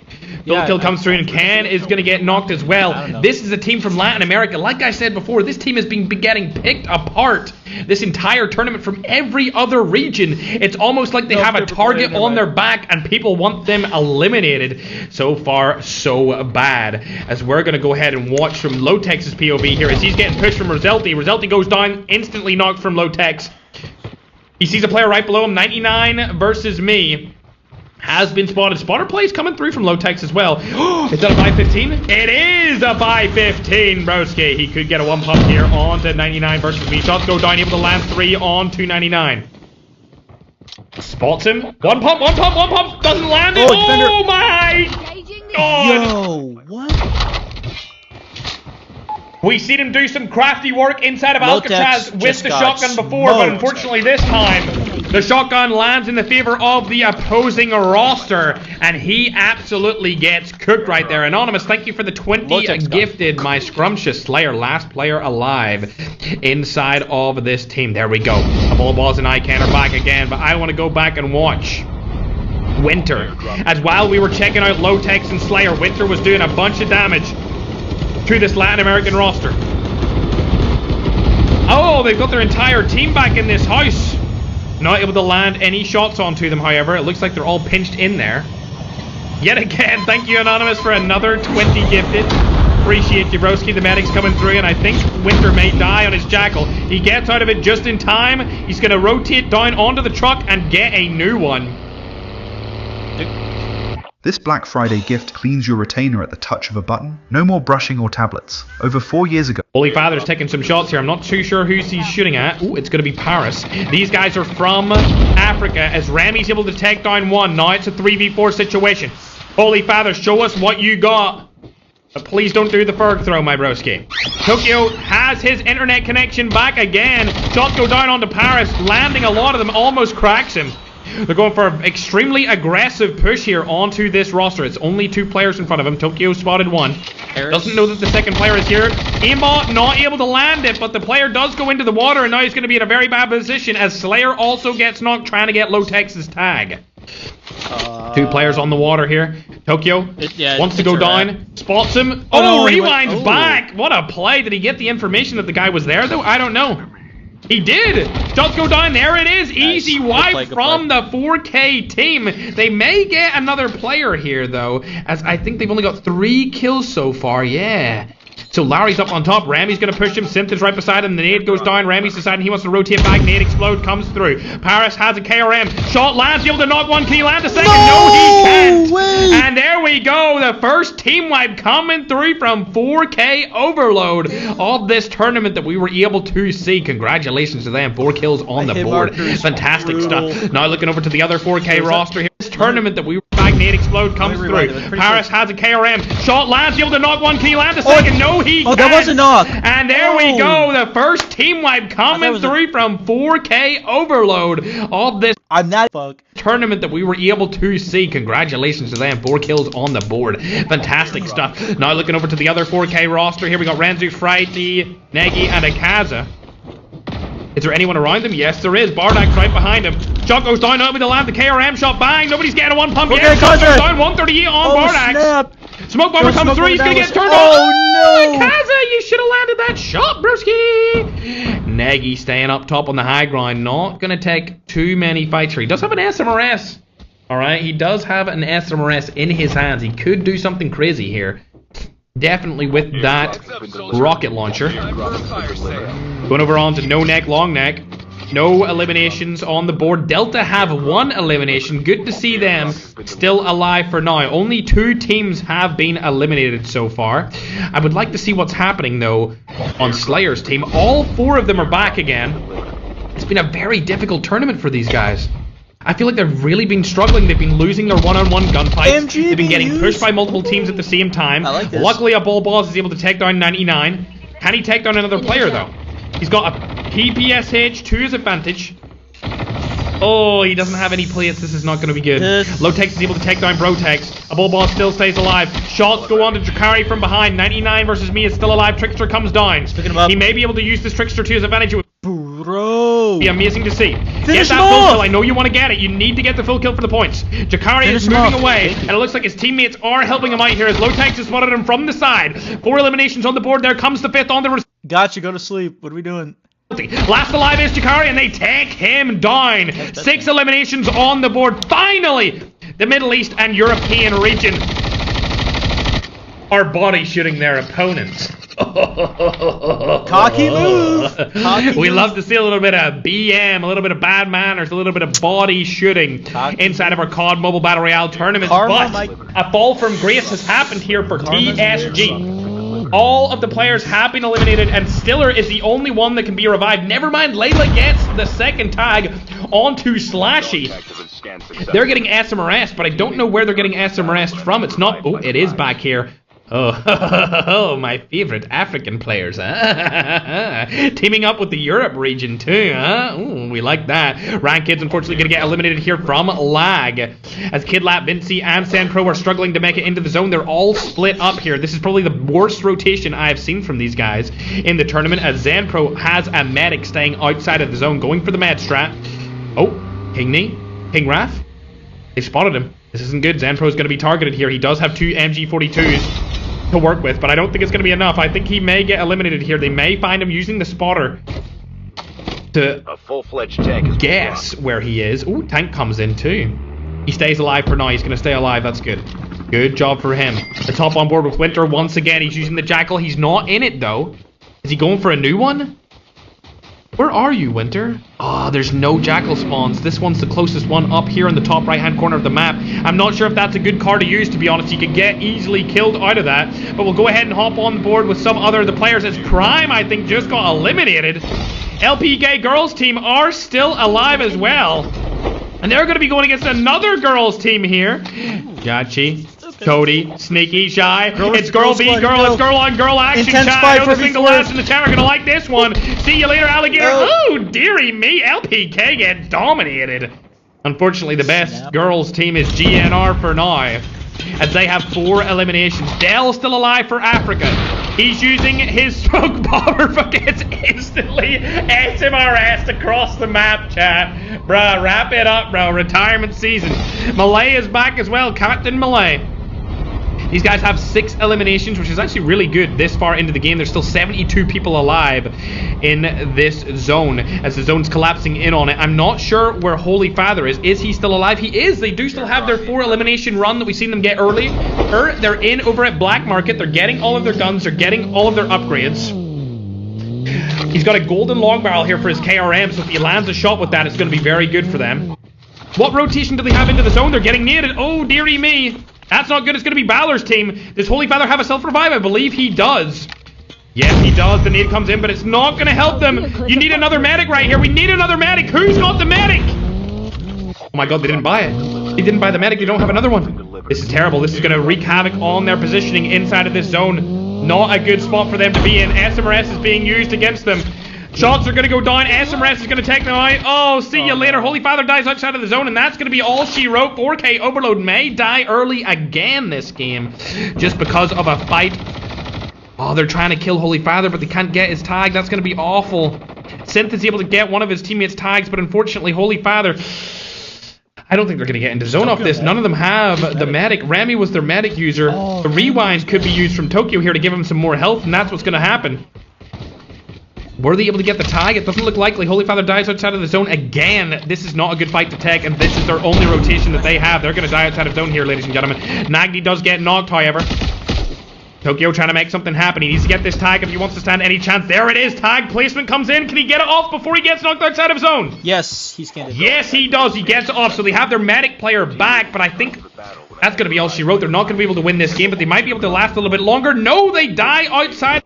Full kill comes through, and Ken is going to get knocked as well. This is a team from Latin America. Like I said before, this team has been getting picked apart this entire tournament from every other region. It's almost like they have a target on their back, and people want them eliminated. So far, so bad. As we're going to go ahead and watch from Lotex's POV here as he's getting pushed from Roselti. Roselti goes down, instantly knocked from Lotex. He sees a player right below him, 99 versus me. Has been spotted. Spotter plays coming through from Lotex as well. Is that a 5-15? It is a 5-15, broski. He could get a one pump here onto 99 versus me. Shots go down, able to land 3 on to 99. Spots him. One pump. Doesn't land it. Oh my God. Yo, what? We've seen him do some crafty work inside of Alcatraz with the shotgun before, but unfortunately this time, the shotgun lands in the favor of the opposing roster, and he absolutely gets cooked right there. Anonymous, thank you for the 20 gifted, my scrumptious Slayer, last player alive inside of this team. There we go. The Balls and Ican are back again, but I want to go back and watch Winter. As while we were checking out Lotex and Slayer, Winter was doing a bunch of damage to this Latin American roster. Oh, they've got their entire team back in this house. Not able to land any shots onto them, however. It looks like they're all pinched in there. Yet again, thank you, Anonymous, for another 20 gifted. Appreciate you, broski. The medic's coming through, and I think Winter may die on his Jackal. He gets out of it just in time. He's going to rotate down onto the truck and get a new one. This Black Friday gift cleans your retainer at the touch of a button. No more brushing or tablets. Over 4 years ago... Holy Father's taking some shots here. I'm not too sure who he's shooting at. Ooh, it's going to be Paris. These guys are from Africa, as Remy's able to take down one. Now it's a 3v4 situation. Holy Father, show us what you got. But please don't do the Ferg throw, my broski. Tokyo has his internet connection back again. Shots go down onto Paris, landing a lot of them, almost cracks him. They're going for an extremely aggressive push here onto this roster. It's only 2 players in front of him. Tokyo spotted one. Doesn't know that the second player is here. Aimbot not able to land it, but the player does go into the water, and now he's going to be in a very bad position as Slayer also gets knocked trying to get Lotex's tag. 2 players on the water here. Tokyo wants to go down. Spots him. Oh, rewinds back. What a play. Did he get the information that the guy was there, though? I don't know. He did! Shots go down. There it is. Nice. Easy wipe from the 4K team. They may get another player here, though, as I think they've only got 3 kills so far. Yeah. So Larry's up on top. Ramy's going to push him. Synth is right beside him. The nade goes down. Ramy's deciding he wants to rotate back. Nade explode comes through. Paris has a KRM. Shot lands. Able to knock one. Can he land a second? No, he can't. And there we go. The first team wipe coming through from 4K Overload of this tournament that we were able to see. Congratulations to them. 4 kills on the board. Fantastic stuff. Now looking over to the other 4K roster here. This tournament that we were back. Nade explode comes through. Paris has a KRM. Shot lands. Able to knock one. Can he land a second? No. That was a knock. And there we go. The first team wipe coming through from 4K Overload of this tournament that we were able to see. Congratulations to them. 4 kills on the board. Fantastic stuff. Now looking over to the other 4K roster here. We got Ranzu, Frighty, Negi, and Akaza. Is there anyone around them? Yes, there is. Bardak's right behind him. Shot goes down, out with the land, the KRM shot, bang! Nobody's getting a one pump yet. Shot goes down, 138 on Bardak. Snap. Smoke bomber comes through, he's gonna get turned on. Oh, no! Kaza, you should have landed that shot, broski! Nagy staying up top on the high ground, not gonna take too many fights here. He does have an SMRS. Alright, he does have an SMRS in his hands. He could do something crazy here. Definitely with that rocket launcher. Going over on to no neck, long neck. No eliminations on the board. Delta have 1 elimination. Good to see them still alive for now. Only 2 teams have been eliminated so far. I would like to see what's happening though on Slayer's team. All 4 of them are back again. It's been a very difficult tournament for these guys. I feel like they've really been struggling. They've been losing their one-on-one gunfights. They've been getting pushed by multiple teams at the same time. Luckily, a Bull Boss is able to take down 99. Can he take down another player, though? He's got a PPSH to his advantage. Oh, he doesn't have any plates. This is not going to be good. Low-Tex is able to take down Brotex. A Bull Boss still stays alive. Shots go on to Drakari from behind. 99 versus me is still alive. Trickster comes down. He may be able to use this Trickster to his advantage. Bro. Be amazing to see. Finish get that full kill. I know you want to get it. You need to get the full kill for the points. Jakari is moving away, and it looks like his teammates are helping him out here as Low-Tex has spotted him from the side. 4 eliminations on the board. There comes the 5th on the... Gotcha, go to sleep. What are we doing? Last alive is Jakari, and they take him down. 6 eliminations on the board. Finally, the Middle East and European region are body shooting their opponents. Cocky move. We love to see a little bit of BM, a little bit of bad manners, a little bit of body shooting inside of our COD Mobile Battle Royale tournament. But a fall from grace has happened here for TSG. All of the players have been eliminated, and Stiller is the only one that can be revived. Never mind, Layla gets the second tag onto Slashy. They're getting SMRS, but I don't know where they're getting SMRS from. It's not... Oh, it is back here. Oh, my favorite African players, huh? Teaming up with the Europe region too, huh? Ooh, we like that. Rank Kid's unfortunately going to get eliminated here from lag. As Kidlap, Vinci, and Sandpro are struggling to make it into the zone. They're all split up here. This is probably the worst rotation I have seen from these guys in the tournament, as Zanpro has a medic staying outside of the zone, going for the med strat. Oh, King Knee, King Wrath. They spotted him. This isn't good. Zanpro is going to be targeted here. He does have 2 MG42s to work with, but I don't think it's going to be enough. I think he may get eliminated here. They may find him using the spotter to a full-fledged tank guess where he is. Ooh, tank comes in too. He stays alive for now. He's going to stay alive. That's good. Good job for him. The top on board with Winter once again. He's using the Jackal. He's not in it though. Is he going for a new one? Where are you, Winter? Oh, there's no Jackal spawns. This one's the closest one up here in the top right-hand corner of the map. I'm not sure if that's a good card to use, to be honest. You could get easily killed out of that. But we'll go ahead and hop on the board with some other of the players, as Prime, I think, just got eliminated. LPK girls team are still alive as well. And they're going to be going against another girls team here. Yachi, Cody, Sneaky, Shy. It's girl v girl. It's girl on girl action. Chat. I know the single lads in the chat are going to like this one. See you later, alligator. Oh, dearie me. LPK get dominated. Unfortunately, the best girls team is GNR for now, as they have 4 eliminations. Dell's still alive for Africa. He's using his smoke bomber, but gets instantly SMRS across the map, chat. Bruh, wrap it up, bro. Retirement season. Malay is back as well. Captain Malay. These guys have 6 eliminations, which is actually really good this far into the game. There's still 72 people alive in this zone, as the zone's collapsing in on it. I'm not sure where Holy Father is. Is he still alive? He is. They do still have their 4 elimination run that we've seen them get early. They're in over at Black Market. They're getting all of their guns. They're getting all of their upgrades. He's got a golden long barrel here for his KRM, so if he lands a shot with that, it's going to be very good for them. What rotation do they have into the zone? They're getting naded. Oh, dearie me. That's not good. It's going to be Balor's team. Does Holy Father have a self-revive? I believe he does. Yes, he does. The nade comes in, but it's not going to help them. You need another medic right here. We need another medic. Who's got the medic? Oh my god, they didn't buy it. They didn't buy the medic. They don't have another one. This is terrible. This is going to wreak havoc on their positioning inside of this zone. Not a good spot for them to be in. SMRS is being used against them. Shots are going to go down. SMRS is going to take them out. Oh, see you later. Holy Father dies outside of the zone, and that's going to be all she wrote. 4K Overload may die early again this game, just because of a fight. Oh, they're trying to kill Holy Father, but they can't get his tag. That's going to be awful. Synth is able to get one of his teammates' tags, but unfortunately, Holy Father, I don't think they're going to get into zone off this. None of them have the medic. Remy was their medic user. The rewind could be used from Tokyo here to give him some more health, and that's what's going to happen. Were they able to get the tag? It doesn't look likely. Holy Father dies outside of the zone again. This is not a good fight to take, and this is their only rotation that they have. They're going to die outside of zone here, ladies and gentlemen. Nagni does get knocked, however. Tokyo trying to make something happen. He needs to get this tag if he wants to stand any chance. There it is. Tag placement comes in. Can he get it off before he gets knocked outside of zone? Yes, he's scanned it. Yes, he does. He gets it off. So they have their medic player back, but I think that's going to be all she wrote. They're not going to be able to win this game, but they might be able to last a little bit longer. No, they die outside.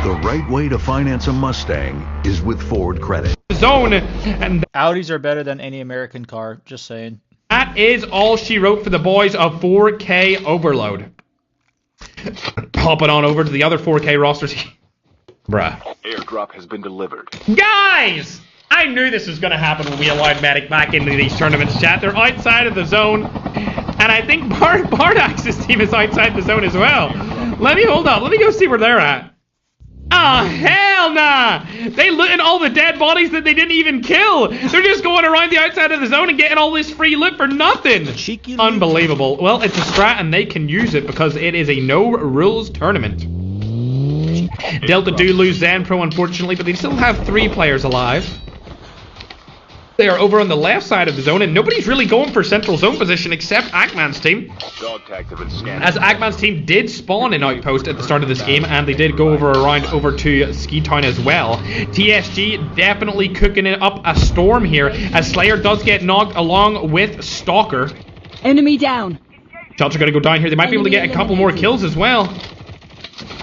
The right way to finance a Mustang is with Ford Credit. Zone, and Audis are better than any American car, just saying. That is all she wrote for the boys of 4K Overload. Hopping on over to the other 4K rosters. Bruh. Airdrop has been delivered. Guys! I knew this was going to happen when we allowed Medic back into these tournaments, chat. They're outside of the zone. And I think Bardax's team is outside the zone as well. Let me hold up. Let me go see where they're at. Oh, hell nah! They looting all the dead bodies that they didn't even kill! They're just going around the outside of the zone and getting all this free loot for nothing! Unbelievable. Well, it's a strat and they can use it because it is a no-rules tournament. Delta do lose Zanpro, unfortunately, but they still have 3 players alive. They are over on the left side of the zone, and nobody's really going for central zone position except Akman's team. As Akman's team did spawn in Outpost at the start of this game, and they did go around over to Ski Town as well. TSG definitely cooking it up a storm here, as Slayer does get knocked along with Stalker. Enemy down. Shots are going to go down here. They might be able to get a couple more kills as well.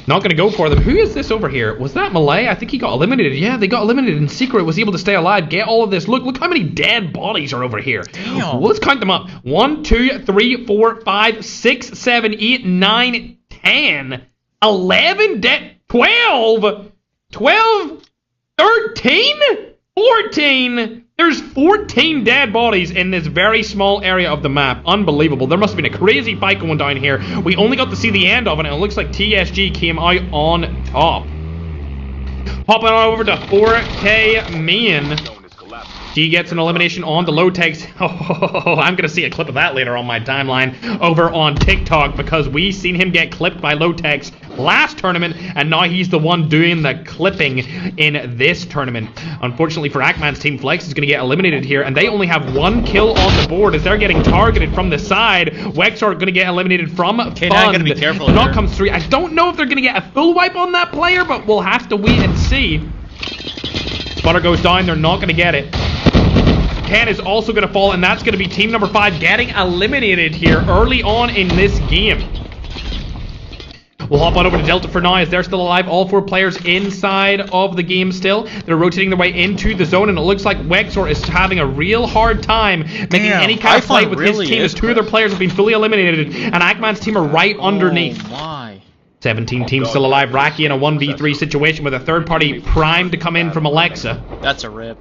Not going to go for them. Who is this over here? Was that Malay? I think he got eliminated. Yeah, they got eliminated in secret. Was able to stay alive. Get all of this. Look how many dead bodies are over here. Damn. Well, let's count them up. 1, 2, 3, 4, 5, 6, 7, 8, 9, 10, 11 dead. 12, 13, 14. There's 14 dead bodies in this very small area of the map. Unbelievable. There must have been a crazy fight going down here. We only got to see the end of it, and it looks like TSG came out on top. Hopping on over to 4K Mean. He gets an elimination on the low tags. Oh, I'm going to see a clip of that later on my timeline over on TikTok because we seen him get clipped by low tags last tournament, and now he's the one doing the clipping in this tournament. Unfortunately for Akman's team, Flex is going to get eliminated here, and they only have 1 kill on the board as they're getting targeted from the side. Wex are going to get eliminated from Fund. Not going to be careful. Not comes through. I don't know if they're going to get a full wipe on that player, but we'll have to wait and see. Spotter goes down. They're not going to get it. Ken is also going to fall, and that's going to be team number 5 getting eliminated here early on in this game. We'll hop on over to Delta for now as they're still alive. All 4 players inside of the game still. They're rotating their way into the zone, and it looks like Wexor is having a real hard time making any kind of play with his team as 2 of their players have been fully eliminated, and Akman's team are right underneath. My. 17 teams still alive. Raki in a 1v3 situation with a third party primed to come in from Alexa. That's a rip.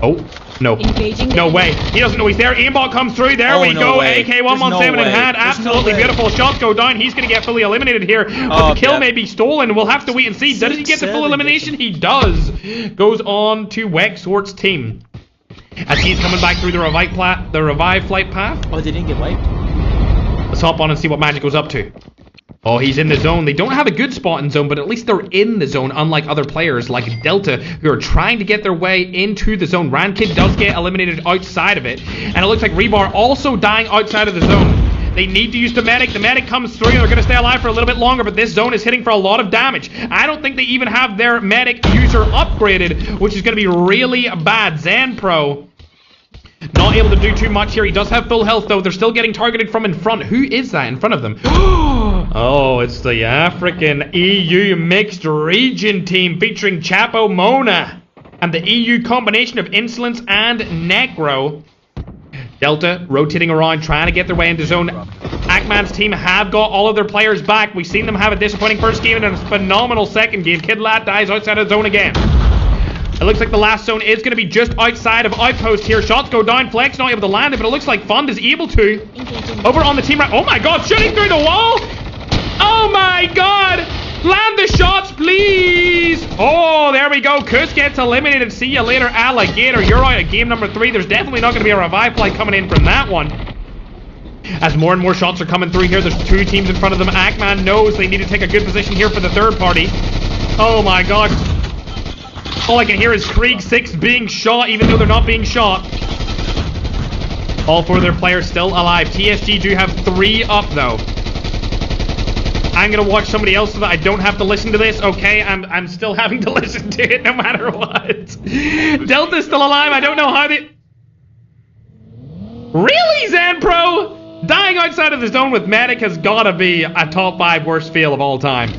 Oh, no. No way. He doesn't know he's there. Aimbot comes through. There we go. AK-117 in hand. Absolutely beautiful. Shots go down. He's going to get fully eliminated here. But the kill may be stolen. We'll have to wait and see. Does he get the full elimination? He does. Goes on to Wexort's team. As he's coming back through the revive flight path. Oh, they didn't get wiped? Let's hop on and see what Magic goes up to. Oh, he's in the zone. They don't have a good spot in zone, but at least they're in the zone, unlike other players like Delta, who are trying to get their way into the zone. Rankid does get eliminated outside of it, and it looks like Rebar also dying outside of the zone. They need to use the medic. The medic comes through. They're going to stay alive for a little bit longer, but this zone is hitting for a lot of damage. I don't think they even have their medic user upgraded, which is going to be really bad. Zanpro not able to do too much here. He does have full health, though. They're still getting targeted from in front. Who is that in front of them? Oh, it's the African EU mixed region team featuring Chapo Mona and the EU combination of Insolence and Necro. Delta rotating around, trying to get their way into zone. Akman's team have got all of their players back. We've seen them have a disappointing first game and a phenomenal second game. Kid Lad dies outside of the zone again. It looks like the last zone is going to be just outside of Outpost here. Shots go down. Flex not able to land it, but it looks like Fund is able to. Over on the team right. Oh my god, shooting through the wall. Oh my god. Land the shots, please. Oh, there we go. Kus gets eliminated. See you later, alligator. You're out of game number 3. There's definitely not going to be a revive flight coming in from that one. As more and more shots are coming through here, there's 2 teams in front of them. Ackman knows they need to take a good position here for the third party. Oh my god. All I can hear is Krieg 6 being shot, even though they're not being shot. All 4 of their players still alive. TSG do have 3 up, though. I'm gonna watch somebody else so that I don't have to listen to this. Okay, I'm still having to listen to it no matter what. Delta's still alive. I don't know how they... Really, Zanpro? Dying outside of the zone with medic has gotta be a top 5 worst fail of all time.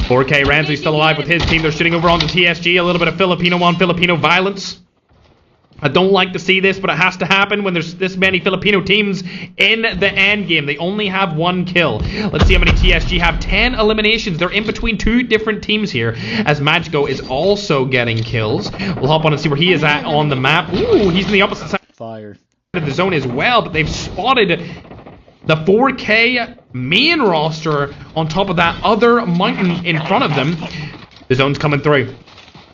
4K Ranzu's still alive with his team. They're shooting over onto TSG. A little bit of Filipino on Filipino violence. I don't like to see this, but it has to happen when there's this many Filipino teams in the end game. They only have 1 kill. Let's see how many TSG have. 10 eliminations. They're in between 2 different teams here, as Magico is also getting kills. We'll hop on and see where he is at on the map. Ooh, he's in the opposite side of the zone as well, but they've spotted the 4K main roster on top of that other mountain in front of them. The zone's coming through.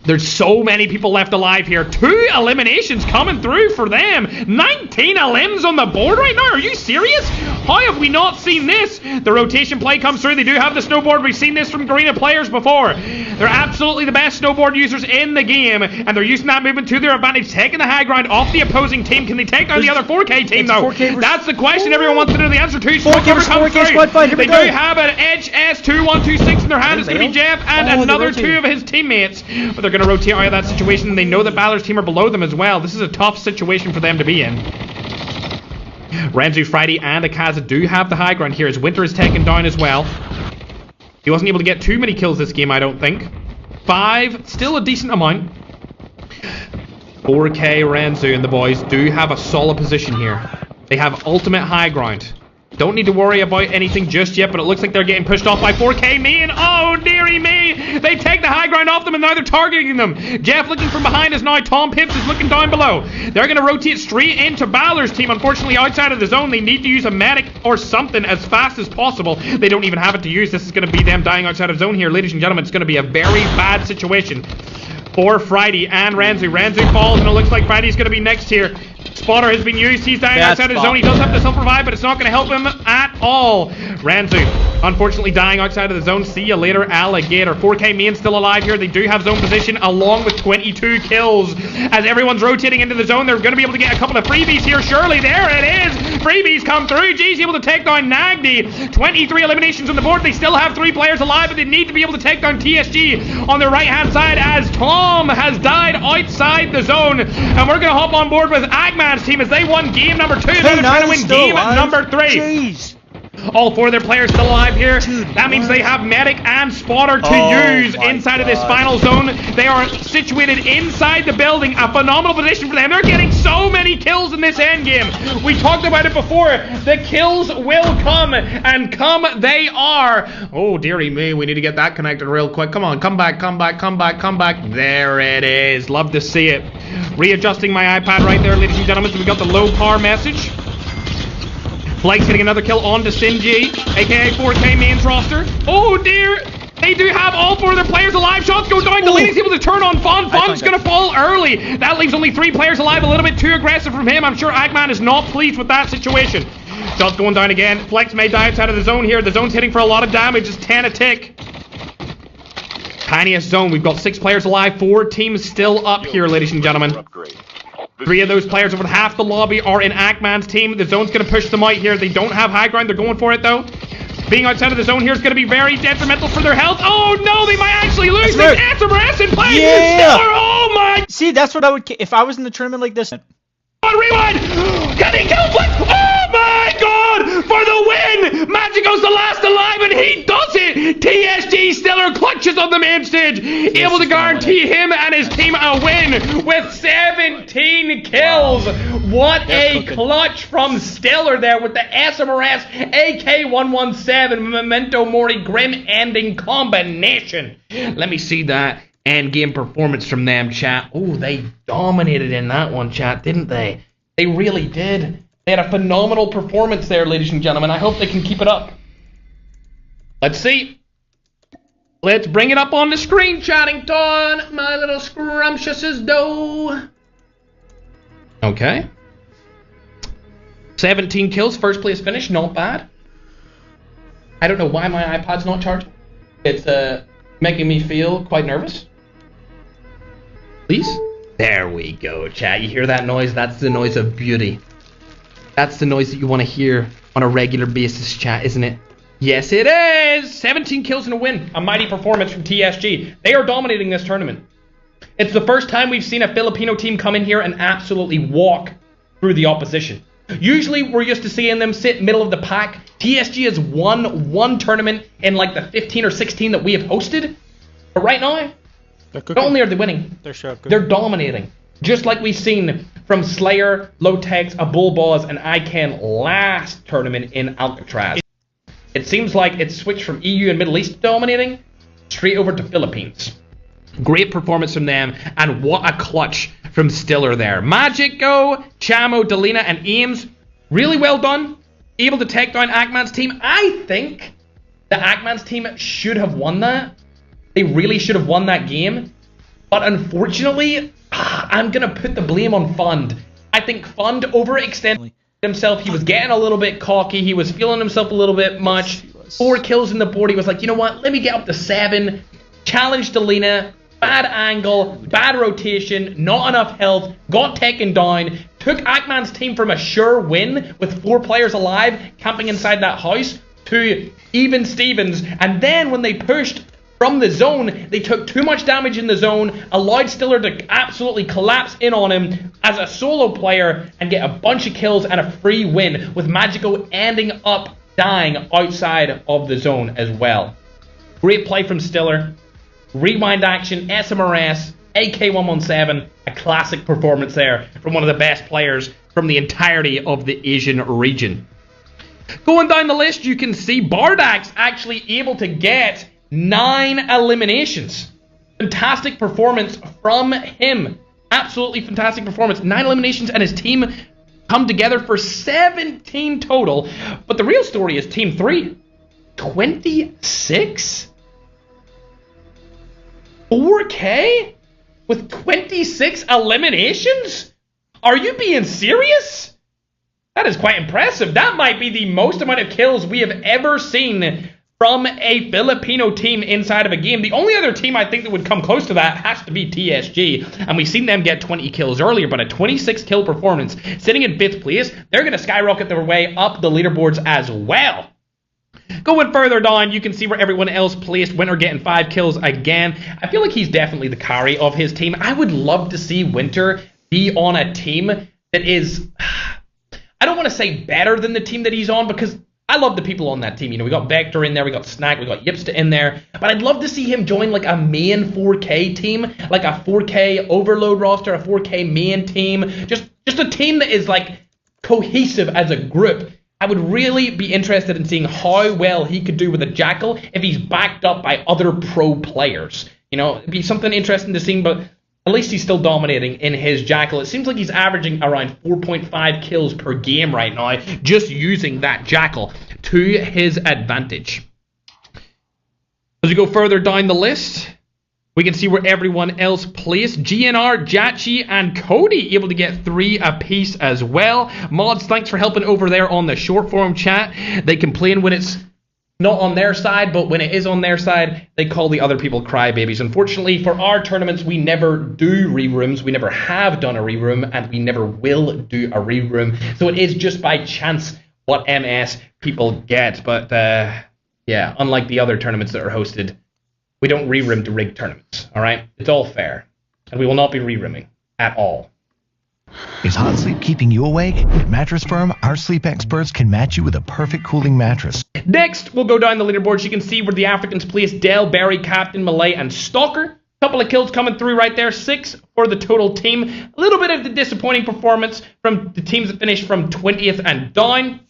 There's so many people left alive here. 2 eliminations coming through for them. 19 elims on the board right now. Are you serious? How have we not seen this? The rotation play comes through. They do have the snowboard. We've seen this from Garena players before. They're absolutely the best snowboard users in the game, and they're using that movement to their advantage, taking the high ground off the opposing team. Can they take down the other 4K team, though? That's the question everyone wants to know the answer to. 4K versus 4K squad fight. They do have an HS2126 in their hand. It's going to be Jeff and another 2 of his teammates. But they're going to rotate out of that situation. They know that Balor's team are below them as well. This is a tough situation for them to be in. Ranzu, Friday, and Akaza do have the high ground here as Winter is taken down as well. He wasn't able to get too many kills this game, I don't think. 5, still a decent amount. 4K Ranzu and the boys do have a solid position here. They have ultimate high ground. Don't need to worry about anything just yet, but it looks like they're getting pushed off by 4K me, and oh dearie me, they take the high ground off them and now they're targeting them. Jeff looking from behind as now Tom Pips is looking down below. They're going to rotate straight into Balor's team. Unfortunately, outside of the zone, they need to use a medic or something as fast as possible. They don't even have it to use. This is going to be them dying outside of zone here. Ladies and gentlemen, it's going to be a very bad situation for Friday and Ranzu. Ranzu falls, and it looks like Friday's going to be next here. Spotter has been used. He's dying outside of the zone. He does have the self-revive, but it's not going to help him at all. Ranzu, unfortunately, dying outside of the zone. See you later, alligator. 4K main still alive here. They do have zone position along with 22 kills. As everyone's rotating into the zone, they're going to be able to get a couple of freebies here. Surely, there it is. Freebies come through. G's able to take down Nagdi. 23 eliminations on the board. They still have 3 players alive, but they need to be able to take down TSG on their right-hand side as Tom has died outside the zone. And we're going to hop on board with Agman's team as they won game number 2. They're trying to win game number 3. Jeez. All 4 of their players still alive here. That means they have medic and spotter to use inside of this final zone. They are situated inside the building. A phenomenal position for them. They're getting so many kills in this end game. We talked about it before. The kills will come, and come they are. Oh, dearie me. We need to get that connected real quick. Come on. Come back, come back, come back, come back. There it is. Love to see it. Readjusting my iPad right there, ladies and gentlemen. So we got the low power message. Blake's getting another kill on to Sinji, aka 4K mains roster. Oh dear! They do have all 4 of their players alive. Shots go down. Delaney's able to turn on Fun. Fun's going to fall early. That leaves only 3 players alive. A little bit too aggressive from him. I'm sure Agman is not pleased with that situation. Shots going down again. Flex may die outside of the zone here. The zone's hitting for a lot of damage. It's 10 a tick. Tiniest zone. We've got 6 players alive. 4 teams still up here, ladies and gentlemen. 3 of those players, over half the lobby, are in Ackman's team. The zone's going to push them out here. They don't have high ground. They're going for it, though. Being outside of the zone here is going to be very detrimental for their health. Oh, no, they might actually lose. There's SMRS in play. Yeah. Oh, my. See, that's what I would... If I was in the tournament like this... Rewind! Can he kill Flex? Oh, my God! For the win! Magico's the last alive, and he does it! TSG Stellar clutches on the main stage, able to guarantee him and his team a win with 17 kills. Wow. What a clutch from Stellar there with the SMRS AK-117 Memento Mori Grim Ending combination. Let me see that end game performance from them, chat. Oh, they dominated in that one, chat, didn't they? They really did. They had a phenomenal performance there, ladies and gentlemen. I hope they can keep it up. Let's see. Let's bring it up on the screen, Chattington, my little scrumptious dough. Okay. 17 kills, first place finish, not bad. I don't know why my iPad's not charging. It's making me feel quite nervous. Please? There we go, chat. You hear that noise? That's the noise of beauty. That's the noise that you want to hear on a regular basis, chat, isn't it? Yes, it is! 17 kills and a win. A mighty performance from TSG. They are dominating this tournament. It's the first time we've seen a Filipino team come in here and absolutely walk through the opposition. Usually, we're used to seeing them sit middle of the pack. TSG has won one tournament in like the 15 or 16 that we have hosted. But right now, not only are they winning, they're dominating. Just like we've seen from Slayer, Low-Tex, Abulbaz, and ICANN last tournament in Alcatraz. It seems like it's switched from EU and Middle East dominating straight over to Philippines. Great performance from them, and what a clutch from Stiller there. Magico, Chamo, Delina, and Ames, really well done. Able to take down Ackman's team. I think the Ackman's team should have won that. They really should have won that game. But unfortunately, I'm going to put the blame on Fund. I think Fund overextended himself. He was getting a little bit cocky. He was feeling himself a little bit much. 4 kills in the board. He was like, you know what? Let me get up to 7. Challenge Delina. Bad angle, bad rotation, not enough health, got taken down, took Ackman's team from a sure win with 4 players alive camping inside that house to even Stevens, and then when they pushed from the zone, they took too much damage in the zone, allowed Stiller to absolutely collapse in on him as a solo player and get a bunch of kills and a free win, with Magico ending up dying outside of the zone as well. Great play from Stiller. Rewind action, SMRS, AK-117, a classic performance there from one of the best players from the entirety of the Asian region. Going down the list, you can see Bardak's actually able to get 9 eliminations. Fantastic performance from him. Absolutely fantastic performance. 9 eliminations, and his team come together for 17 total. But the real story is Team 3. 26? 4K? With 26 eliminations? Are you being serious? That is quite impressive. That might be the most amount of kills we have ever seen from a Filipino team inside of a game. The only other team I think that would come close to that has to be TSG. And we've seen them get 20 kills earlier, but a 26 kill performance. Sitting in 5th place, they're going to skyrocket their way up the leaderboards as well. Going further down, you can see where everyone else placed. Winter getting 5 kills again. I feel like he's definitely the carry of his team. I would love to see Winter be on a team that is, I don't want to say better than the team that he's on, because I love the people on that team. You know, we got Vector in there, we got Snack, we got Yipsta in there. But I'd love to see him join like a main 4K team, like a 4K overload roster, a 4K main team. Just a team that is like cohesive as a group. I would really be interested in seeing how well he could do with a Jackal if he's backed up by other pro players. You know, it'd be something interesting to see, but at least he's still dominating in his Jackal. It seems like he's averaging around 4.5 kills per game right now, just using that Jackal to his advantage. As we go further down the list, we can see where everyone else placed. GNR, Jachi, and Cody able to get 3 apiece as well. Mods, thanks for helping over there on the short form chat. They complain when it's not on their side, but when it is on their side, they call the other people crybabies. Unfortunately, for our tournaments, we never do re-rooms. We never have done a re-room, and we never will do a re-room. So it is just by chance what MS people get. But yeah, unlike the other tournaments that are hosted, we don't re-room to rigged tournaments, all right? It's all fair, and we will not be re-rooming at all. Is hot sleep keeping you awake? At Mattress Firm, our sleep experts can match you with a perfect cooling mattress. Next, we'll go down the leaderboards. You can see where the Africans placed Dell, Barry, Captain, Malay, and Stalker. Couple of kills coming through right there. 6 for the total team. A little bit of the disappointing performance from the teams that finished from 20th and down.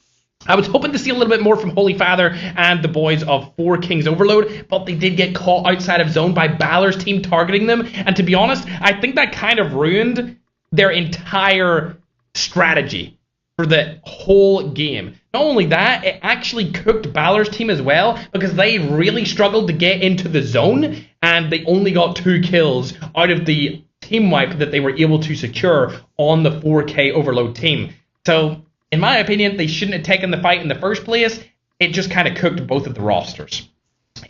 I was hoping to see a little bit more from Holy Father and the boys of 4 Kings Overload, but they did get caught outside of zone by Balor's team targeting them. And to be honest, I think that kind of ruined their entire strategy. for the whole game. Not only that, it actually cooked Balor's team as well, because they really struggled to get into the zone, and they only got 2 kills out of the team wipe that they were able to secure on the 4K Overload team. So, in my opinion, they shouldn't have taken the fight in the first place. It just kind of cooked both of the rosters.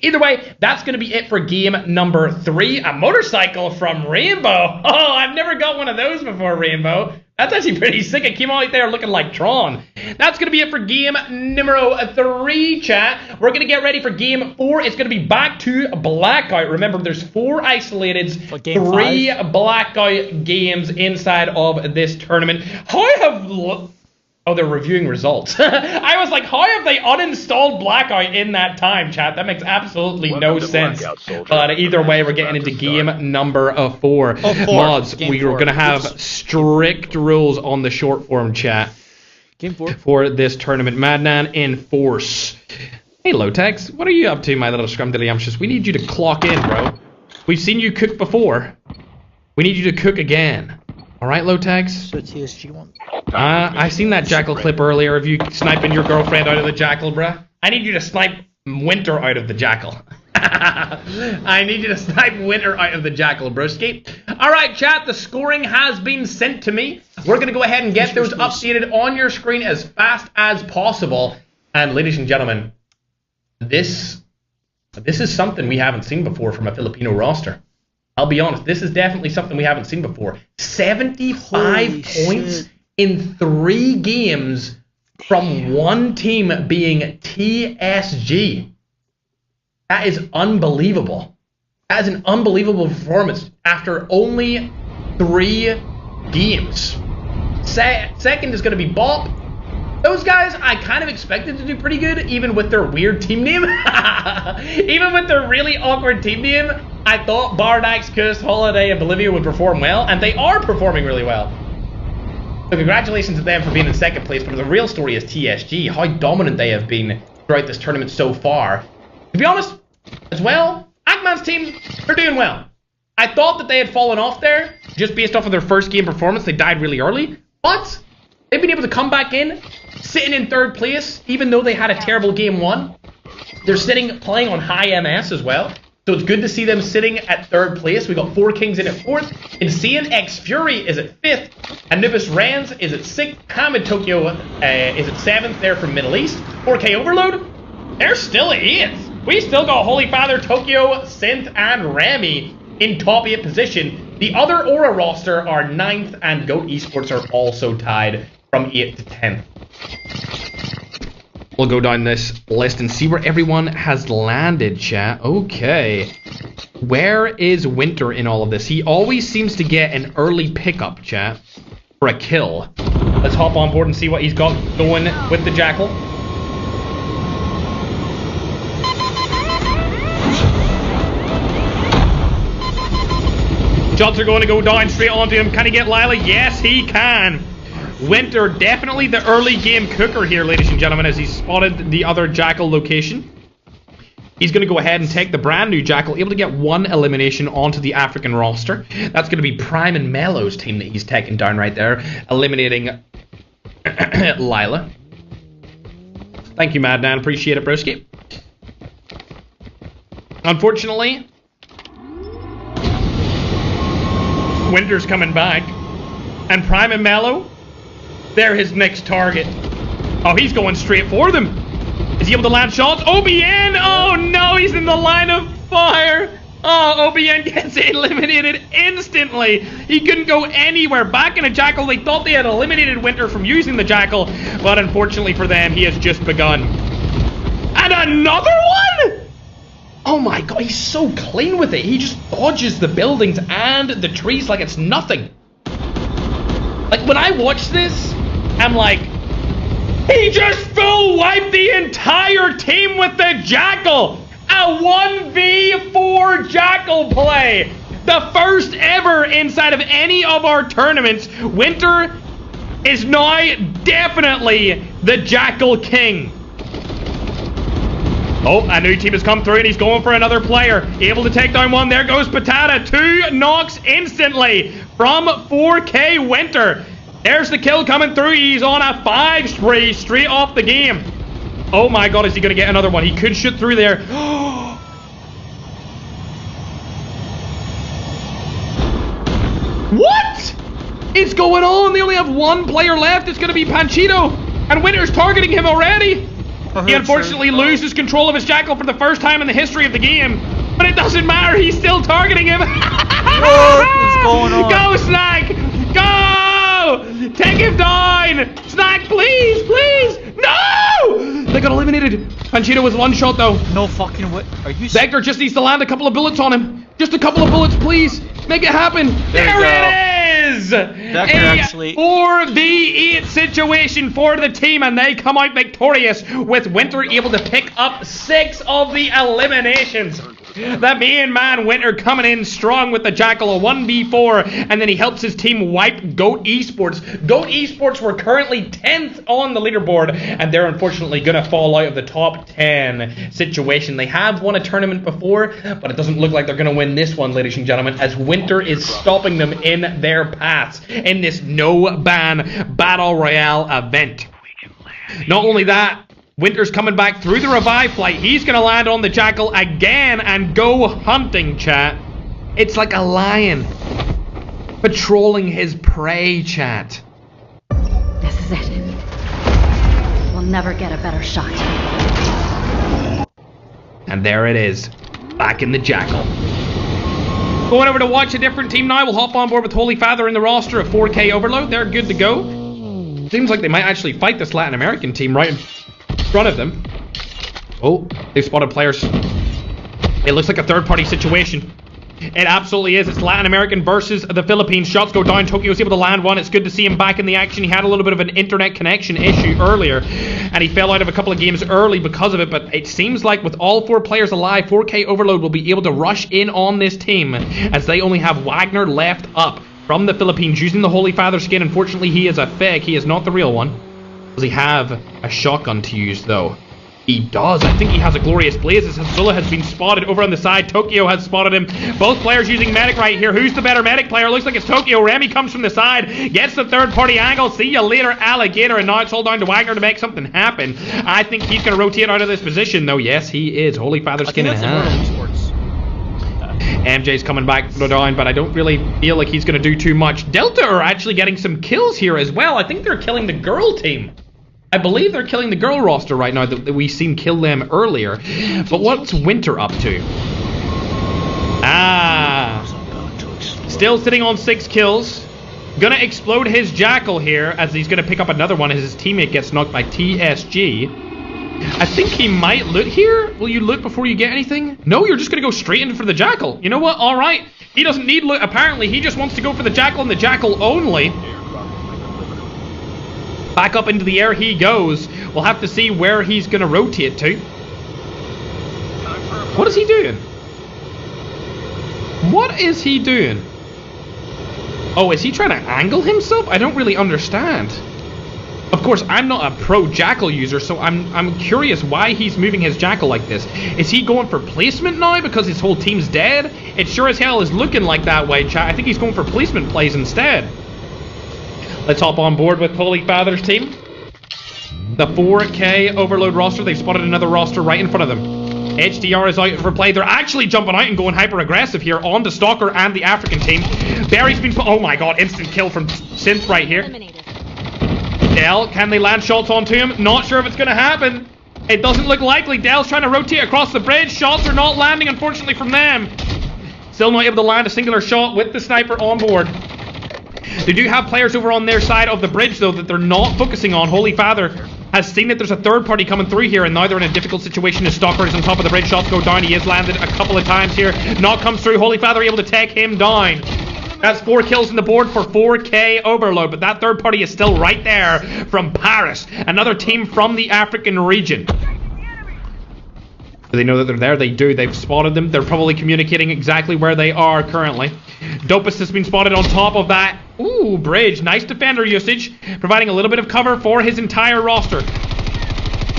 Either way, that's going to be it for game number 3. A motorcycle from Rainbow. Oh, I've never got one of those before, Rainbow. That's actually pretty sick. It came out there looking like Tron. That's going to be it for game number 3, chat. We're going to get ready for game 4. It's going to be back to Blackout. Remember, there's 4 isolated, 3 Blackout games inside of this tournament. Oh, they're reviewing results. I was like, how have they uninstalled Blackout in that time, chat? That makes absolutely no sense. But either way, we're getting into game number 4. Mods, we are going to have strict rules on the short form, chat. Game 4. For this tournament. Madnan in force. Hey, Lotex, what are you up to, my little scrumdiddlyumptious? We need you to clock in, bro. We've seen you cook before. We need you to cook again. Alright, Lotex? So TSG one. I seen that Jackal clip earlier of you sniping your girlfriend out of the Jackal, bruh. I need you to snipe Winter out of the Jackal. I need you to snipe Winter out of the Jackal, broski. Alright, chat, the scoring has been sent to me. We're going to go ahead and get those updated on your screen as fast as possible. And ladies and gentlemen, this is something we haven't seen before from a Filipino roster. I'll be honest, this is definitely something we haven't seen before. 75 points in 3 games from one team being TSG. That is unbelievable. That is an unbelievable performance after only 3 games. Second is going to be Bop. Those guys, I kind of expected to do pretty good, even with their weird team name. Even with their really awkward team name, I thought Bardax, Kush, Holiday, and Bolivia would perform well, and they are performing really well. So congratulations to them for being in second place, but the real story is TSG, how dominant they have been throughout this tournament so far. To be honest, as well, Akman's team, they're doing well. I thought that they had fallen off there, just based off of their first game performance. They died really early, but they've been able to come back in, sitting in 3rd place, even though they had a terrible game 1. They're playing on high MS as well. So it's good to see them sitting at 3rd place. We got 4 Kings in at 4th. Insane X Fury is at 5th. Anubis Rans is at 6th. Hamid Tokyo is at 7th there from Middle East. 4K Overload, they're still at 8th. We still got Holy Father, Tokyo, Synth, and Rami in top 8 position. The other Aura roster are 9th, and Goat Esports are also tied from 8th to 10th. We'll go down this list and see where everyone has landed, chat. Okay. Where is Winter in all of this? He always seems to get an early pickup, chat, for a kill. Let's hop on board and see what he's got going with the Jackal. Shots are going to go down straight onto him. Can he get Lila? Yes, he can. Winter, definitely the early game cooker here, ladies and gentlemen, as he spotted the other Jackal location. He's going to go ahead and take the brand new Jackal, able to get 1 elimination onto the African roster. That's going to be Prime and Mello's team that he's taking down right there, eliminating Lila. Thank you, Madnan. Appreciate it, broski. Unfortunately, Winter's coming back, and Prime and Mello, they're his next target. Oh, he's going straight for them. Is he able to land shots? OBN! Oh no, he's in the line of fire. Oh, OBN gets eliminated instantly. He couldn't go anywhere. Back in a Jackal, they thought they had eliminated Winter from using the Jackal, but unfortunately for them, he has just begun. And another one? Oh my god, he's so clean with it. He just dodges the buildings and the trees like it's nothing. Like, when I watch this, I'm like, he just full wiped the entire team with the Jackal. A 1v4 Jackal play. The first ever inside of any of our tournaments. Winter is now definitely the Jackal King. Oh, a new team has come through and he's going for another player. Able to take down one. There goes Patata. 2 knocks instantly from 4K Winter. There's the kill coming through. He's on a 5 spree straight off the game. Oh my god, is he going to get another one? He could shoot through there. What is going on? They only have one player left. It's going to be Panchito. And Winter's targeting him already. He unfortunately loses control of his jackal for the first time in the history of the game. But it doesn't matter. He's still targeting him. What is going on? Go, Snack. Go. Take him down. Snack, please, please. No. They got eliminated. Panchito with one shot, though. No fucking way. Are you... Vector just needs to land a couple of bullets on him. Just a couple of bullets, please. Make it happen. There it is. Vector actually... 4v8 situation for the team, and they come out victorious with Winter able to pick up 6 of the eliminations. The main man Winter coming in strong with the Jackal, a 1v4, and then he helps his team wipe Goat Esports. Goat Esports were currently 10th on the leaderboard, and they're unfortunately going to fall out of the top 10 situation. They have won a tournament before, but it doesn't look like they're going to win this one, ladies and gentlemen, as Winter is stopping them in their paths in this no-ban Battle Royale event. Not only that, Winter's coming back through the revive flight. He's going to land on the Jackal again and go hunting, chat. It's like a lion patrolling his prey, chat. This is it. We'll never get a better shot. And there it is. Back in the Jackal. Going over to watch a different team now. We'll hop on board with Holy Father in the roster of 4K Overload. They're good to go. Seems like they might actually fight this Latin American team right in front of them. Oh, they've spotted players. It looks like a third-party situation. It absolutely is. It's Latin American versus the Philippines. Shots go down. Tokyo's able to land one. It's good to see him back in the action. He had a little bit of an internet connection issue earlier, and he fell out of a couple of games early because of it, but it seems like with all 4 players alive, 4K Overload will be able to rush in on this team, as they only have Wagner left up from the Philippines using the Holy Father skin. Unfortunately, he is a fake. He is not the real one. Does he have a shotgun to use, though? He does. I think he has a Glorious Blazes. Hazula has been spotted over on the side. Tokyo has spotted him. Both players using medic right here. Who's the better medic player? Looks like it's Tokyo. Remy comes from the side, gets the third-party angle. See you later, alligator. And now it's all down to Wagner to make something happen. I think he's going to rotate out of this position, though. Yes, he is. Holy Father skin in hand. MJ's coming back down, but I don't really feel like he's going to do too much. Delta are actually getting some kills here as well. I think they're killing the girl team. I believe they're killing the girl roster right now that we seen kill them earlier. But what's Winter up to? Still sitting on 6 kills. Gonna explode his Jackal here as he's gonna pick up another one as his teammate gets knocked by TSG. I think he might loot here. Will you loot before you get anything? No, you're just gonna go straight in for the Jackal. You know what? Alright. He doesn't need loot apparently. He just wants to go for the Jackal and the Jackal only. Back up into the air he goes. We'll have to see where he's going to rotate to. What is he doing? What is he doing? Oh, is he trying to angle himself? I don't really understand. Of course, I'm not a pro Jackal user, so I'm curious why he's moving his Jackal like this. Is he going for placement now because his whole team's dead? It sure as hell is looking like that way, chat. I think he's going for placement plays instead. Let's hop on board with Holy Father's team. The 4K Overload roster. They've spotted another roster right in front of them. HDR is out for play. They're actually jumping out and going hyper-aggressive here on the Stalker and the African team. Barry's been... Oh my god, instant kill from Synth right here. Dell, can they land shots onto him? Not sure if it's going to happen. It doesn't look likely. Dell's trying to rotate across the bridge. Shots are not landing, unfortunately, from them. Still not able to land a singular shot with the sniper on board. They do have players over on their side of the bridge, though, that they're not focusing on. Holy Father has seen that there's a third party coming through here, and now they're in a difficult situation. His Stalker is on top of the bridge. Shots go down. He is landed a couple of times here. Knock comes through. Holy Father able to take him down. That's 4 kills on the board for 4K Overload, but that third party is still right there from Paris. Another team from the African region. Do they know that they're there? They do. They've spotted them. They're probably communicating exactly where they are currently. Dopus has been spotted on top of that. Ooh, bridge. Nice defender usage, providing a little bit of cover for his entire roster.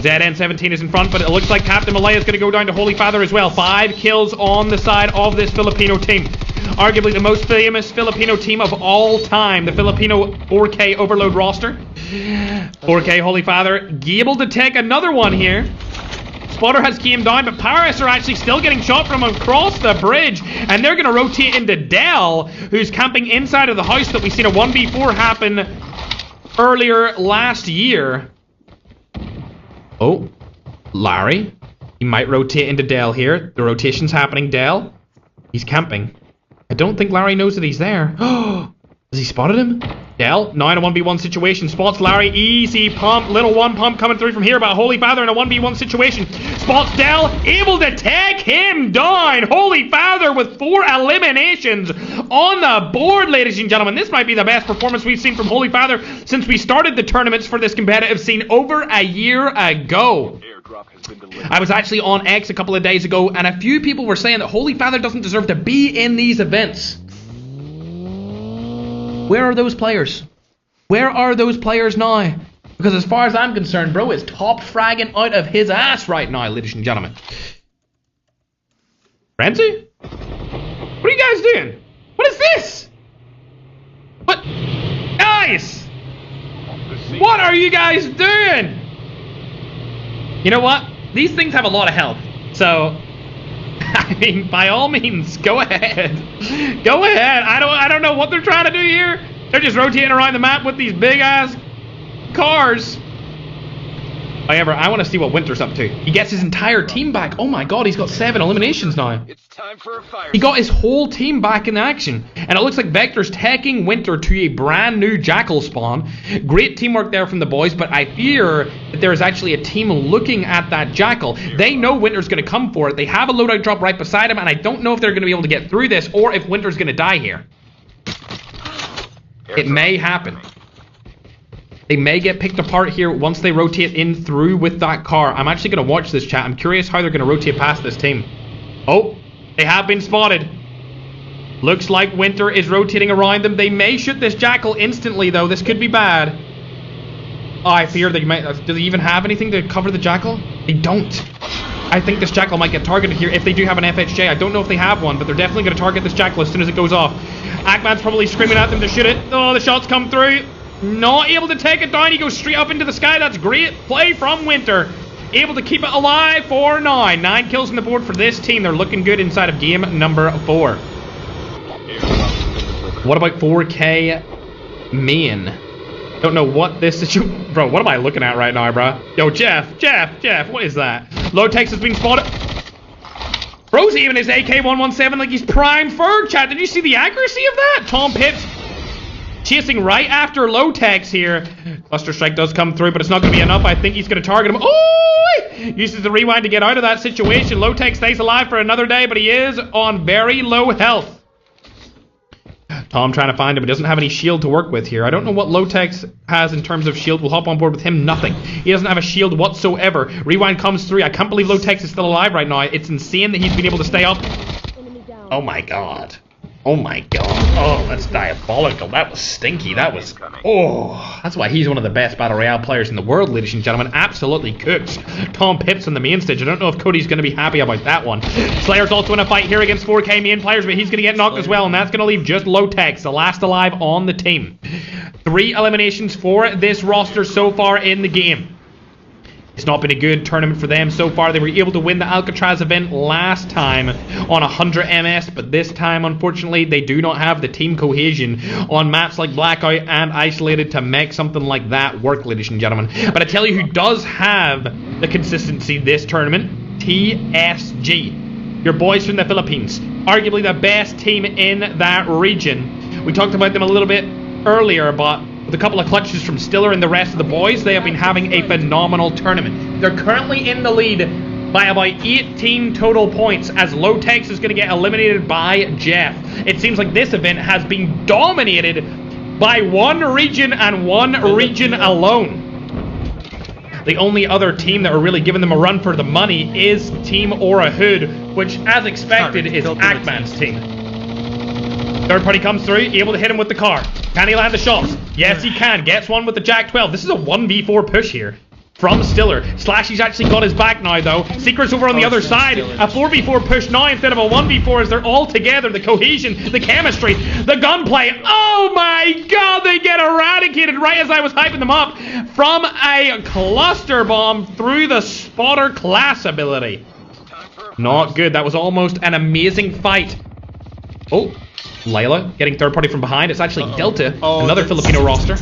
ZN17 is in front, but it looks like Captain Malaya is going to go down to Holy Father as well. 5 kills on the side of this Filipino team. Arguably the most famous Filipino team of all time. The Filipino 4K Overload roster. 4K Holy Father able to take another one here. Spotter has came down, but Paris are actually still getting shot from across the bridge, and they're going to rotate into Dell, who's camping inside of the house that we seen a 1v4 happen earlier last year. Oh, Larry. He might rotate into Dell here. The rotation's happening. Dell. He's camping. I don't think Larry knows that he's there. Oh, has he spotted him? Dell, now in a 1v1 situation, spots Larry, easy pump, little one pump coming through from here, but Holy Father in a 1v1 situation, spots Dell, able to take him down. Holy Father with 4 eliminations on the board, ladies and gentlemen. This might be the best performance we've seen from Holy Father since we started the tournaments for this competitive scene over a year ago. I was actually on X a couple of days ago, and a few people were saying that Holy Father doesn't deserve to be in these events. Where are those players? Where are those players now? Because as far as I'm concerned, bro is top fragging out of his ass right now, ladies and gentlemen. Renzi? What are you guys doing? What is this? What? Guys! What are you guys doing? You know what? These things have a lot of health. So, I mean, by all means, go ahead. Go ahead. I don't know what they're trying to do here. They're just rotating around the map with these big ass cars. However, I want to see what Winter's up to. He gets his entire team back. Oh my god, he's got 7 eliminations now. It's time for a fire. He got his whole team back in action. And it looks like Vector's taking Winter to a brand new Jackal spawn. Great teamwork there from the boys, but I fear that there is actually a team looking at that Jackal. They know Winter's going to come for it. They have a loadout drop right beside him, and I don't know if they're going to be able to get through this or if Winter's going to die here. It may happen. They may get picked apart here once they rotate in through with that car. I'm actually going to watch this, chat. I'm curious how they're going to rotate past this team. Oh, they have been spotted. Looks like Winter is rotating around them. They may shoot this Jackal instantly, though. This could be bad. Oh, I fear they might. Do they even have anything to cover the Jackal? They don't. I think this Jackal might get targeted here if they do have an FHJ. I don't know if they have one, but they're definitely going to target this Jackal as soon as it goes off. Ackman's probably screaming at them to shoot it. Oh, the shots come through. Not able to take it down. He goes straight up into the sky. That's great play from Winter. Able to keep it alive for 9. 9 kills on the board for this team. They're looking good inside of game number 4. What about 4K main? Don't know what this situation... Bro, what am I looking at right now, bro? Yo, Jeff, what is that? Lotex has been spotted. Bro's even his AK-117 like he's prime Ferg, chat. Did you see the accuracy of that? Tom Pitts chasing right after Lotex here. Cluster Strike does come through, but it's not going to be enough. I think he's going to target him. Oh! Uses the rewind to get out of that situation. Lotex stays alive for another day, but he is on very low health. Tom trying to find him, but doesn't have any shield to work with here. I don't know what Lotex has in terms of shield. We'll hop on board with him. Nothing. He doesn't have a shield whatsoever. Rewind comes through. I can't believe Lotex is still alive right now. It's insane that he's been able to stay up. Oh my god. Oh my god. Oh, that's diabolical. That was stinky. That was... Oh, that's why he's one of the best Battle Royale players in the world, ladies and gentlemen. Absolutely cooks. Tom Pips on the main stage. I don't know if Cody's going to be happy about that one. Slayer's also in a fight here against 4K main players, but he's going to get knocked as well, and that's going to leave just Lotex, the last alive on the team. 3 eliminations for this roster so far in the game. It's not been a good tournament for them so far. They were able to win the Alcatraz event last time on 100 MS, but this time, unfortunately, they do not have the team cohesion on maps like Blackout and Isolated to make something like that work, ladies and gentlemen. But I tell you who does have the consistency this tournament, TSG. Your boys from the Philippines. Arguably the best team in that region. We talked about them a little bit earlier, but with a couple of clutches from Stiller and the rest of the boys, they have been having a phenomenal tournament. They're currently in the lead by about 18 total points, as Lotex is going to get eliminated by Jeff. It seems like this event has been dominated by one region and one region alone. The only other team that are really giving them a run for the money is Team Aura Hood, which, as expected, is Ackman's team. Third party comes through, able to hit him with the car. Can he land the shots? Yes, he can. Gets one with the Jack 12. This is a 1v4 push here. from Stiller. Slashy's actually got his back now, though. Secret's over on the other side. A 4v4 push now instead of a 1v4 as they're all together. The cohesion, the chemistry, the gunplay. Oh my god, they get eradicated right as I was hyping them up from a cluster bomb through the spotter class ability. Not good. That was almost an amazing fight. Oh, Layla getting third party from behind. It's actually Delta, another Filipino roster.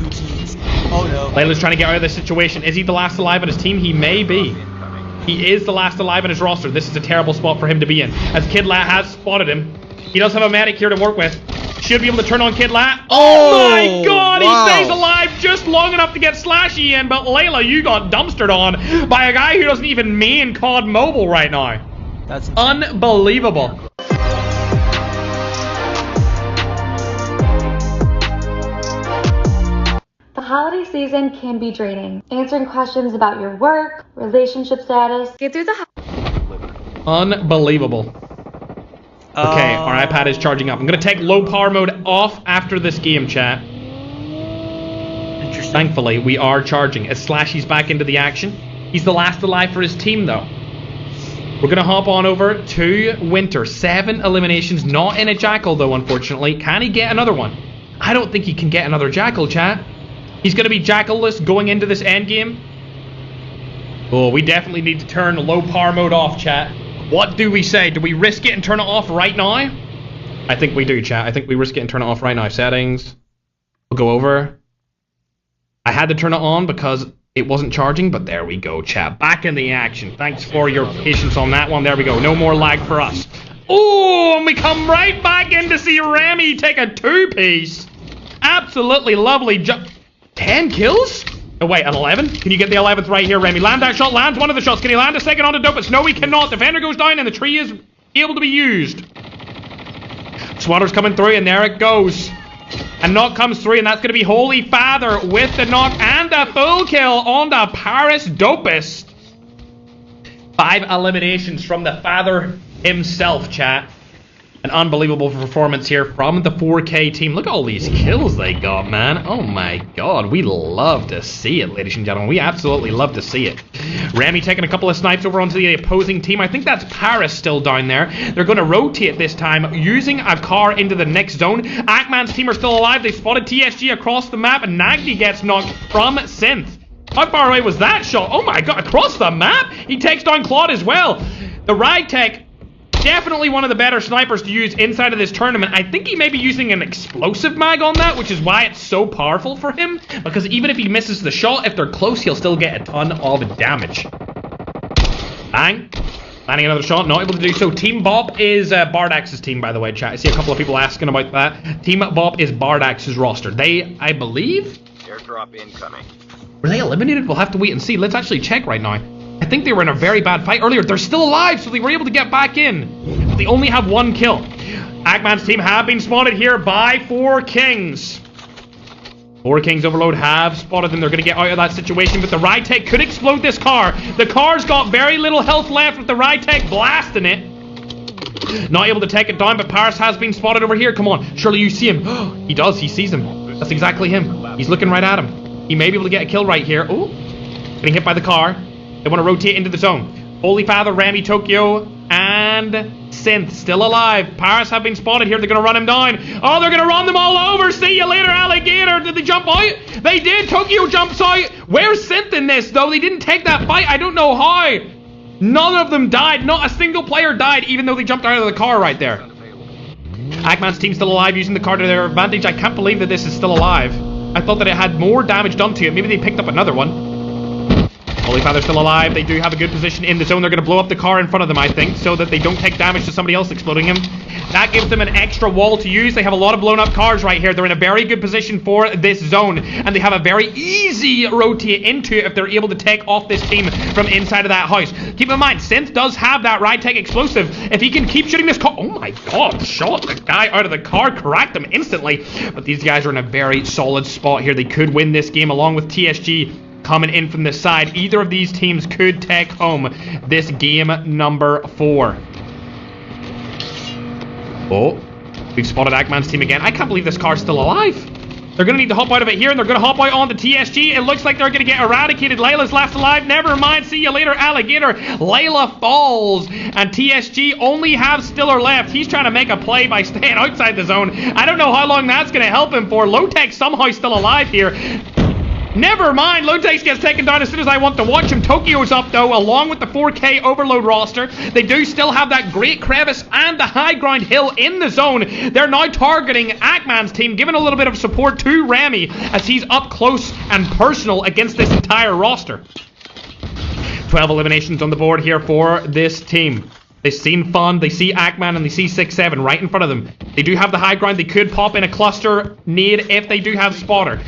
Oh no. Layla's trying to get out of this situation. Is he the last alive on his team? He may be. He is the last alive on his roster. This is a terrible spot for him to be in, as Kid Lat has spotted him. He does have a medic here to work with. Should be able to turn on Kid Lat. Oh my god, wow. He stays alive just long enough to get Slashy in, but Layla, you got dumpstered on by a guy who doesn't even main COD Mobile right now. That's unbelievable. The holiday season can be draining. Answering questions about your work, relationship status. Get through the unbelievable. Okay, our iPad is charging up. I'm going to take low power mode off after this game, chat. Interesting. Thankfully, we are charging as Slashy's back into the action. He's the last alive for his team, though. We're going to hop on over to Winter. 7 eliminations, not in a Jackal, though, unfortunately. Can he get another one? I don't think he can get another Jackal, chat. He's going to be Jackal-less going into this endgame. Oh, we definitely need to turn low power mode off, chat. What do we say? Do we risk it and turn it off right now? I think we do, chat. I think we risk it and turn it off right now. Settings. We'll go over. I had to turn it on because it wasn't charging, but there we go, chat. Back in the action. Thanks for your patience on that one. There we go. No more lag for us. Oh, and we come right back in to see Remy take a 2-piece. Absolutely lovely. 10 kills? Oh, wait, an 11? Can you get the 11th right here, Remy? Land that shot. Lands one of the shots. Can he land a second on the Dopus? No, he cannot. Defender goes down, and the tree is able to be used. Swatter's coming through, and there it goes. A knock comes through, and that's going to be Holy Father with the knock and a full kill on the Paris Dopus. 5 eliminations from the Father himself, chat. An unbelievable performance here from the 4K team. Look at all these kills they got, man. Oh my god, we love to see it, ladies and gentlemen. We absolutely love to see it. Remy taking a couple of snipes over onto the opposing team. I think that's Paris still down there. They're going to rotate this time, using a car into the next zone. Ackman's team are still alive. They spotted TSG across the map, and Nagdi gets knocked from Synth. How far away was that shot? Oh my god, across the map? He takes down Claude as well. The Ragtech, definitely one of the better snipers to use inside of this tournament. I think he may be using an explosive mag on that, which is why it's so powerful for him. Because even if he misses the shot, if they're close, he'll still get a ton of damage. Bang. Landing another shot, not able to do so. Team Bop is Bardax's team, by the way, chat. I see a couple of people asking about that. Team Bop is Bardax's roster. They, I believe... Airdrop incoming. Were they eliminated? We'll have to wait and see. Let's actually check right now. I think they were in a very bad fight earlier. They're still alive, so they were able to get back in. But they only have 1 kill. Ackman's team have been spotted here by 4 Kings. 4 Kings Overload have spotted them. They're going to get out of that situation, but the Rydtech could explode this car. The car's got very little health left with the Rydtech blasting it. Not able to take it down, but Paris has been spotted over here. Come on, surely you see him. He does, he sees him. That's exactly him. He's looking right at him. He may be able to get a kill right here. Oh, getting hit by the car. They want to rotate into the zone. Holy Father, Remy, Tokyo, and Synth still alive. Paris have been spotted here. They're going to run him down. Oh, they're going to run them all over. See you later, alligator. Did they jump out? They did. Tokyo jumps out. Where's Synth in this, though? They didn't take that fight. I don't know how. None of them died. Not a single player died, even though they jumped out of the car right there. Ackman's team still alive, using the car to their advantage. I can't believe that this is still alive. I thought that it had more damage done to it. Maybe they picked up another one. Holy Father's still alive. They do have a good position in the zone. They're going to blow up the car in front of them, I think, so that they don't take damage to somebody else exploding him. That gives them an extra wall to use. They have a lot of blown up cars right here. They're in a very good position for this zone, and they have a very easy rotate into it if they're able to take off this team from inside of that house. Keep in mind, Synth does have that Rydtech explosive. If he can keep shooting this car... Oh my god, shot the guy out of the car, cracked him instantly. But these guys are in a very solid spot here. They could win this game along with TSG coming in from this side. Either of these teams could take home this game number 4. Oh, we've spotted Ackman's team again. I can't believe this car's still alive. They're going to need to hop out of it here, and they're going to hop out on the TSG. It looks like they're going to get eradicated. Layla's last alive. Never mind. See you later, alligator. Layla falls, and TSG only have Stiller left. He's trying to make a play by staying outside the zone. I don't know how long that's going to help him for. Low-Tech somehow still alive here. Never mind, Low-Tech gets taken down as soon as I want to watch him. Tokyo's up, though, along with the 4K Overload roster. They do still have that great crevice and the high ground hill in the zone. They're now targeting Ackman's team, giving a little bit of support to Remy as he's up close and personal against this entire roster. 12 eliminations on the board here for this team. They've seen Fun, they see Ackman, and they see 6-7 right in front of them. They do have the high ground. They could pop in a cluster nade if they do have Spotter.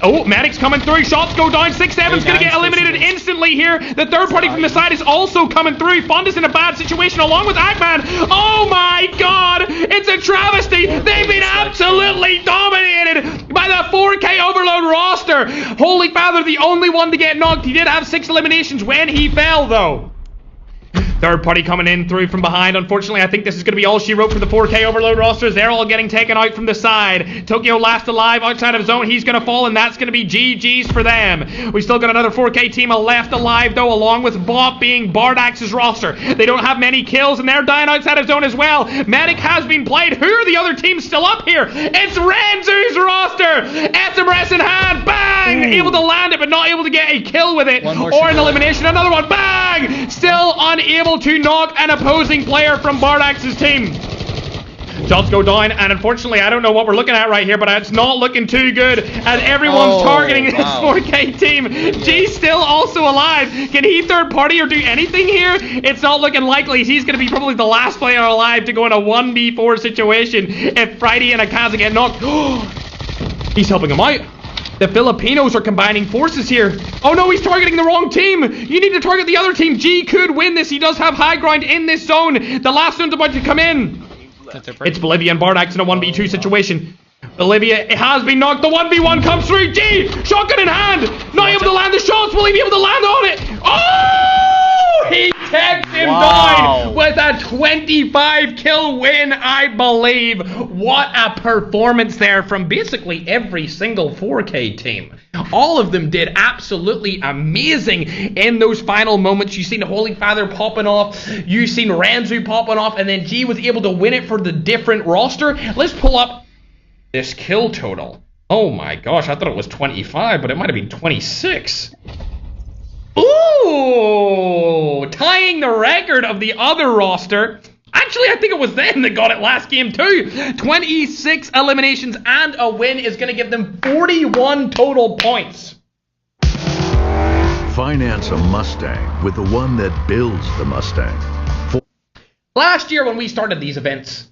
Oh, Medic's coming through. Shots go down. 6-7's going to get eliminated instantly here. The third party from the side is also coming through. Fund is in a bad situation along with Ackman. Oh my god! It's a travesty! They've been absolutely dominated by the 4K Overload roster. Holy Father, the only one to get knocked. He did have 6 eliminations when he fell, though. Third party coming in through from behind. Unfortunately, I think this is going to be all she wrote for the 4K Overload rosters. They're all getting taken out from the side. Tokyo last alive outside of zone. He's going to fall, and that's going to be GG's for them. We still got another 4K team left alive, though, along with Bob being Bardax's roster. They don't have many kills, and they're dying outside of zone as well. Medic has been played. Who are the other teams still up here? It's Renzu's roster. SMRS in hand. Bang! Able to land it, but not able to get a kill with it. Or an elimination. Another one. Bang! Still unable to knock an opposing player from Bardax's team. Shots go down, and unfortunately, I don't know what we're looking at right here, but it's not looking too good as everyone's targeting this 4K team. G's still also alive. Can he third party or do anything here? It's not looking likely. He's going to be probably the last player alive to go in a 1v4 situation if Friday and Akaza get knocked. He's helping him out. The Filipinos are combining forces here. Oh no, he's targeting the wrong team. You need to target the other team. G could win this. He does have high ground in this zone. The last one's about to come in. It's Bolivia and Bardax in a 1v2 situation. Bolivia, it has been knocked. The 1v1 comes through. G, shotgun in hand. Not able to land the shots. Will he be able to land on it? Oh! He takes him down with a 25 kill win, I believe. What a performance there from basically every single 4K team. All of them did absolutely amazing in those final moments. You've seen Holy Father popping off. You've seen Ranzu popping off. And then G was able to win it for the different roster. Let's pull up this kill total. Oh my gosh, I thought it was 25, but it might have been 26. Ooh, tying the record of the other roster. Actually, I think it was them that got it last game too. 26 eliminations and a win is going to give them 41 total points. Finance a Mustang with the one that builds the Mustang. Last year when we started these events,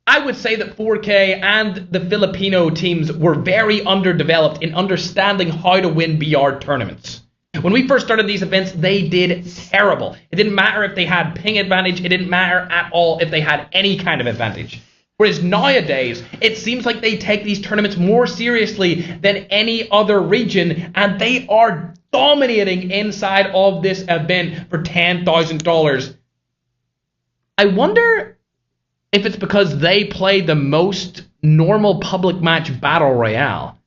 I would say that 4K and the Filipino teams were very underdeveloped in understanding how to win BR tournaments. When we first started these events, they did terrible. It didn't matter if they had ping advantage. It didn't matter at all if they had any kind of advantage. Whereas nowadays, it seems like they take these tournaments more seriously than any other region, and they are dominating inside of this event for $10,000. I wonder if it's because they play the most normal public match battle royale.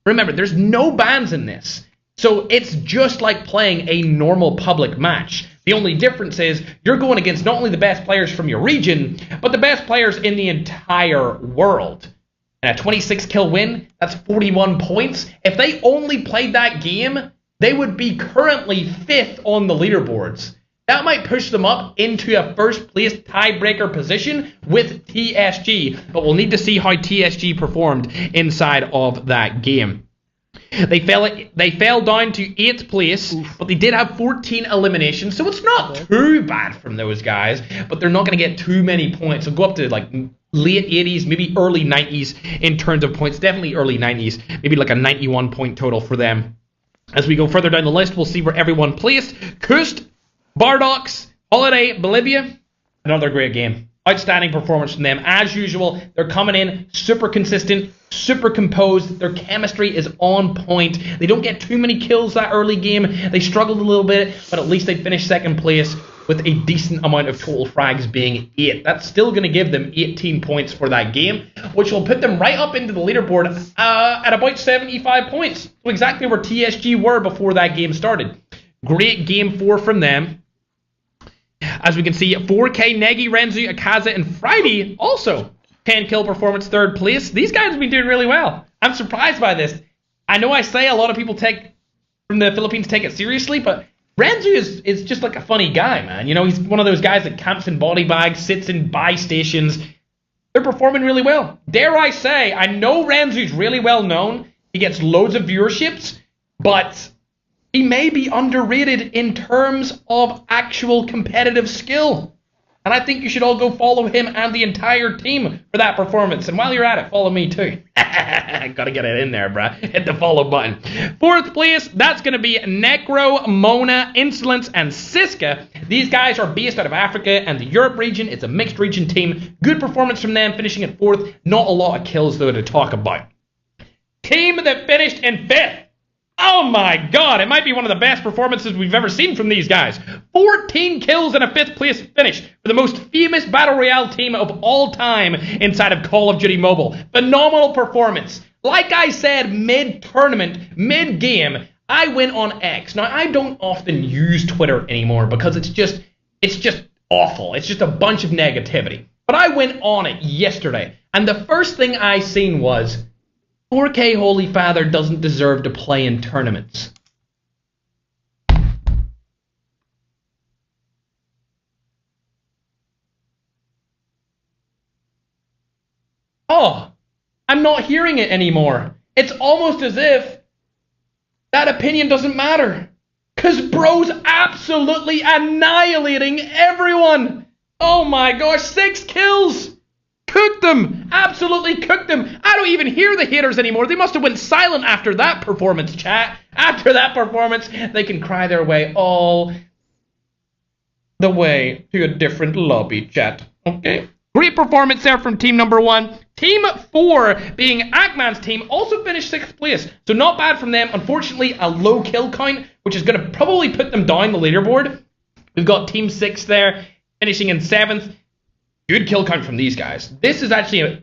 Remember, there's no bans in this. So it's just like playing a normal public match. The only difference is you're going against not only the best players from your region, but the best players in the entire world. And a 26 kill win, that's 41 points. If they only played that game, they would be currently 5th on the leaderboards. That might push them up into a first place tiebreaker position with TSG, but we'll need to see how TSG performed inside of that game. They fell down to 8th place, but they did have 14 eliminations, so it's not too bad from those guys, but they're not going to get too many points. They'll go up to like late 80s, maybe early 90s in terms of points, definitely early 90s, maybe like a 91 point total for them. As we go further down the list, we'll see where everyone placed. Kust, Bardox, Holiday, Bolivia, another great game. Outstanding performance from them. As usual, they're coming in super consistent, super composed. Their chemistry is on point. They don't get too many kills that early game. They struggled a little bit, but at least they finished second place. with a decent amount of total frags being 8. That's still going to give them 18 points for that game, which will put them right up into the leaderboard at about 75 points. So exactly where TSG were before that game started. Great game 4 from them. As we can see, 4K, Negi, Renzu, Akaza, and Friday also 10 kill performance, 3rd place. These guys have been doing really well. I'm surprised by this. I know I say a lot of people from the Philippines take it seriously, but Renzu is just like a funny guy, man. You know, he's one of those guys that camps in body bags, sits in buy stations. They're performing really well. Dare I say, I know Renzu's really well known. He gets loads of viewerships, but he may be underrated in terms of actual competitive skill. And I think you should all go follow him and the entire team for that performance. And while you're at it, follow me too. Gotta get it in there, bruh. Hit the follow button. 4th place, that's going to be Necro, Mona, Insolence, and Siska. These guys are based out of Africa and the Europe region. It's a mixed region team. Good performance from them, finishing at 4th. Not a lot of kills, though, to talk about. Team that finished in 5th. Oh my god, it might be one of the best performances we've ever seen from these guys. 14 kills and a 5th place finish for the most famous Battle Royale team of all time inside of Call of Duty Mobile. Phenomenal performance. Like I said, mid-tournament, mid-game, I went on X. Now, I don't often use Twitter anymore because it's just awful. It's just a bunch of negativity. But I went on it yesterday, and the first thing I seen was 4K Holy Father doesn't deserve to play in tournaments. Oh, I'm not hearing it anymore. It's almost as if that opinion doesn't matter. Because bro's absolutely annihilating everyone. Oh my gosh, 6 kills. Cooked them! Absolutely cooked them! I don't even hear the haters anymore. They must have went silent after that performance, chat. After that performance, they can cry their way all the way to a different lobby, chat. Okay? Great performance there from team number 1. Team 4, being Ackman's team, also finished 6th place. So not bad from them. Unfortunately, a low kill count, which is going to probably put them down the leaderboard. We've got team 6 there, finishing in 7th. Good kill count from these guys. This is actually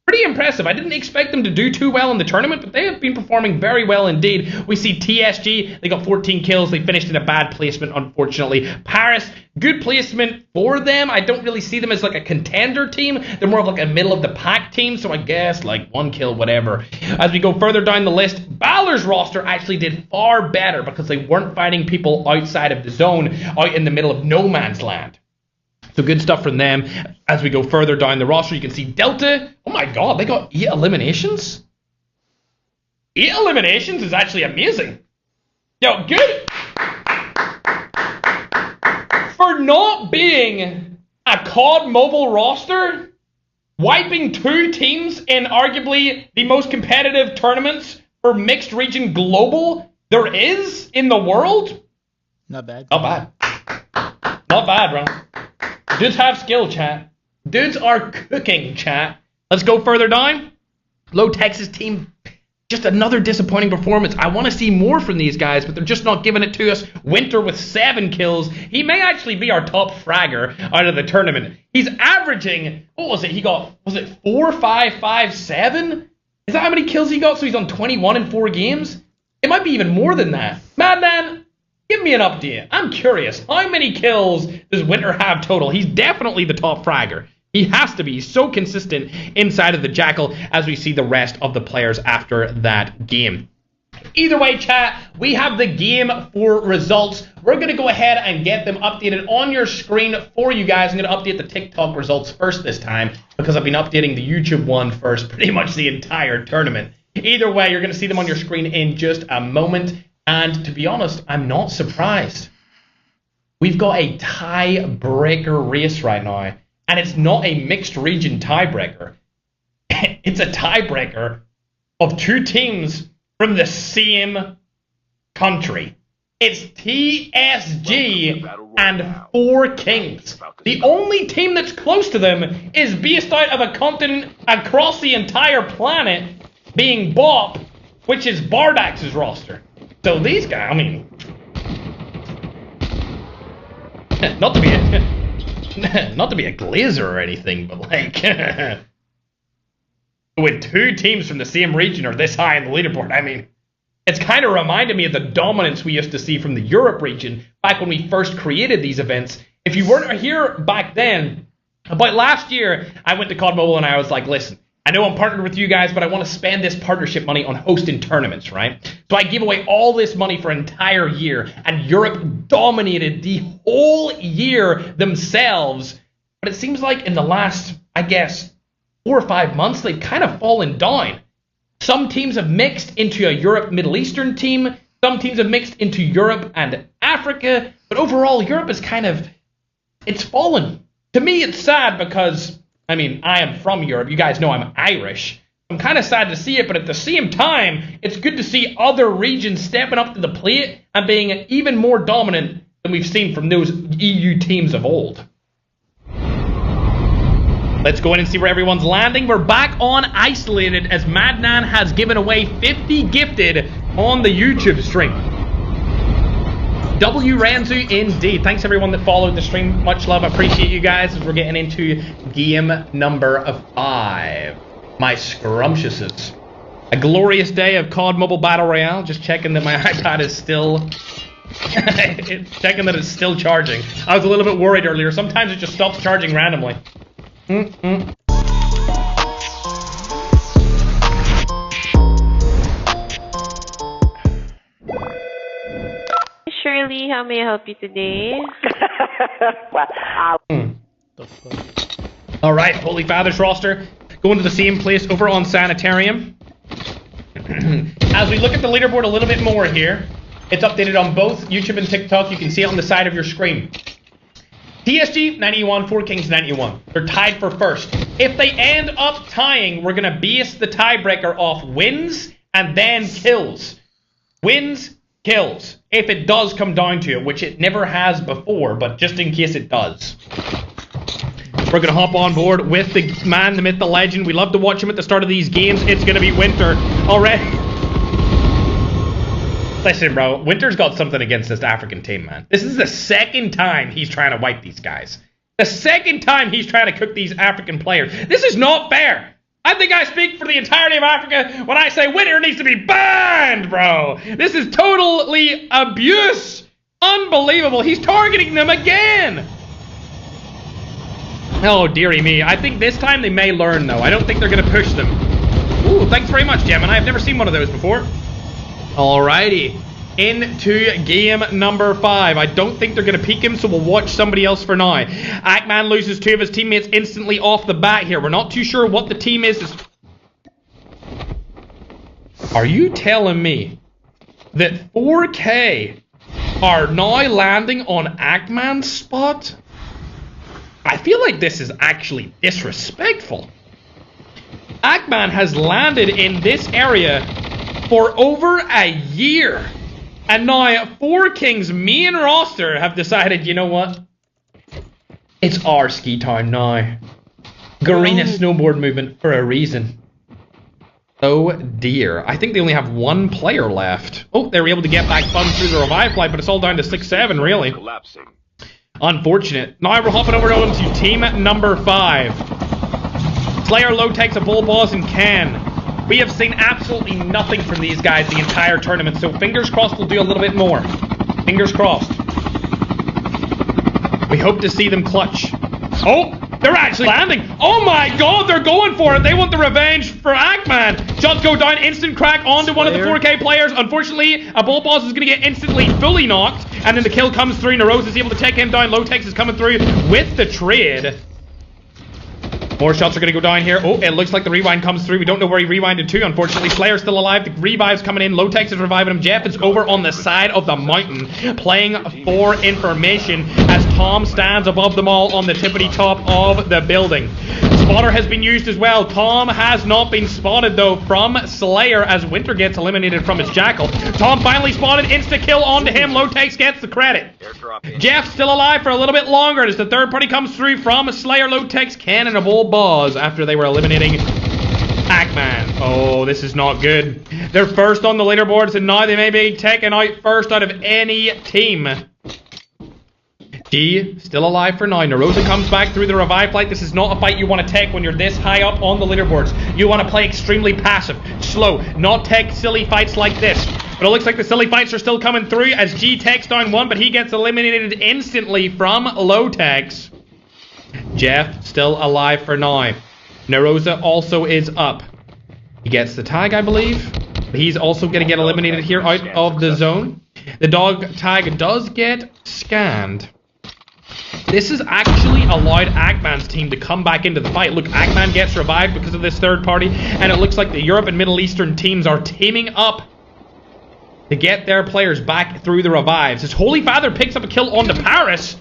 pretty impressive. I didn't expect them to do too well in the tournament, but they have been performing very well indeed. We see TSG, they got 14 kills. They finished in a bad placement, unfortunately. Paris, good placement for them. I don't really see them as like a contender team. They're more of like a middle of the pack team, so I guess like 1 kill, whatever. As we go further down the list, Balor's roster actually did far better because they weren't fighting people outside of the zone, out in the middle of no man's land. So good stuff from them. As we go further down the roster, you can see Delta. Oh my god, they got 8 eliminations? 8 eliminations is actually amazing. Yo, good. For not being a COD mobile roster, wiping 2 teams in arguably the most competitive tournaments for mixed region global there is in the world. Not bad. Not bad. Not bad, bro. Dudes have skill, chat. Dudes are cooking, chat. Let's go further down. Low Texas team, just another disappointing performance. I want to see more from these guys, but they're just not giving it to us. Winter with 7 kills. He may actually be our top fragger out of the tournament. He's averaging, what was it? He got, was it 4, 5, 5, 7? Is that how many kills he got? So he's on 21 in 4 games? It might be even more than that. Madman, give me an update. I'm curious. How many kills does Winter have total? He's definitely the top fragger. He has to be. He's so consistent inside of the Jackal as we see the rest of the players after that game. Either way, chat, we have the game for results. We're going to go ahead and get them updated on your screen for you guys. I'm going to update the TikTok results first this time because I've been updating the YouTube one first pretty much the entire tournament. Either way, you're going to see them on your screen in just a moment. And to be honest, I'm not surprised. We've got a tiebreaker race right now. And it's not a mixed region tiebreaker. It's a tiebreaker of 2 teams from the same country. It's TSG and 4 Kings. The only team that's close to them is based out of a continent across the entire planet, being Bop, which is Bardax's roster. So these guys, I mean, not to be a glazer or anything, but like when two teams from the same region are this high in the leaderboard, I mean, it's kind of reminded me of the dominance we used to see from the Europe region back when we first created these events. If you weren't here back then, about last year, I went to COD Mobile and I was like, listen, I know I'm partnered with you guys, but I want to spend this partnership money on hosting tournaments, right? So I give away all this money for an entire year, and Europe dominated the whole year themselves. But it seems like in the last, I guess, 4 or 5 months, they've kind of fallen down. Some teams have mixed into a Europe Middle Eastern team. Some teams have mixed into Europe and Africa. But overall, Europe is kind of, it's fallen. To me, it's sad because, I mean, I am from Europe. You guys know I'm Irish. I'm kind of sad to see it, but at the same time, it's good to see other regions stepping up to the plate and being even more dominant than we've seen from those EU teams of old. Let's go in and see where everyone's landing. We're back on Isolated as Madnan has given away 50 gifted on the YouTube stream. W Ranzu indeed. Thanks everyone that followed the stream. Much love. Appreciate you guys as we're getting into game number 5. My scrumptiouses. A glorious day of COD Mobile Battle Royale. Just checking that my iPad is still... checking that it's still charging. I was a little bit worried earlier. Sometimes it just stops charging randomly. Shirley, how may I help you today? Alright, Holy Fathers roster. Going to the same place over on Sanitarium. As we look at the leaderboard a little bit more here, it's updated on both YouTube and TikTok. You can see it on the side of your screen. TSG 91, 4Kings 91. They're tied for first. If they end up tying, we're going to base the tiebreaker off wins and then kills. Wins, kills. If it does come down to it, which it never has before, but just in case it does. We're going to hop on board with the man, the myth, the legend. We love to watch him at the start of these games. It's going to be Winter already. Listen, bro, Winter's got something against this African team, man. This is the second time he's trying to wipe these guys. The second time he's trying to cook these African players. This is not fair. I think I speak for the entirety of Africa when I say Winter needs to be banned, bro. This is totally abuse. Unbelievable. He's targeting them again. Oh, dearie me. I think this time they may learn, though. I don't think they're going to push them. Ooh, thanks very much, Gemini. I've never seen one of those before. Alrighty, into game number 5. I don't think they're going to peek him, so we'll watch somebody else for now. Ackman loses 2 of his teammates instantly off the bat here. We're not too sure what the team is. Are you telling me that 4K are now landing on Ackman's spot? I feel like this is actually disrespectful. Ackman has landed in this area for over a year. And now 4King's main roster have decided, you know what? It's our ski time now. Garena snowboard movement for a reason. Oh dear. I think they only have 1 player left. Oh, they were able to get back funds through the revive flight, but it's all down to 6-7 really. Unfortunate. Now we're hopping over to team number 5. Slayer, Low takes a bull boss and Ken. We have seen absolutely nothing from these guys the entire tournament, so fingers crossed we'll do a little bit more. Fingers crossed. We hope to see them clutch. Oh, they're actually landing. Oh my god, they're going for it. They want the revenge for Ackman. Shots go down, instant crack onto one of the 4K players. Unfortunately, a bull boss is going to get instantly fully knocked, and then the kill comes through. Narose is able to take him down. Lotex is coming through with the trade. More shots are going to go down here. Oh, it looks like the rewind comes through. We don't know where he rewinded to. Unfortunately, Slayer's still alive. The revive's coming in. Lotex is reviving him. Jeff is over on the side of the mountain playing for information as Tom stands above them all on the tippity top of the building. Spotter has been used as well. Tom has not been spotted, though, from Slayer as Winter gets eliminated from his Jackal. Tom finally spotted. Insta-kill onto him. Lotex gets the credit. Jeff's still alive for a little bit longer as the third party comes through from Slayer, Lotex, Ken, and a bull boss after they were eliminating Ackman. Oh, this is not good. They're first on the leaderboards, and now they may be taken out first out of any team. G still alive for now. Narosa comes back through the revive fight. This is not a fight you want to take when you're this high up on the leaderboards. You want to play extremely passive, slow, not take silly fights like this. But it looks like the silly fights are still coming through as G takes down one, but he gets eliminated instantly from Low-Tex. Jeff still alive for now. Narosa also is up. He gets the tag, I believe. But he's also going to get eliminated here out of the zone. The dog tag does get scanned. This has actually allowed Agman's team to come back into the fight. Look, Agman gets revived because of this third party, and it looks like the Europe and Middle Eastern teams are teaming up to get their players back through the revives. As Holy Father picks up a kill onto Paris,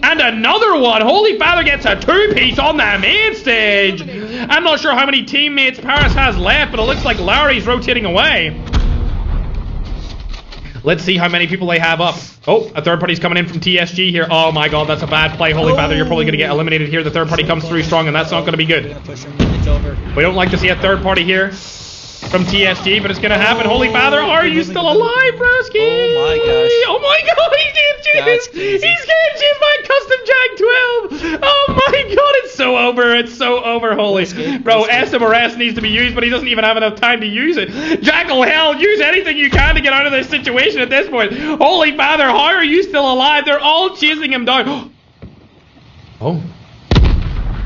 and another one. Holy Father gets a two-piece on that main stage. I'm not sure how many teammates Paris has left, but it looks like Larry's rotating away. Let's see how many people they have up. Oh, a third party's coming in from TSG here. Oh my god, that's a bad play. Holy Father, you're probably going to get eliminated here. The third party comes through strong, and that's not going to be good. We don't like to see a third party here from TSG, but it's going to happen. Holy Father, are you still alive, broski? Oh my gosh. Oh my god, he's getting chased. He's getting chased by Custom Jag 12. Oh my god, it's so over. It's so over, holy. Bro, SMRS needs to be used, but he doesn't even have enough time to use it. Jackal Hell, use anything you can to get out of this situation at this point. Holy Father, how are you still alive? They're all chasing him down.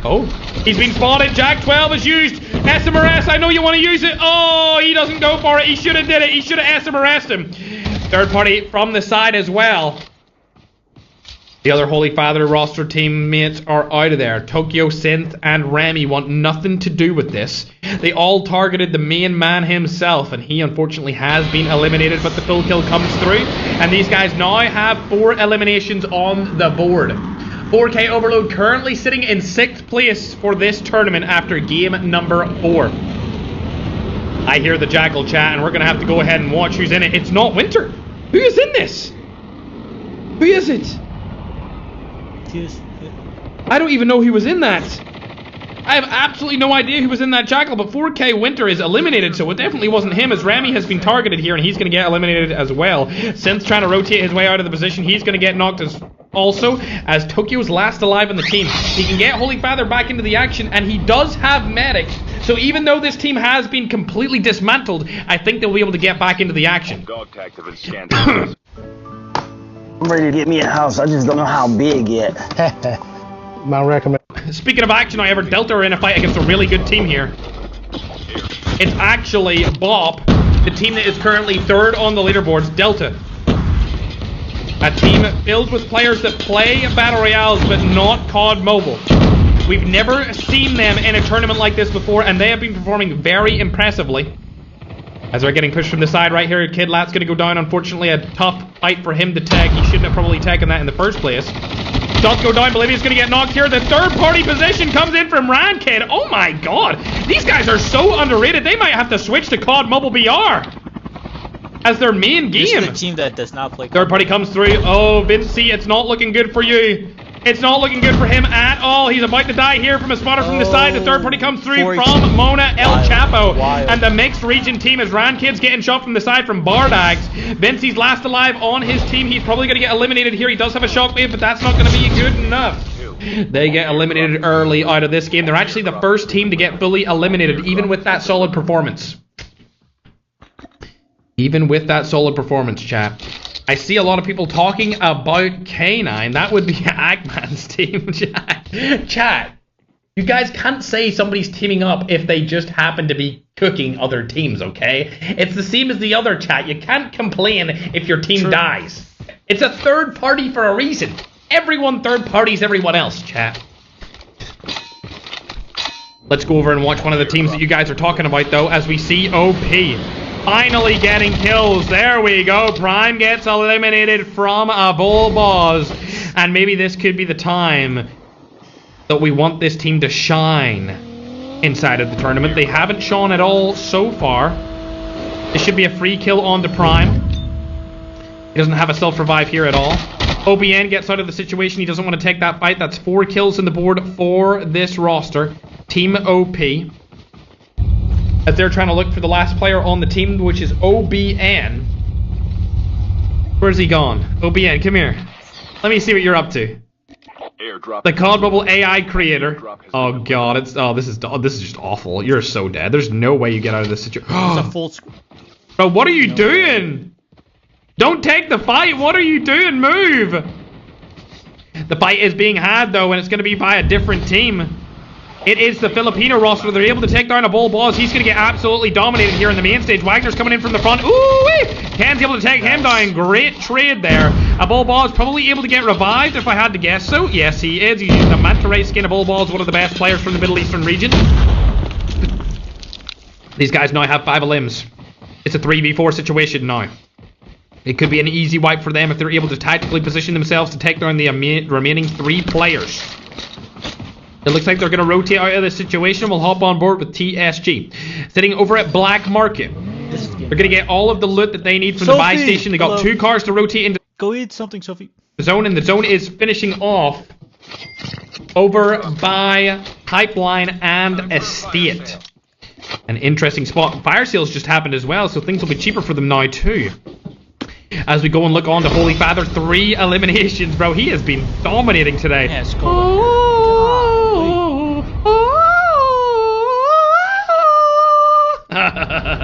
Oh, he's been spotted. Jack 12 is used. SMRS, I know you want to use it. Oh, he doesn't go for it. He should have did it. He should have SMRS'd him. Third party from the side as well. The other Holy Father roster teammates are out of there. Tokyo, Synth, and Remy want nothing to do with this. They all targeted the main man himself, and he unfortunately has been eliminated, but the full kill comes through. And these guys now have 4 eliminations on the board. 4K Overload currently sitting in 6th place for this tournament after game number 4. I hear the Jackal chat, and we're going to have to go ahead and watch who's in it. It's not Winter. Who is in this? Who is it? I don't even know who was in that. I have absolutely no idea who was in that Jackal, but 4K Winter is eliminated, so it definitely wasn't him, as Remy has been targeted here, and he's going to get eliminated as well. Synth's trying to rotate his way out of the position. He's going to get knocked also, as Tokyo's last alive on the team. He can get Holy Father back into the action, and he does have medic, so even though this team has been completely dismantled, I think they'll be able to get back into the action. I'm ready to get me a house. I just don't know how big yet. My recommend. Speaking of action, however, Delta are in a fight against a really good team here. It's actually Bop, the team that is currently 3rd on the leaderboards, Delta. A team filled with players that play Battle Royales but not COD Mobile. We've never seen them in a tournament like this before, and they have been performing very impressively. As they're getting pushed from the side right here, Kid Lat's going to go down. Unfortunately, a tough fight for him to tag. He shouldn't have probably taken that in the first place. Dots go down. Bolivia's going to get knocked here. The third party position comes in from Rankid. Oh my god. These guys are so underrated. They might have to switch to COD Mobile BR as their main game. This is a team that does not play. Third party comes through. Oh, Vinci, it's not looking good for you. It's not looking good for him at all. He's about to die here from a spotter from the side. The third party comes through from Mona El Chapo. And the mixed region team is Rankid's getting shot from the side from Bardags. Vinci's last alive on his team. He's probably going to get eliminated here. He does have a shockwave, but that's not going to be good enough. They get eliminated early out of this game. They're actually the first team to get fully eliminated, even with that solid performance. Even with that solid performance, chat. I see a lot of people talking about K9. That would be Agman's team, chat. Chat. You guys can't say somebody's teaming up if they just happen to be cooking other teams, okay? It's the same as the other chat. You can't complain if your team dies. It's a third party for a reason. Everyone third parties everyone else, chat. Let's go over and watch one of the teams that you guys are talking about, though, as we see OP finally getting kills. There we go. Prime gets eliminated from a bull boss. And maybe this could be the time that we want this team to shine inside of the tournament. They haven't shone at all so far. This should be a free kill onto Prime. He doesn't have a self-revive here at all. OBN gets out of the situation. He doesn't want to take that fight. That's 4 kills in the board for this roster. Team OP. As they're trying to look for the last player on the team, which is OBN. Where's he gone? OBN, come here. Let me see what you're up to. The COD Bubble AI creator. Oh god, this is just awful. You're so dead. There's no way you get out of this situation. It's a full screen. Bro, what are you doing? Don't take the fight. What are you doing? Move. The fight is being had though, and it's going to be by a different team. It is the Filipino roster. They're able to take down a Bull Boss. He's going to get absolutely dominated here in the main stage. Wagner's coming in from the front. Ooh-wee! Ken's able to take him down. Great trade there. A Bull Boss probably able to get revived if I had to guess so. Yes, he is. He's using the Manta Ray skin. A Bull Boss, one of the best players from the Middle Eastern region. These guys now have 5 limbs. It's a 3v4 situation now. It could be an easy wipe for them if they're able to tactically position themselves to take down the remaining 3 players. It looks like they're going to rotate out of this situation. We'll hop on board with TSG. Sitting over at Black Market. They're going to get all of the loot that they need from the buy station. They got 2 cars to rotate into Go eat something, Sophie. the zone, and the zone is finishing off over by Pipeline and Estate. An interesting spot. Fire sales just happened as well, so things will be cheaper for them now too. As we go and look on to Holy Father, 3 eliminations, bro. He has been dominating today. Yes,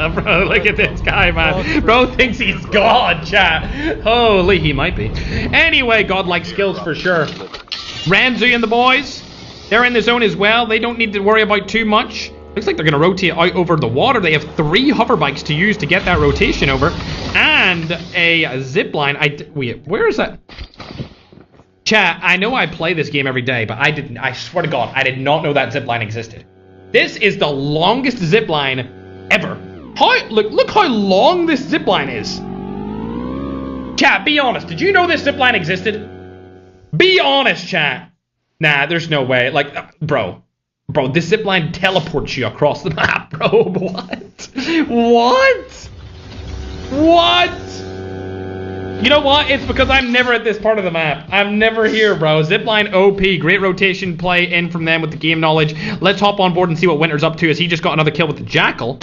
Bro, look at this guy, man. Bro thinks he's God, chat. Holy, he might be. Anyway, godlike skills for sure. Ranzu and the boys, they're in the zone as well. They don't need to worry about too much. Looks like they're going to rotate out over the water. They have 3 hover bikes to use to get that rotation over. And a zip line. Wait, where is that? Chat, I know I play this game every day, but I swear to God, I did not know that zip line existed. This is the longest zip line ever. Look how long this zip line is. Chat, be honest. Did you know this zip line existed? Be honest, chat. Nah, there's no way. Like, bro, this zip line teleports you across the map, bro. What? What? You know what? It's because I'm never at this part of the map. I'm never here, bro. Zipline OP. Great rotation play in from them with the game knowledge. Let's hop on board and see what Winter's up to as he just got another kill with the Jackal.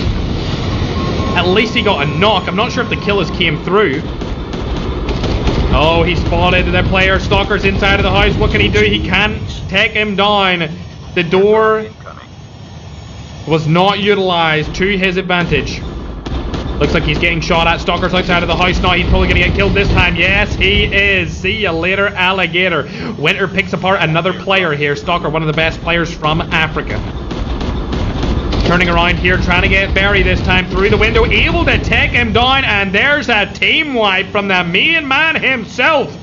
At least he got a knock. I'm not sure if the killers came through. Oh, he spotted the player. Stalker's inside of the house. What can he do? He can't take him down. The door was not utilized to his advantage. Looks like he's getting shot at. Stalker's outside of the house now. He's probably going to get killed this time. Yes, he is. See you later, alligator. Winter picks apart another player here. Stalker, one of the best players from Africa. Turning around here, trying to get Barry this time through the window. Able to take him down. And there's a team wipe from the main man himself.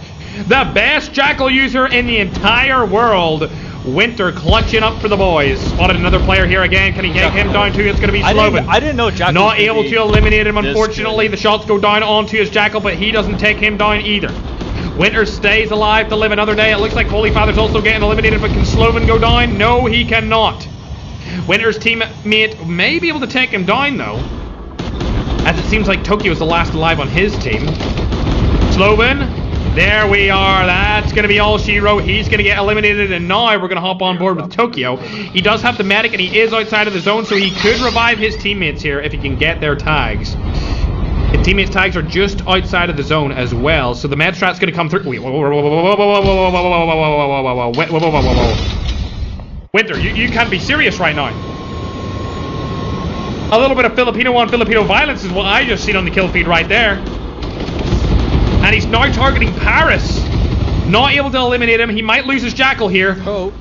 The best Jackal user in the entire world. Winter clutching up for the boys. Spotted another player here again. Can he take him down too? It's going to be Sloven. I didn't know Jackal not able to eliminate him, unfortunately. The shots go down onto his Jackal, but he doesn't take him down either. Winter stays alive to live another day. It looks like Holy Father's also getting eliminated, but can Sloven go down? No, he cannot. Winter's teammate may be able to take him down, though, as it seems like Tokyo is the last alive on his team. Sloven. There we are. That's going to be all she wrote. He's going to get eliminated, and now we're going to hop on board with Tokyo. He does have the medic, and he is outside of the zone, so he could revive his teammates here if he can get their tags. His teammates' tags are just outside of the zone as well, so the med strat's going to come through. Wait, Winter, you can't be serious right now. A little bit of Filipino on Filipino violence is what I just seen on the kill feed right there. And he's now targeting Paris. Not able to eliminate him. He might lose his Jackal here. Oh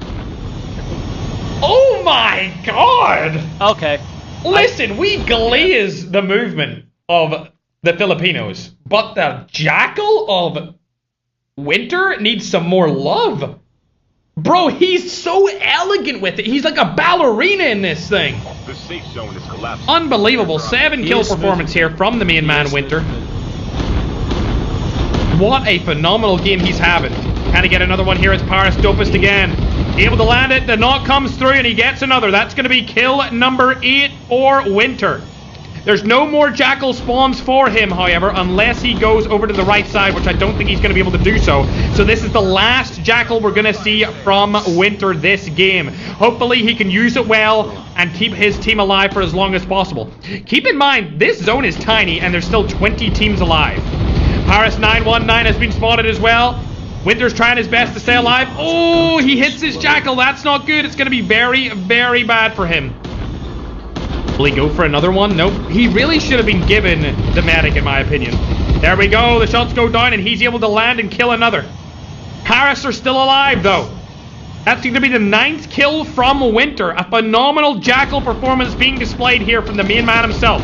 my God! Okay. Listen, we glaze the movement of the Filipinos, but the Jackal of Winter needs some more love. Bro, he's so elegant with it. He's like a ballerina in this thing. The safe zone is collapsing. Unbelievable. 7 kill performance here from the main man, Winter. What a phenomenal game he's having. Can he get another one here? It's Paris Dopest again. Able to land it. The knock comes through and he gets another. That's going to be kill number 8 for Winter. There's no more Jackal spawns for him, however, unless he goes over to the right side, which I don't think he's going to be able to do so. So this is the last Jackal we're going to see from Winter this game. Hopefully he can use it well and keep his team alive for as long as possible. Keep in mind, this zone is tiny and there's still 20 teams alive. Paris 919 has been spotted as well. Winter's trying his best to stay alive. Oh, he hits his Jackal. That's not good. It's going to be very, very bad for him. Will he go for another one? Nope. He really should have been given the medic, in my opinion. There we go. The shots go down, and he's able to land and kill another. Paris are still alive, though. That's going to be the 9th kill from Winter. A phenomenal Jackal performance being displayed here from the main man himself.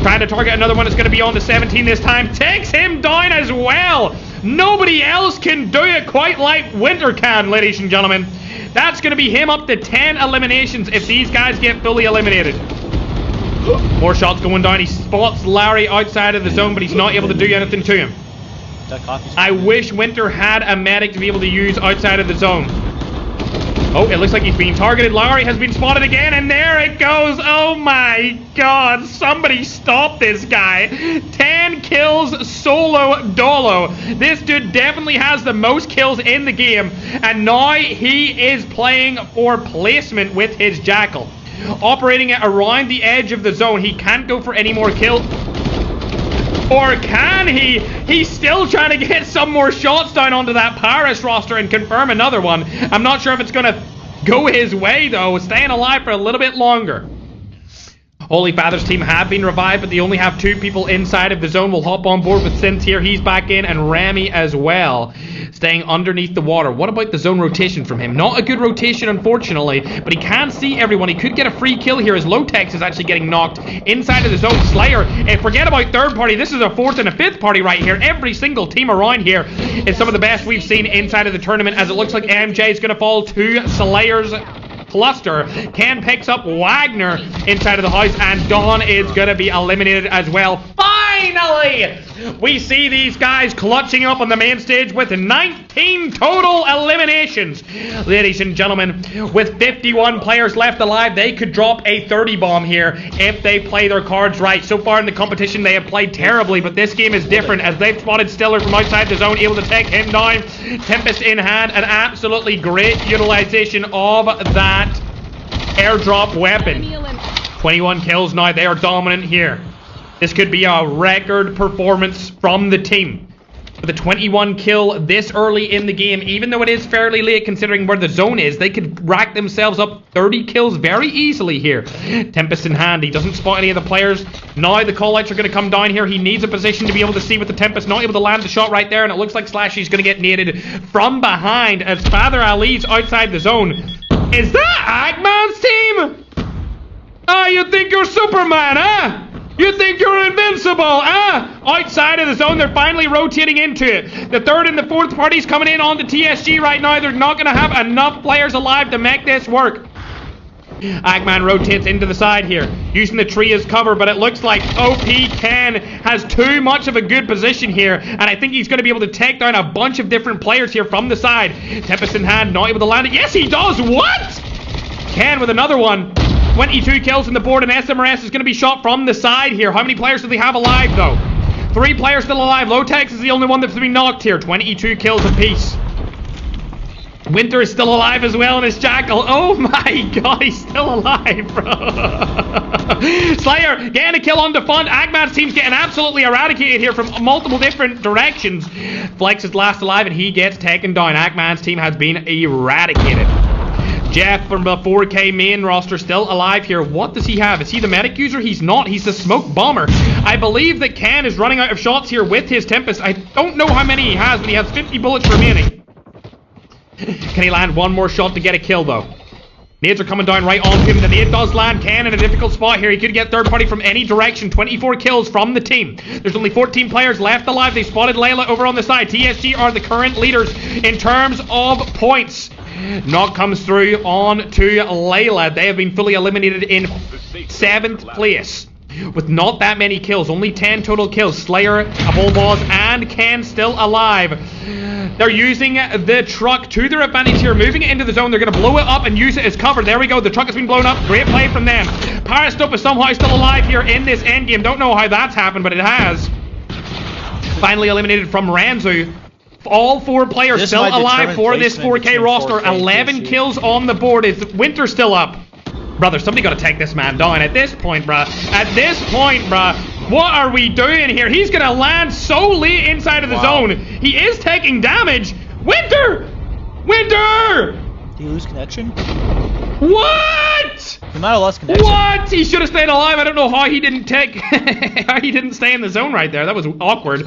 Trying to target another one. It's going to be on to 17 this time. Takes him down as well. Nobody else can do it quite like Winter can, ladies and gentlemen. That's going to be him up to 10 eliminations if these guys get fully eliminated. More shots going down. He spots Larry outside of the zone, but he's not able to do anything to him. I wish Winter had a medic to be able to use outside of the zone. Oh, it looks like he's being targeted. Larry has been spotted again, and there it goes. Oh my god, somebody stop this guy. 10 kills solo dolo. This dude definitely has the most kills in the game, and now he is playing for placement with his Jackal. Operating it around the edge of the zone. He can't go for any more kills. Or can he? He's still trying to get some more shots down onto that Paris roster and confirm another one. I'm not sure if it's going to go his way, though. Staying alive for a little bit longer. Holy Father's team have been revived, but they only have 2 people inside of the zone. We'll hop on board with Synth here. He's back in, and Remy as well, staying underneath the water. What about the zone rotation from him? Not a good rotation, unfortunately, but he can see everyone. He could get a free kill here as Lotex is actually getting knocked inside of the zone. Slayer, and forget about third party. This is a 4th and a 5th party right here. Every single team around here is some of the best we've seen inside of the tournament, as it looks like MJ is going to fall to Slayer's cluster. Ken picks up Wagner inside of the house, and Dawn is going to be eliminated as well. Finally, we see these guys clutching up on the main stage with 19 total eliminations. Ladies and gentlemen, with 51 players left alive, they could drop a 30 bomb here if they play their cards right. So far in the competition, they have played terribly, but this game is different as they've spotted Stiller from outside the zone, able to take him down. Tempest in hand, an absolutely great utilization of that airdrop weapon. 21 kills now. They are dominant here. This could be a record performance from the team. With a 21 kill this early in the game, even though it is fairly late considering where the zone is, they could rack themselves up 30 kills very easily here. Tempest in hand. He doesn't spot any of the players. Now the callouts are going to come down here. He needs a position to be able to see with the Tempest. Not able to land the shot right there, and it looks like Slashy's going to get naded from behind as Father Ali's outside the zone. Is that Agman's team? Oh, you think you're Superman, huh? You think you're invincible, huh? Outside of the zone, they're finally rotating into it. The 3rd and the 4th parties coming in on the TSG right now. They're not going to have enough players alive to make this work. Agman rotates into the side here, using the tree as cover, but it looks like OP Ken has too much of a good position here, and I think he's going to be able to take down a bunch of different players here from the side. Tempest in hand, not able to land it. Yes, he does! What? Ken with another one. 22 kills on the board, and SMRS is going to be shot from the side here. How many players do they have alive, though? 3 players still alive. Lotex is the only one that's been knocked here. 22 kills apiece. Winter is still alive as well in his Jackal. Oh my god, he's still alive, bro. Slayer getting a kill on Defund. Agman's team's getting absolutely eradicated here from multiple different directions. Flex is last alive, and he gets taken down. Agman's team has been eradicated. Jeff from the 4K main roster still alive here. What does he have? Is he the medic user? He's not. He's the smoke bomber. I believe that Ken is running out of shots here with his Tempest. I don't know how many he has, but he has 50 bullets remaining. Can he land one more shot to get a kill, though? Nades are coming down right onto him. The nade does land. Ken in a difficult spot here. He could get third party from any direction. 24 kills from the team. There's only 14 players left alive. They spotted Layla over on the side. TSG are the current leaders in terms of points. Knock comes through on to Layla. They have been fully eliminated in 7th place. With not that many kills, only 10 total kills. Slayer, a whole boss, and Ken still alive. They're using the truck to their advantage here, moving it into the zone. They're going to blow it up and use it as cover. There we go. The truck has been blown up. Great play from them. Parastup is somehow still alive here in this endgame. Don't know how that's happened, but it has. Finally eliminated from Ranzu. All 4 players still alive for this 4K roster. 11 kills on the board. Is Winter still up? Brother, somebody got to take this man down at this point, bruh. At this point, bruh, What are we doing here? He's gonna land so late inside of the zone. He is taking damage. Winter! Winter! Did he lose connection? What? He might have lost connection. What? He should have stayed alive. I don't know how he didn't take... how he didn't stay in the zone right there. That was awkward.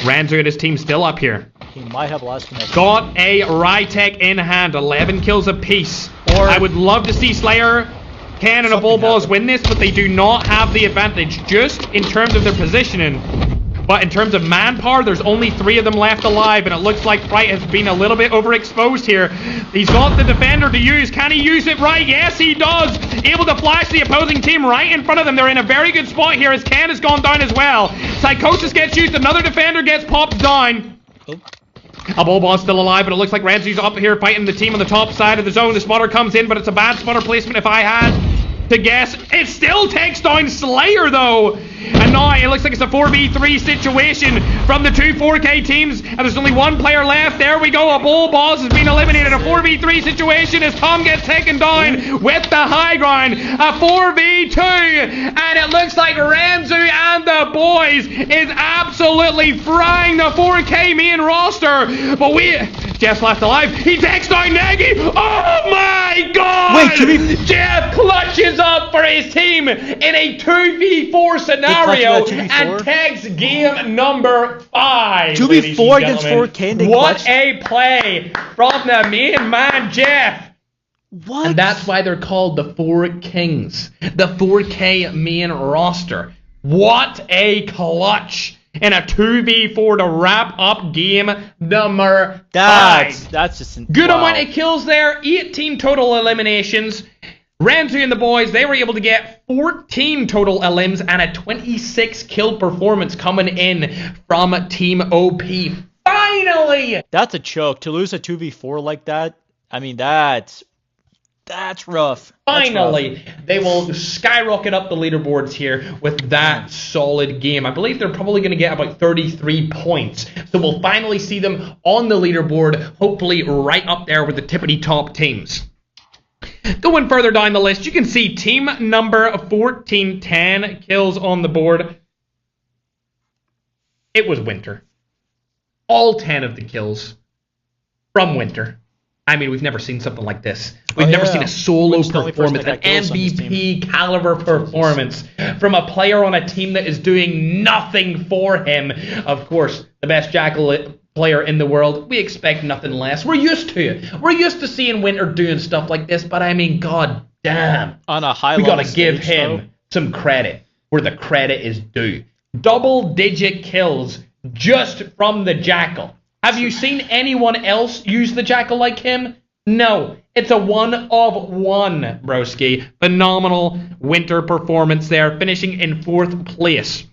Ranzu and his team still up here. He might have lost connection. Got a Rytech in hand. 11 kills apiece. I would love to see Slayer, Ken, and a Bullballs win this, but they do not have the advantage just in terms of their positioning. But in terms of manpower, there's only 3 of them left alive, and it looks like Fright has been a little bit overexposed here. He's got the defender to use. Can he use it right? Yes, he does. Able to flash the opposing team right in front of them. They're in a very good spot here as Ken has gone down as well. Psychosis gets used. Another defender gets popped down. A Bullball's still alive, but it looks like Ranzu's up here fighting the team on the top side of the zone. The spotter comes in, but it's a bad spotter placement if I had to guess. It still takes down Slayer, though. And now it looks like it's a 4v3 situation from the 2 4K teams, and there's only 1 player left. There we go. A Bullballs has been eliminated. A 4v3 situation as Tom gets taken down with the high ground. A 4v2, and it looks like Ranzu and the boys is absolutely frying the 4K main roster. But Jeff's left alive. He takes down Nagy. Oh my god! Wait, Jeff clutches up for his team in a 2v4 scenario and takes game number 5. 2v4 against 4K. What a play from the main man, Jeff. What? And that's why they're called the 4 Kings. The 4K main roster. What a clutch in a 2v4 to wrap up game number 5. That's just good amount of kills there. 18 total eliminations. Ranzu and the boys, they were able to get 14 total elims and a 26 kill performance coming in from Team OP. Finally! That's a choke. To lose a 2v4 like that, I mean, that's rough. Finally, they will skyrocket up the leaderboards here with that solid game. I believe they're probably going to get about 33 points. So we'll finally see them on the leaderboard, hopefully right up there with the tippity top teams. Going further down the list, you can see team number 14, 10 kills on the board. It was Winter. All 10 of the kills from Winter. I mean, we've never seen something like this. We've never seen a solo performance, an MVP caliber performance from a player on a team that is doing nothing for him. Of course, the best Jackal player in the world. We expect nothing less. We're used to it. We're used to seeing Winter doing stuff like this, but I mean, god damn. On a high level, we gotta stage, give him some credit where the credit is due. Double-digit kills just from the Jackal. Have you seen anyone else use the Jackal like him? No. It's a 1 of 1, broski. Phenomenal Winter performance there, finishing in 4th place.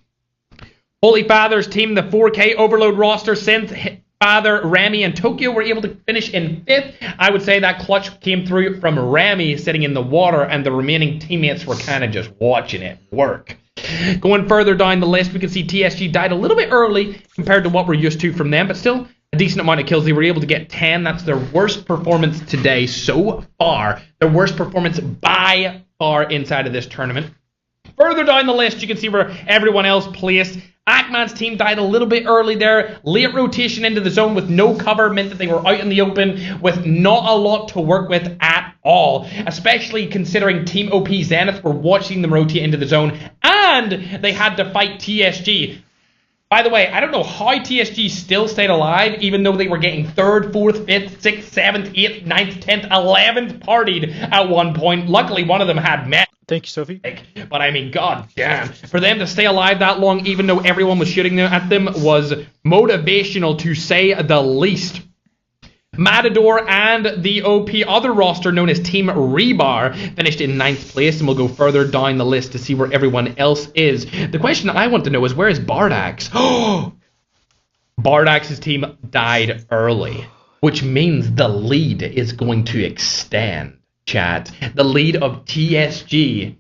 Holy Father's team, the 4K Overload roster, since Father, Rami, and Tokyo were able to finish in 5th. I would say that clutch came through from Rami sitting in the water, and the remaining teammates were kind of just watching it work. Going further down the list, we can see TSG died a little bit early compared to what we're used to from them, but still a decent amount of kills. They were able to get 10. That's their worst performance today so far. Their worst performance by far inside of this tournament. Further down the list, you can see where everyone else placed. Ackman's team died a little bit early there. Late rotation into the zone with no cover meant that they were out in the open with not a lot to work with at all. Especially considering Team OP Zenith were watching them rotate into the zone and they had to fight TSG. By the way, I don't know how TSG still stayed alive even though they were getting 3rd, 4th, 5th, 6th, 7th, 8th, 9th, 10th, 11th partied at one point. Luckily, one of them had met. Thank you, Sophie. But I mean, god damn. For them to stay alive that long, even though everyone was shooting at them, was motivational to say the least. Matador and the OP other roster known as Team Rebar finished in 9th place, and we'll go further down the list to see where everyone else is. The question I want to know is, where is Bardax? Bardax's team died early, which means the lead is going to extend. Chat. The lead of TSG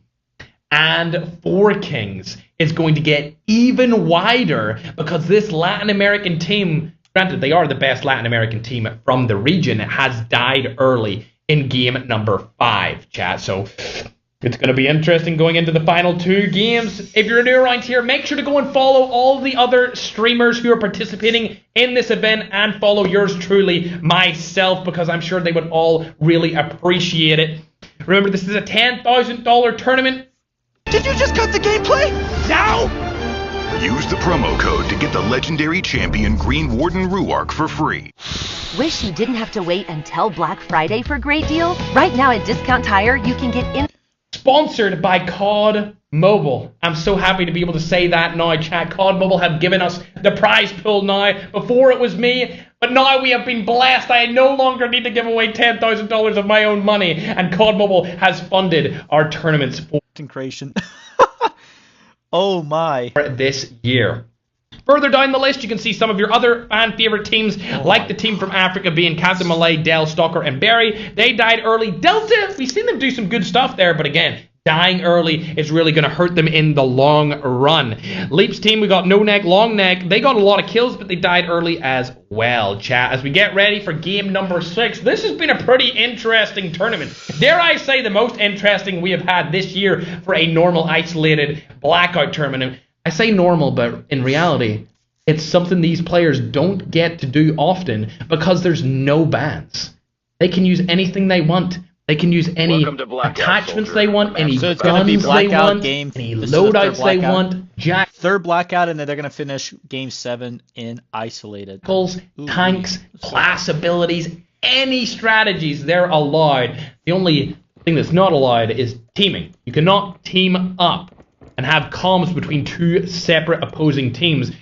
and 4 Kings is going to get even wider because this Latin American team, granted they are the best Latin American team from the region, has died early in game number 5, chat. So It's going to be interesting going into the final 2 games. If you're new around here, make sure to go and follow all the other streamers who are participating in this event and follow yours truly, myself, because I'm sure they would all really appreciate it. Remember, this is a $10,000 tournament. Did you just cut the gameplay? Now? Use the promo code to get the legendary champion Green Warden Ruark for free. Wish you didn't have to wait until Black Friday for great deals? Right now at Discount Tire, you can get in... Sponsored by COD Mobile. I'm so happy to be able to say that now, chat. COD Mobile have given us the prize pool now. Before it was me, but now we have been blessed. I no longer need to give away $10,000 of my own money, and COD Mobile has funded our tournaments for creation. Oh my. This year. Further down the list, you can see some of your other fan favorite teams, like the team from Africa being Captain Malay, Dell, Stalker, and Barry. They died early. Delta, we've seen them do some good stuff there, but again, dying early is really going to hurt them in the long run. Leap's team, we got No Neck, Long Neck. They got a lot of kills, but they died early as well, chat. As we get ready for game number 6, this has been a pretty interesting tournament. Dare I say the most interesting we have had this year for a normal isolated blackout tournament. I say normal, but in reality, it's something these players don't get to do often because there's no bans. They can use anything they want. They can use any attachments they want, any so it's guns be they want, game. any loadouts they want. Third blackout, and then they're going to finish game 7 in isolated. Tanks, class abilities, any strategies, they're allowed. The only thing that's not allowed is teaming. You cannot team up and have comms between 2 separate opposing teams.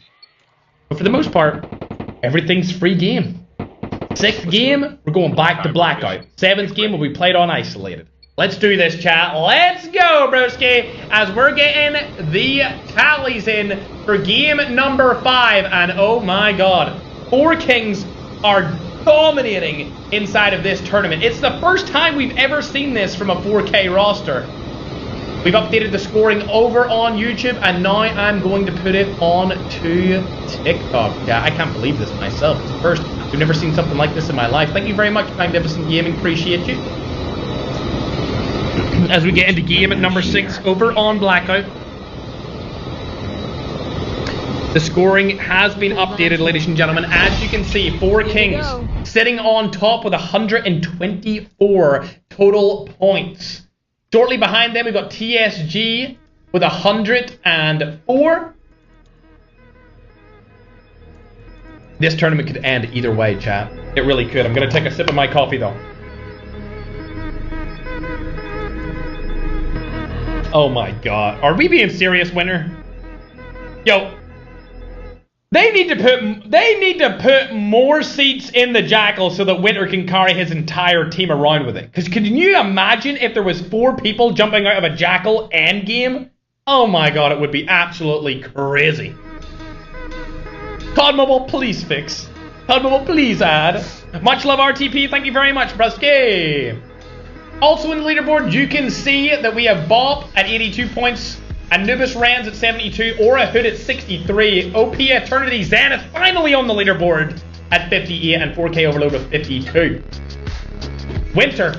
But for the most part, everything's free game. 6th game, we're going back to blackout. 7th game will be played on isolated. Let's do this, chat. Let's go, broski, as we're getting the tallies in for game number 5. And oh my god, 4 Kings are dominating inside of this tournament. It's the first time we've ever seen this from a 4K roster. We've updated the scoring over on YouTube, and now I'm going to put it on to TikTok. Yeah, I can't believe this myself. It's the first. I've never seen something like this in my life. Thank you very much, Magnificent Gaming. Appreciate you. As we get into game at number 6 over on Blackout. The scoring has been updated, ladies and gentlemen. As you can see, 4 Kings sitting on top with 124 total points. Shortly behind them, we've got TSG with 104. This tournament could end either way, chat. It really could. I'm going to take a sip of my coffee, though. Oh my god. Are we being serious, winner? Yo. They need to put more seats in the Jackal so that Winter can carry his entire team around with it. Because can you imagine if there was 4 people jumping out of a Jackal endgame? Oh my god, it would be absolutely crazy. COD Mobile, please fix. COD Mobile, please add. Much love, RTP. Thank you very much, bruski. Also in the leaderboard, you can see that we have Bob at 82 points. Anubis Rands at 72, Aura Hood at 63, OP Eternity Zenith finally on the leaderboard at 58, and 4K Overload with 52. Winter,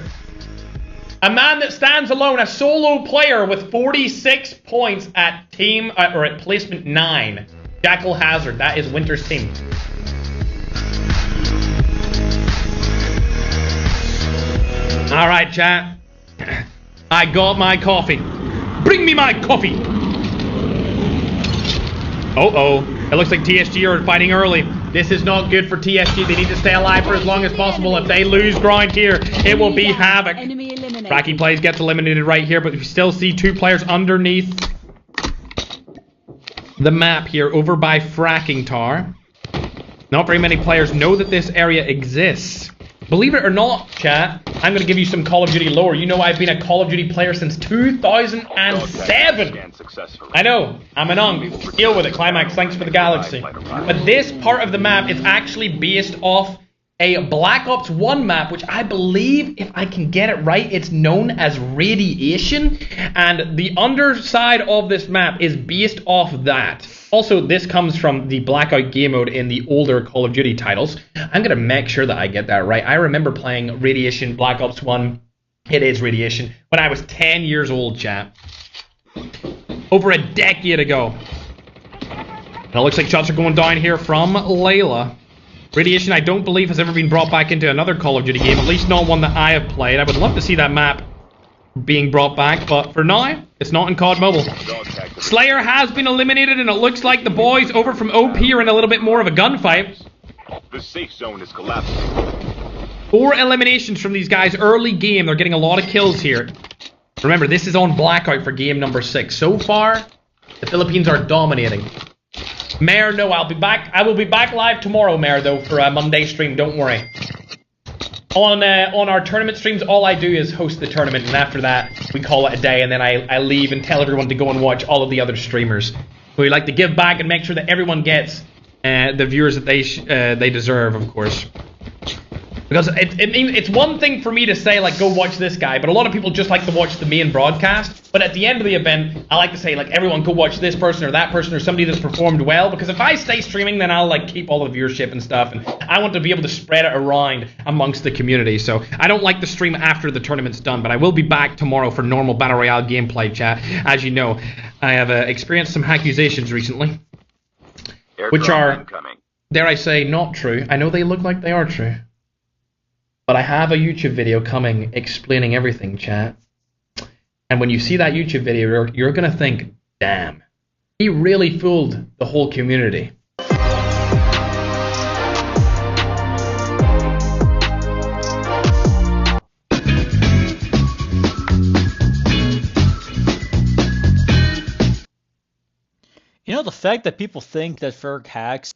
a man that stands alone, a solo player with 46 points at team or at placement 9. Jackal Hazard, that is Winter's team. All right, chat. I got my coffee. Bring me my coffee! Uh-oh. It looks like TSG are fighting early. This is not good for TSG. They need to stay alive for as long as possible. If they lose ground here, it will be havoc. Fracky Plays gets eliminated right here, but we still see 2 players underneath the map here over by Fracking Tar. Not very many players know that this area exists. Believe it or not, chat, I'm going to give you some Call of Duty lore. You know I've been a Call of Duty player since 2007. I know, I'm an ung. Deal with it, Climax. Thanks for the galaxy. But this part of the map is actually based off a Black Ops 1 map, which I believe, if I can get it right, it's known as Radiation. And the underside of this map is based off that. Also, this comes from the Blackout game mode in the older Call of Duty titles. I'm going to make sure that I get that right. I remember playing Radiation Black Ops 1 It is Radiation. When I was 10 years old, chat. Over a decade ago. And it looks like shots are going down here from Layla. Radiation, I don't believe, has ever been brought back into another Call of Duty game. At least not one that I have played. I would love to see that map being brought back. But for now, it's not in COD Mobile. Slayer has been eliminated. And it looks like the boys over from OP are in a little bit more of a gunfight. The safe zone is collapsing. 4 eliminations from these guys early game. They're getting a lot of kills here. Remember, this is on Blackout for game number 6. So far, the Philippines are dominating. Mayor, no, I'll be back. I will be back live tomorrow, Mayor, though, for a Monday stream. Don't worry. On our tournament streams, all I do is host the tournament, and after that, we call it a day, and then I leave and tell everyone to go and watch all of the other streamers. We like to give back and make sure that everyone gets the viewers that they deserve, of course. Because it's one thing for me to say, like, go watch this guy, but a lot of people just like to watch the main broadcast. But at the end of the event, I like to say, like, everyone go watch this person or that person or somebody that's performed well, because if I stay streaming, then I'll, like, keep all the viewership and stuff, and I want to be able to spread it around amongst the community. So I don't like to stream after the tournament's done, but I will be back tomorrow for normal Battle Royale gameplay, chat. As you know, I have experienced some accusations recently, which are, dare I say, not true. I know they look like they are true. But I have a YouTube video coming explaining everything, chat. And when you see that YouTube video, you're going to think, damn, he really fooled the whole community. You know, the fact that people think that Ferg hacks.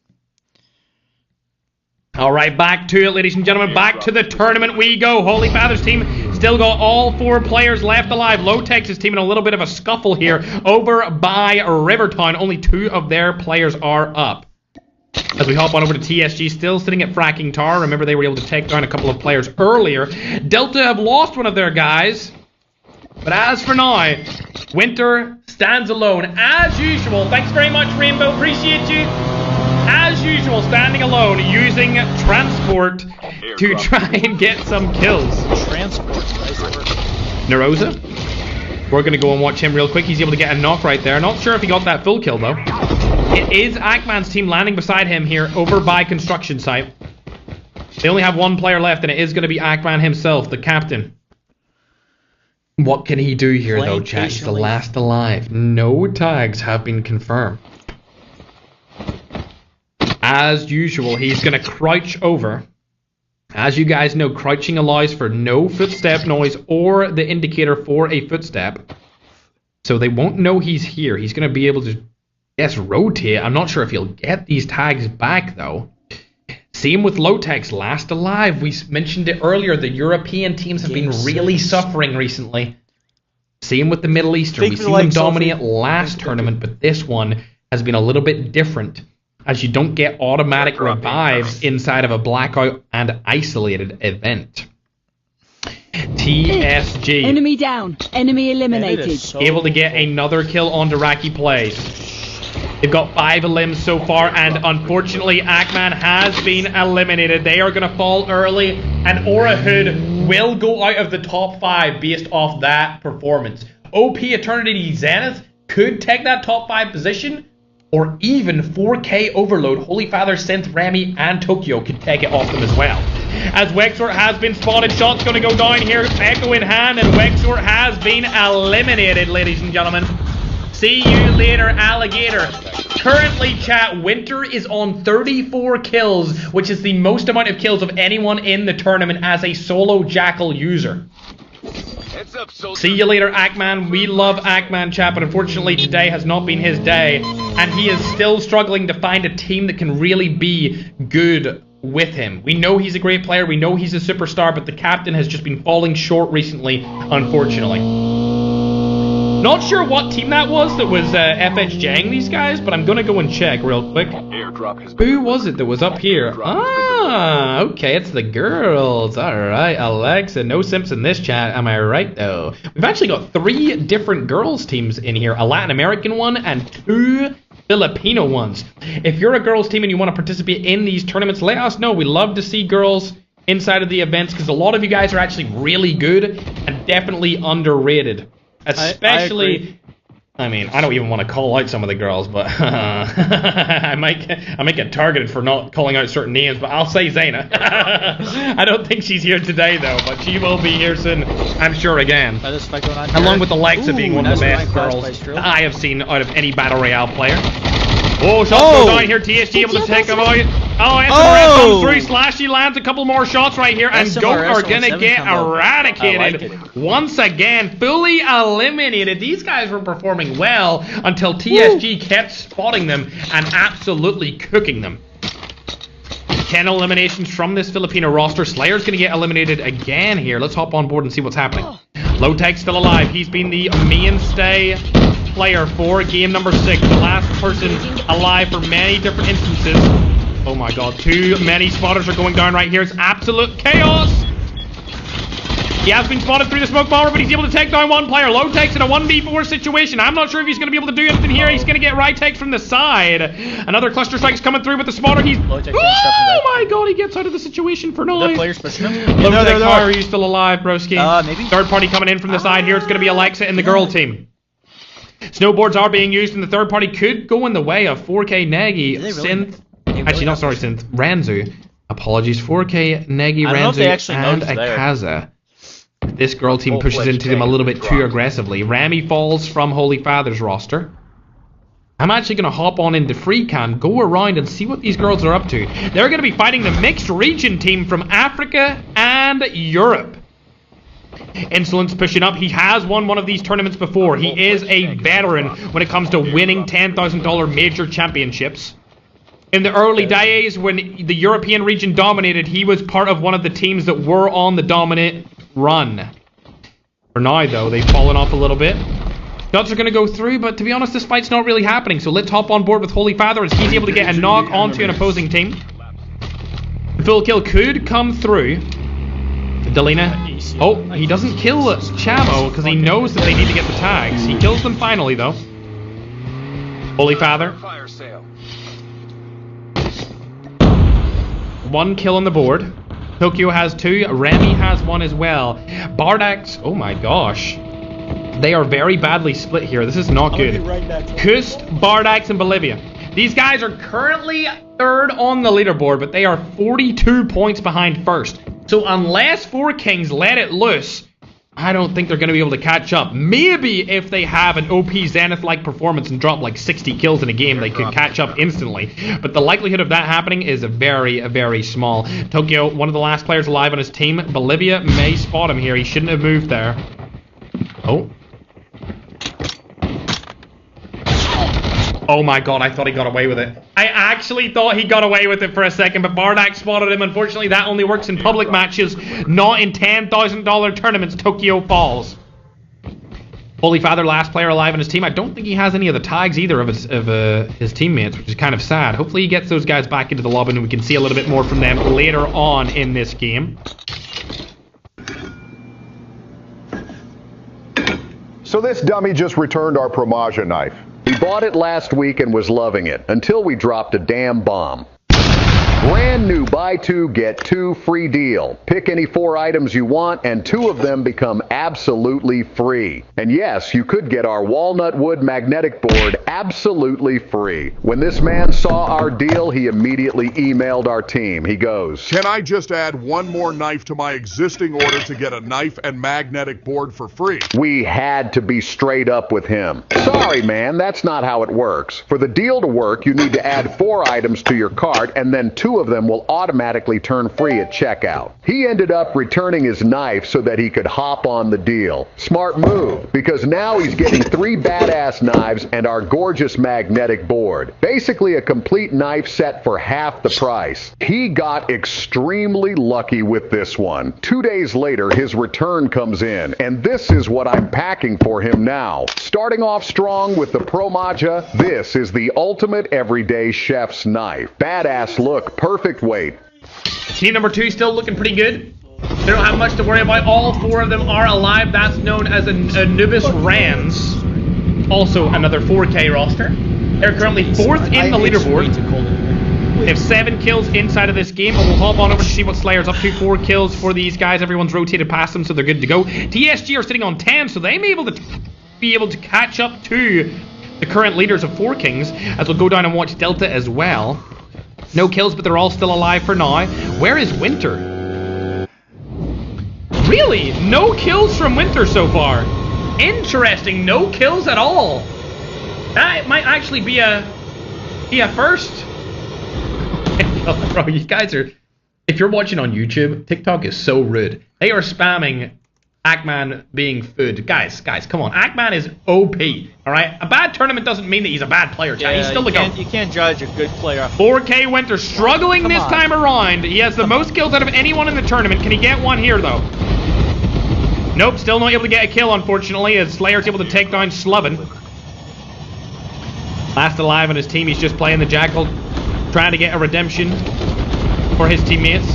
Alright, back to it, ladies and gentlemen. Back to the tournament we go. Holy Father's team still got all 4 players left alive. Low Texas team in a little bit of a scuffle here over by Rivertown. Only 2 of their players are up. As we hop on over to TSG, still sitting at Fracking Tower. Remember, they were able to take down a couple of players earlier. Delta have lost one of their guys. But as for now, Winter stands alone as usual. Thanks very much, Rainbow. Appreciate you. As usual, standing alone, using transport to try and get some kills. Transport, nice work. Narosa, we're going to go and watch him real quick. He's able to get a knock right there. Not sure if he got that full kill, though. It is Ackman's team landing beside him here over by construction site. They only have 1 player left, and it is going to be Ackman himself, the captain. What can he do here, though, chat? He's the last alive. No tags have been confirmed. As usual, he's going to crouch over. As you guys know, crouching allows for no footstep noise or the indicator for a footstep. So they won't know he's here. He's going to be able to, yes, rotate. I'm not sure if he'll get these tags back, though. Same with Low-Tech's last alive. We mentioned it earlier. The European teams have been really suffering recently. Same with the Middle Eastern. We've seen them dominate last tournament, but this one has been a little bit different, as you don't get automatic revives inside of a blackout and isolated event. TSG. Enemy down. Enemy eliminated. Able to get another kill on Iraqi plays. They've got 5 elims so far, and unfortunately, Ackman has been eliminated. They are going to fall early, and Aura Hood will go out of the top 5 based off that performance. OP Eternity Zenith could take that top 5 position, or even 4K Overload, Holy Father, Synth, Remy, and Tokyo could take it off them as well. As Wexort has been spotted, shots going to go down here, Echo in hand, and Wexort has been eliminated, ladies and gentlemen. See you later, Alligator. Currently, chat, Winter is on 34 kills, which is the most amount of kills of anyone in the tournament as a solo Jackal user. See you later, Ackman. We love Ackman, chat, but unfortunately today has not been his day, and he is still struggling to find a team that can really be good with him. We know he's a great player, we know he's a superstar, but the captain has just been falling short recently, unfortunately. Not sure what team that was FHJing these guys, but I'm gonna go and check real quick. Who was it that was up here? Ah, okay, it's the girls. Alright, Alexa, no simps in this chat, am I right though? We've actually got 3 different girls teams in here, a Latin American one and 2 Filipino ones. If you're a girls team and you want to participate in these tournaments, let us know. We love to see girls inside of the events, because a lot of you guys are actually really good and definitely underrated. Especially... I mean, I don't even want to call out some of the girls, but I might get targeted for not calling out certain names, but I'll say Zaina. I don't think she's here today, though, but she will be here soon, I'm sure, again. Along with Alexa being one of the best girls that I have seen out of any Battle Royale player. Oh, shots goes on here. TSG able to take him out. Oh, SMRS comes through. Slashy lands a couple more shots right here, and Goat are going to get eradicated once again. Fully eliminated. These guys were performing well until TSG kept spotting them and absolutely cooking them. 10 eliminations from this Filipino roster. Slayer's going to get eliminated again here. Let's hop on board and see what's happening. Low-Tech's still alive. He's been the mainstay player for game number 6. The last person alive for many different instances. Oh my god, too many spotters are going down right here. It's absolute chaos. He has been spotted through the smoke bomber, but he's able to take down one player. Low-Tech's in a 1v4 situation. I'm not sure if he's going to be able to do anything here. He's going to get right-takes from the side. Another cluster strike's coming through with the spotter. He's... Oh my god, he gets out of the situation for now. Low-Tech's still alive, broski. Maybe. Third party coming in from the side here. It's going to be Alexa and the girl team. Snowboards are being used, and the third party could go in the way of 4K Negi, Synth. Actually, not sorry, Synth. Ranzu. Apologies, 4K Negi, Ranzu, and Akaza. This girl team pushes into them a little bit too aggressively. Rami falls from Holy Father's roster. I'm actually going to hop on into FreeCam, go around and see what these girls are up to. They're going to be fighting the mixed region team from Africa and Europe. Insolence pushing up. He has won one of these tournaments before. He is a veteran when it comes to winning $10,000 major championships. In the early days when the European region dominated, he was part of one of the teams that were on the dominant run. For now, though, they've fallen off a little bit. Shots are going to go through, but to be honest, this fight's not really happening. So let's hop on board with Holy Father as he's able to get a knock onto an opposing team. The full kill could come through. Delina. Oh, he doesn't kill Chamo because he knows that they need to get the tags. He kills them finally, though. Holy Father. One kill on the board. Tokyo has 2. Remy has 1 as well. Bardax, oh my gosh. They are very badly split here. This is not good. Kust, Bardax, and Bolivia. These guys are currently 3rd on the leaderboard, but they are 42 points behind 1st. So unless 4 Kings let it loose, I don't think they're going to be able to catch up. Maybe if they have an OP Zenith-like performance and drop like 60 kills in a game, they could catch up instantly. But the likelihood of that happening is very, very small. Tokyo, one of the last players alive on his team. Bolivia may spot him here. He shouldn't have moved there. Oh. Oh my god, I thought he got away with it. I actually thought he got away with it for a second, but Bardak spotted him. Unfortunately, that only works in public matches, not in $10,000 tournaments. Tokyo falls. Holy Father, last player alive on his team. I don't think he has any of the tags either of his teammates, which is kind of sad. Hopefully he gets those guys back into the lobby and we can see a little bit more from them later on in this game. So this dummy just returned our Promaja knife. He bought it last week and was loving it, until we dropped a damn bomb. Brand new buy 2, get 2 free deal. Pick any 4 items you want and 2 of them become absolutely free. And yes, you could get our walnut wood magnetic board absolutely free. When this man saw our deal, he immediately emailed our team. He goes, "Can I just add 1 more knife to my existing order to get a knife and magnetic board for free?" We had to be straight up with him. Sorry, man, that's not how it works. For the deal to work, you need to add 4 items to your cart and then 2 of them will automatically turn free at checkout. He ended up returning his knife so that he could hop on the deal. Smart move, because now he's getting 3 badass knives and our gorgeous magnetic board. Basically a complete knife set for half the price. He got extremely lucky with this one. 2 days later, his return comes in, and this is what I'm packing for him now. Starting off strong with the Promaja, this is the ultimate everyday chef's knife. Badass look, perfect weight. Team number 2 still looking pretty good. They don't have much to worry about. All 4 of them are alive. That's known as Anubis Rams. Also another 4K roster. They're currently 4th in the leaderboard. They have 7 kills inside of this game, but we'll hop on over to see what Slayer's up to. 4 kills for these guys. Everyone's rotated past them, so they're good to go. TSG are sitting on 10, so they may be able to catch up to the current leaders of 4 Kings, as we'll go down and watch Delta as well. No kills, but they're all still alive for now. Where is Winter? Really? No kills from Winter so far. Interesting. No kills at all. That might actually be a first. Bro, you guys are... If you're watching on YouTube, TikTok is so rude. They are spamming Ackman being food. Guys, come on. Ackman is OP, alright? A bad tournament doesn't mean that he's a bad player, chat. He's still you can't judge a good player. 4K Winter struggling this time around. He has the most kills out of anyone in the tournament. Can he get one here, though? Nope, still not able to get a kill, unfortunately, as Slayer's able to take down Slubbin. Last alive on his team, he's just playing the Jackal, trying to get a redemption for his teammates.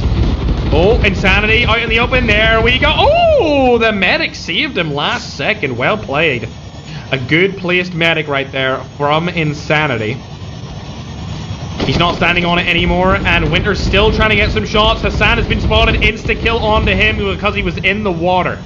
Oh, Insanity out in the open. There we go. Oh, the medic saved him last second. Well played. A good placed medic right there from Insanity. He's not standing on it anymore, and Winter's still trying to get some shots. Hassan has been spotted. Insta-kill onto him because he was in the water.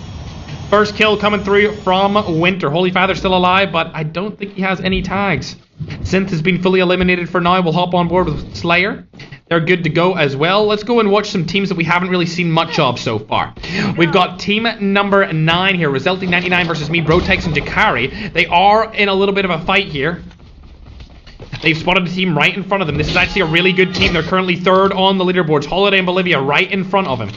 First kill coming through from Winter. Holy Father's still alive, but I don't think he has any tags. Synth has been fully eliminated for now. We'll hop on board with Slayer. They're good to go as well. Let's go and watch some teams that we haven't really seen much of so far. We've got team number 9 here, Resulting 99 versus me, Brotex and Jakari. They are in a little bit of a fight here. They've spotted a team right in front of them. This is actually a really good team. They're currently 3rd on the leaderboards. Holiday and Bolivia right in front of him.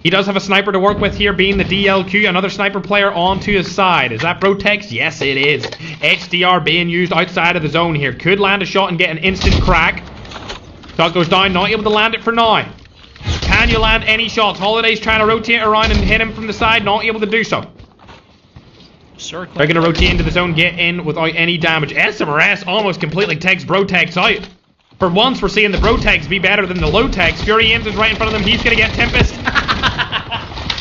He does have a sniper to work with here, being the DLQ. Another sniper player onto his side. Is that Brotex? Yes, it is. HDR being used outside of the zone here. Could land a shot and get an instant crack. Shot goes down. Not able to land it for now. Can you land any shots? Holiday's trying to rotate around and hit him from the side. Not able to do so. They're going to rotate into the zone, get in without any damage. SMRS almost completely takes Brotex out. For once, we're seeing the Brotex be better than the Low-Tex. Fury Ames is right in front of them. He's going to get Tempest.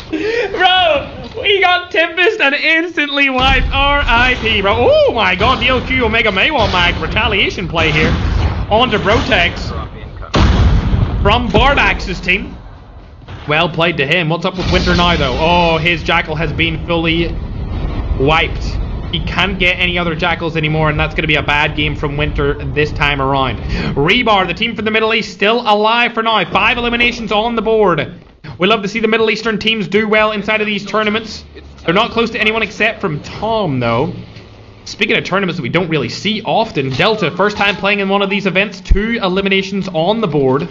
Bro, we got Tempest and instantly wiped. RIP, bro. Oh my god, DLQ Omega Maywa Mag retaliation play here. On to Brotex from Bardax's team. Well played to him. What's up with Winter now, though? Oh, his Jackal has been fully wiped. He can't get any other Jackals anymore, and that's going to be a bad game from Winter this time around. Rebar, the team from the Middle East, still alive for now. 5 eliminations on the board. We love to see the Middle Eastern teams do well inside of these tournaments. They're not close to anyone except from Tom, though. Speaking of tournaments that we don't really see often, Delta, first time playing in one of these events, 2 eliminations on the board.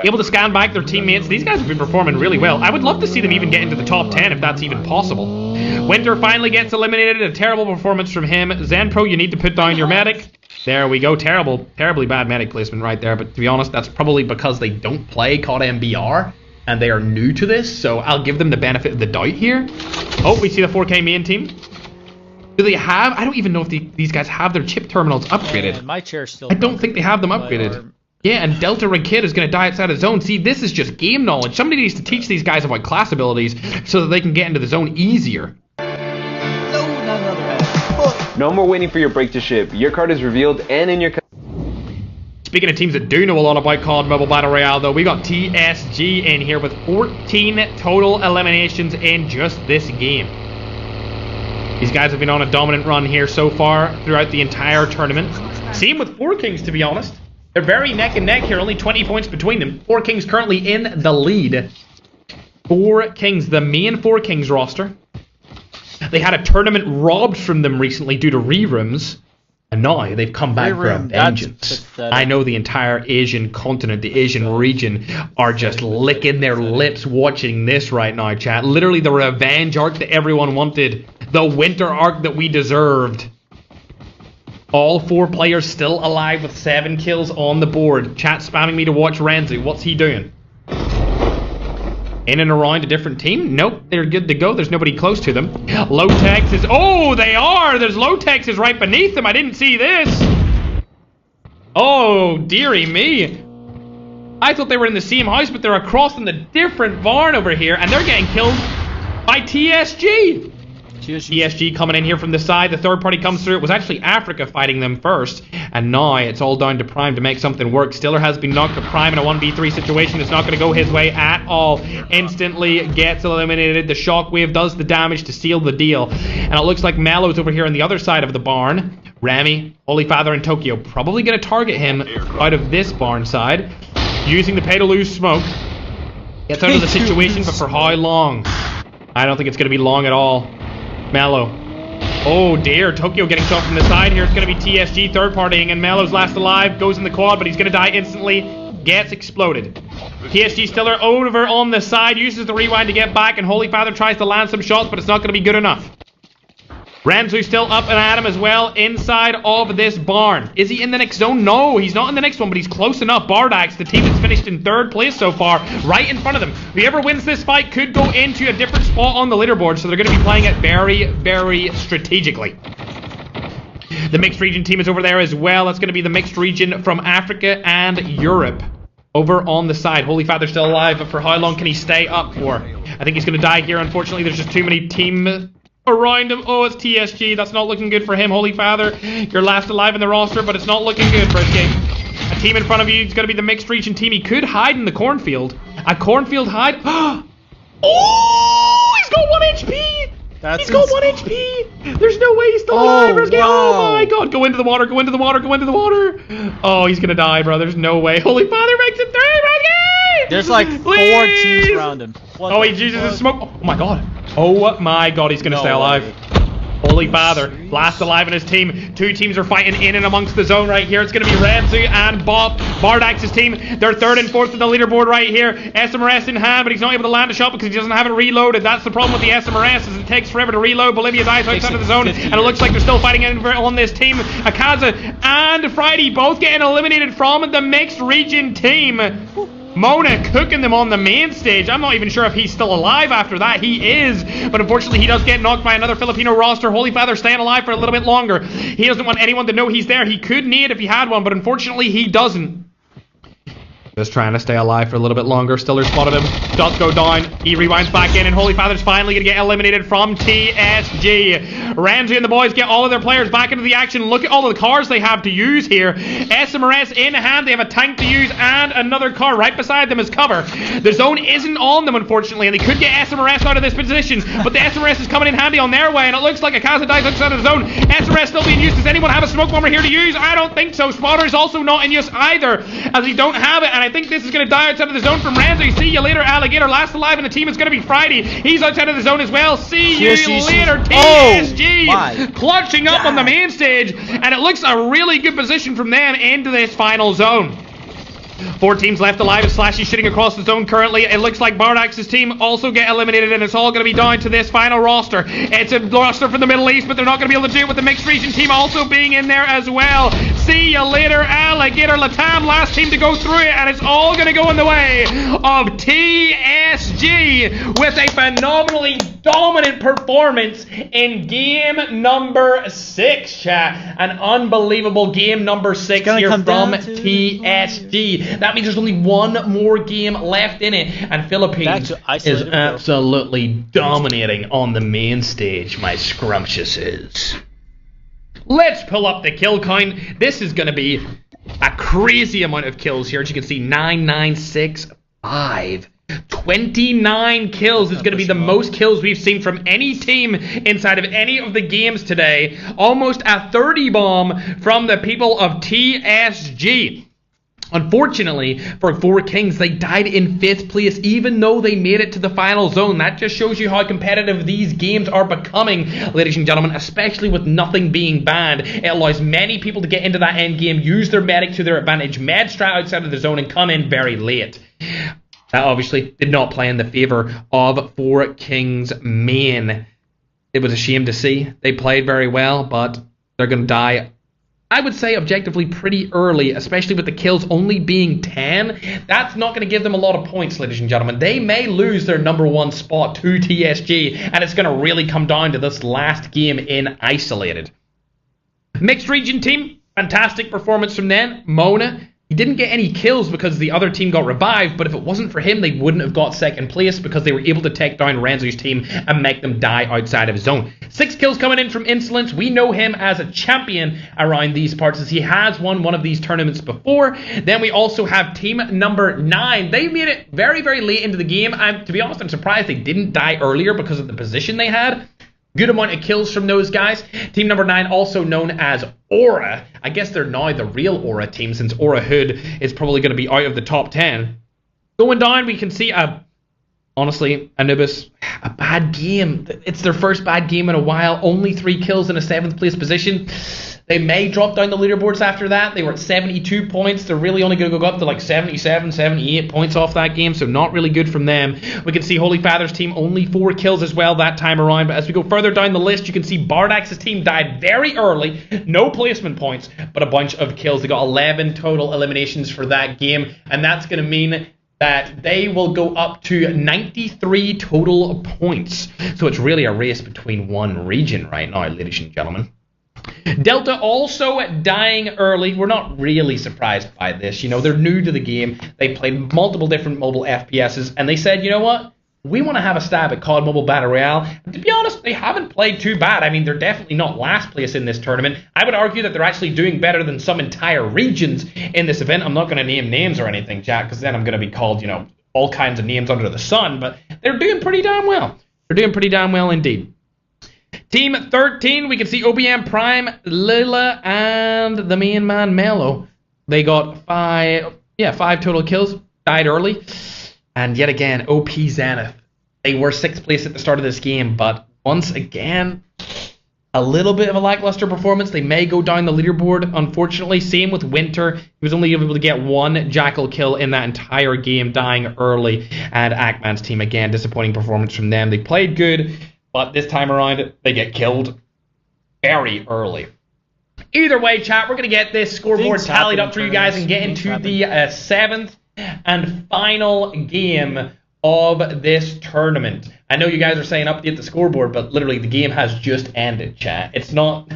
Able to scan back their teammates. These guys have been performing really well. I would love to see them even get into the top 10 if that's even possible. Winter finally gets eliminated. A terrible performance from him. Zenpro, you need to put down your medic. There we go. Terribly bad medic placement right there. But to be honest, that's probably because they don't play COD MBR and they are new to this. So I'll give them the benefit of the doubt here. Oh, we see the 4K main team. Do they have... I don't even know if these guys have their chip terminals upgraded. My chair's still... I don't think they have them upgraded. Yeah, and Delta Rakid is going to die outside of the zone. See, this is just game knowledge. Somebody needs to teach these guys about class abilities so that they can get into the zone easier. No more waiting for your break to ship. Your card is revealed and in your... Speaking of teams that do know a lot about COD Mobile Battle Royale, though, we got TSG in here with 14 total eliminations in just this game. These guys have been on a dominant run here so far throughout the entire tournament. Same with 4 Kings, to be honest. They're very neck and neck here, only 20 points between them. 4 Kings currently in the lead. 4 Kings, the main 4 Kings roster. They had a tournament robbed from them recently due to rerooms. And now they've come back for a vengeance. I know the entire Asian continent, the Asian region, are just licking their lips watching this right now, chat. Literally the revenge arc that everyone wanted. The winter arc that we deserved. All 4 players still alive with 7 kills on the board. Chat spamming me to watch Renzu. What's he doing? In and around a different team? Nope, they're good to go. There's nobody close to them. Low-Tex is... Oh, they are! There's Low-Tex is right beneath them. I didn't see this. Oh, dearie me. I thought they were in the same house, but they're across in the different barn over here, and they're getting killed by TSG. TSG coming in here from the side. The third party comes through. It was actually Africa fighting them first. And now it's all down to Prime to make something work. Stiller has been knocked, but Prime in a 1v3 situation. It's not going to go his way at all. Instantly gets eliminated. The shockwave does the damage to seal the deal. And it looks like Mellow's over here on the other side of the barn. Rami, Holy Father, and Tokyo probably going to target him out of this barn side. Using the pay to lose smoke. Gets out of the situation, but for how long? I don't think it's going to be long at all. Mellow. Oh dear, Tokyo getting shot from the side here. It's going to be TSG third partying, and Mellow's last alive. Goes in the quad, but he's going to die instantly. Gets exploded. TSG Stiller over on the side. Uses the rewind to get back, and Holy Father tries to land some shots, but it's not going to be good enough. Ramsey still up and at him as well inside of this barn. Is he in the next zone? No, he's not in the next one, but he's close enough. Bardax, the team that's finished in third place so far, right in front of them. Whoever wins this fight could go into a different spot on the leaderboard, so they're going to be playing it very, very strategically. The mixed region team is over there as well. That's going to be the mixed region from Africa and Europe. Over on the side. Holy Father's still alive, but for how long can he stay up for? I think he's going to die here. Unfortunately, there's just too many team around him. Oh, it's TSG. That's not looking good for him, Holy Father. You're last alive in the roster, but it's not looking good for his game. A team in front of you is going to be the mixed region team. He could hide in the cornfield. A cornfield hide. Oh, he's got 1 HP. He's got 1 HP. There's no way he's still alive. Oh my god. Go into the water. Go into the water. Go into the water. Oh, he's going to die, bro. There's no way. Holy Father makes it through. There's like 4 teams around him. Oh, he uses his smoke. Oh my god. Oh my god, he's gonna stay alive. Holy Father, last alive in his team. 2 teams are fighting in and amongst the zone right here. It's gonna be Ramsey and Bob. Bardax's team, they're 3rd and 4th in the leaderboard right here. SMRS in hand, but he's not able to land a shot because he doesn't have it reloaded. That's the problem with the SMRS, is it takes forever to reload. Bolivia's eyes outside of the zone, and it looks like they're still fighting in on this team. Akaza and Friday both getting eliminated from the mixed region team. Mona cooking them on the main stage. I'm not even sure if he's still alive after that. He is, but unfortunately he does get knocked by another Filipino roster. Holy Father staying alive for a little bit longer. He doesn't want anyone to know he's there. He could need if he had one, but unfortunately he doesn't. Just trying to stay alive for a little bit longer. Stiller spotted him. Dots go down. He rewinds back in, and Holy Father's finally going to get eliminated from TSG. Ramsey and the boys get all of their players back into the action. Look at all of the cars they have to use here. SMRS in hand. They have a tank to use and another car right beside them as cover. The zone isn't on them, unfortunately, and they could get SMRS out of this position, but the SMRS is coming in handy on their way, and it looks like Akaza dies outside of the zone. SMRS still being used. Does anyone have a smoke bomber here to use? I don't think so. Spotter's also not in use either, as he don't have it, and I think this is going to die outside of the zone from Ramsey. See you later, Alligator. Last alive in the team is going to be Friday. He's outside of the zone as well. See you later, TSG. Clutching up on the main stage, and it looks a really good position from them into this final zone. 4 teams left alive, and Slashy shooting across the zone currently. It looks like Bardax's team also get eliminated, and it's all going to be down to this final roster. It's a roster from the Middle East, but they're not going to be able to do it with the mixed region team also being in there as well. See you later, Alligator. Latam, last team to go through it, and it's all going to go in the way of TSG with a phenomenally dominant performance in game number 6, chat. An unbelievable game number 6 here from TSG. That means there's only 1 more game left in it, and Philippines is absolutely dominating on the main stage, my scrumptiouses. Let's pull up the kill count. This is going to be a crazy amount of kills here. As you can see, 9965. 29 kills is going to be the most kills we've seen from any team inside of any of the games today. Almost a 30 bomb from the people of TSG. Unfortunately, for 4 Kings, they died in 5th place, even though they made it to the final zone. That just shows you how competitive these games are becoming, ladies and gentlemen, especially with nothing being banned. It allows many people to get into that end game, use their medic to their advantage, med strat outside of the zone, and come in very late. That obviously did not play in the favor of 4 Kings main. It was a shame to see. They played very well, but they're going to die, I would say, objectively pretty early, especially with the kills only being 10. That's not going to give them a lot of points, ladies and gentlemen. They may lose their number 1 spot to TSG, and it's going to really come down to this last game in Isolated. Mixed region team, fantastic performance from them. Mona, He didn't get any kills because the other team got revived, but if it wasn't for him, they wouldn't have got second place because they were able to take down Renzo's team and make them die outside of his zone. 6 kills coming in from Insolence. We know him as a champion around these parts as he has won one of these tournaments before. Then we also have team number 9. They made it very, very late into the game. To be honest, I'm surprised they didn't die earlier because of the position they had. Good amount of kills from those guys. Team number 9, also known as Aura. I guess they're now the real Aura team since Aura Hood is probably going to be out of the top 10. Going down, we can see honestly, Anubis, a bad game. It's their first bad game in a while. Only 3 kills in a 7th place position. They may drop down the leaderboards after that. They were at 72 points. They're really only going to go up to like 77, 78 points off that game, so not really good from them. We can see Holy Father's team only 4 kills as well that time around, but as we go further down the list, you can see Bardax's team died very early. No placement points, but a bunch of kills. They got 11 total eliminations for that game, and that's going to mean that they will go up to 93 total points. So it's really a race between one region right now, ladies and gentlemen. Delta also dying early. We're not really surprised by this. You know, they're new to the game. They played multiple different mobile FPSs, and they said, you know what? We want to have a stab at COD Mobile Battle Royale. And to be honest, they haven't played too bad. I mean, they're definitely not last place in this tournament. I would argue that they're actually doing better than some entire regions in this event. I'm not going to name names or anything, Jack, because then I'm going to be called, you know, all kinds of names under the sun. But they're doing pretty damn well. They're doing pretty damn well indeed. Team 13, we can see OBM Prime, Lila, and the main man Mello. They got 5 total kills, died early. And yet again, OP Zenith. They were 6th place at the start of this game, but once again, a little bit of a lackluster performance. They may go down the leaderboard, unfortunately. Same with Winter. He was only able to get 1 Jackal kill in that entire game, dying early. And Ackman's team, again, disappointing performance from them. They played good, but this time around, they get killed very early. Either way, chat, we're going to get this scoreboard tallied up for you guys and get into the 7th and final game of this tournament. I know you guys are saying update the scoreboard, but literally the game has just ended, chat. It's not...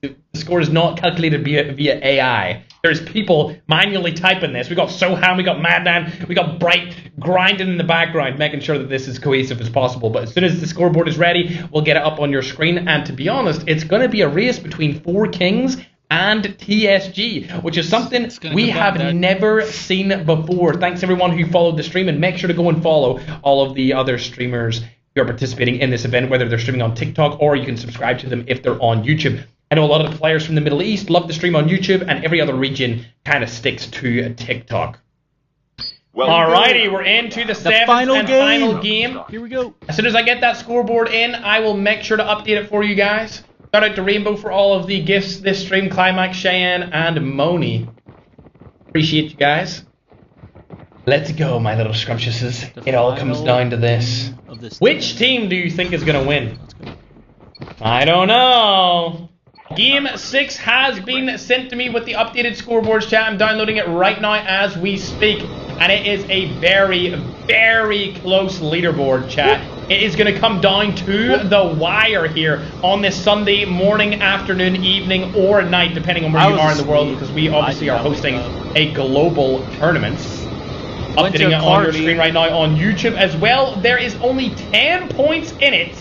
the score is not calculated via AI. There's people manually typing this. We got Soham, we got Madman, we got Bright grinding in the background, making sure that this is cohesive as possible. But as soon as the scoreboard is ready, we'll get it up on your screen. And to be honest, it's going to be a race between 4 Kings and TSG, which is something we have never seen before. Thanks everyone who followed the stream, and make sure to go and follow all of the other streamers who are participating in this event, whether they're streaming on TikTok or you can subscribe to them if they're on YouTube. I know a lot of the players from the Middle East love to stream on YouTube, and every other region kind of sticks to TikTok. Alrighty, we're into the 7th and final game. Here we go. As soon as I get that scoreboard in, I will make sure to update it for you guys. Shout out to Rainbow for all of the gifts this stream, Climax, Cheyenne, and Moni. Appreciate you guys. Let's go, my little scrumptiouses. It all comes down to this. Which team do you think is going to win? I don't know. Game 6 has been sent to me with the updated scoreboards, chat. I'm downloading it right now as we speak. And it is a very, very close leaderboard, chat. It is going to come down to the wire here on this Sunday morning, afternoon, evening, or night, depending on where you are in the world, because we obviously are hosting a global tournament. Updating it on your screen right now on YouTube as well. There is only 10 points in it,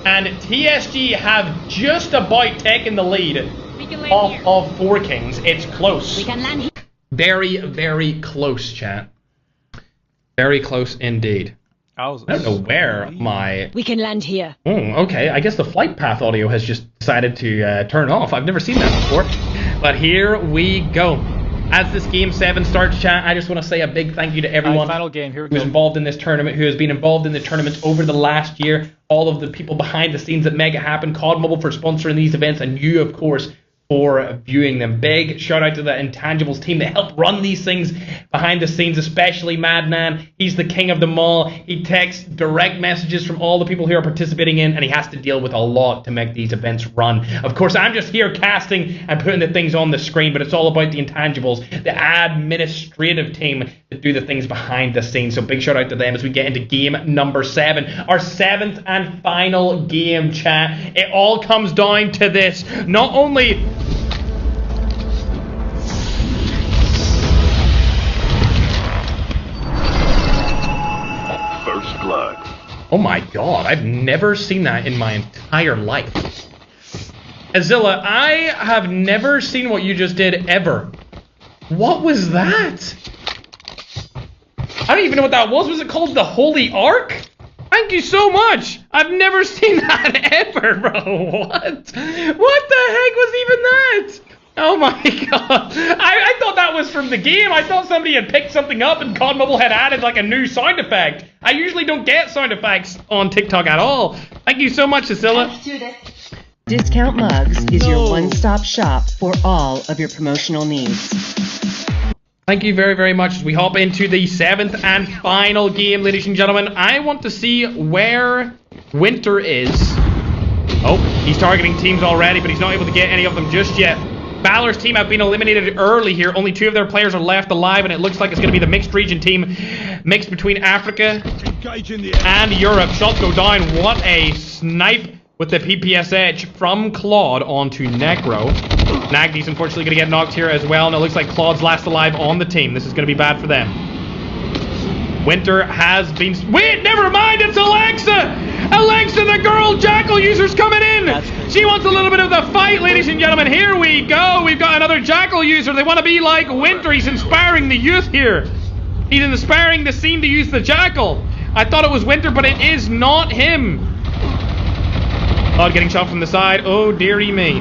and TSG have just about taken the lead off of 4 Kings. It's close. We can land here. Very, very close, chat. Very close indeed. I don't know where my... We can land here. Oh, okay. I guess the flight path audio has just decided to turn off. I've never seen that before. But here we go. As this Game 7 starts, chat, I just want to say a big thank you to everyone who's involved in this tournament, who has been involved in the tournaments over the last year, all of the people behind the scenes that make it happen, COD Mobile for sponsoring these events, and you, of course, for viewing them. Big shout out to the Intangibles team that help run these things behind the scenes, especially Madman. He's the king of them all. He takes direct messages from all the people who are participating in, and he has to deal with a lot to make these events run. Of course, I'm just here casting and putting the things on the screen, but it's all about the Intangibles, the administrative team that do the things behind the scenes. So big shout out to them as we get into game number 7, our 7th and final game, chat. It all comes down to this. Not only blood. Oh my god, I've never seen that in my entire life. Azilla, I have never seen what you just did ever. What was that? I don't even know what that was. Was it called the Holy Ark? Thank you so much. I've never seen that ever, bro. What? What the heck was even that? Oh my god. I thought that was from the game. I thought somebody had picked something up and COD Mobile had added like a new sound effect. I usually don't get sound effects on TikTok at all. Thank you so much, Cecilia. Discount Mugs is your one-stop shop for all of your promotional needs. Thank you very, very much. As we hop into the 7th and final game, ladies and gentlemen, I want to see where Winter is. Oh, he's targeting teams already, but he's not able to get any of them just yet. Valor's team have been eliminated early here. Only 2 of their players are left alive, and it looks like it's going to be the mixed region team mixed between Africa and Europe. Shots go down. What a snipe with the PPS edge from Claude onto Necro. Nagdy's unfortunately going to get knocked here as well, and it looks like Claude's last alive on the team. This is going to be bad for them. Winter has been... Wait, never mind, it's Alexa! Alexa, the girl Jackal user's coming in! She wants a little bit of the fight, ladies and gentlemen. Here we go. We've got another Jackal user. They want to be like Winter. He's inspiring the youth here. He's inspiring the scene to use the Jackal. I thought it was Winter, but it is not him. Claude getting shot from the side. Oh, dearie me.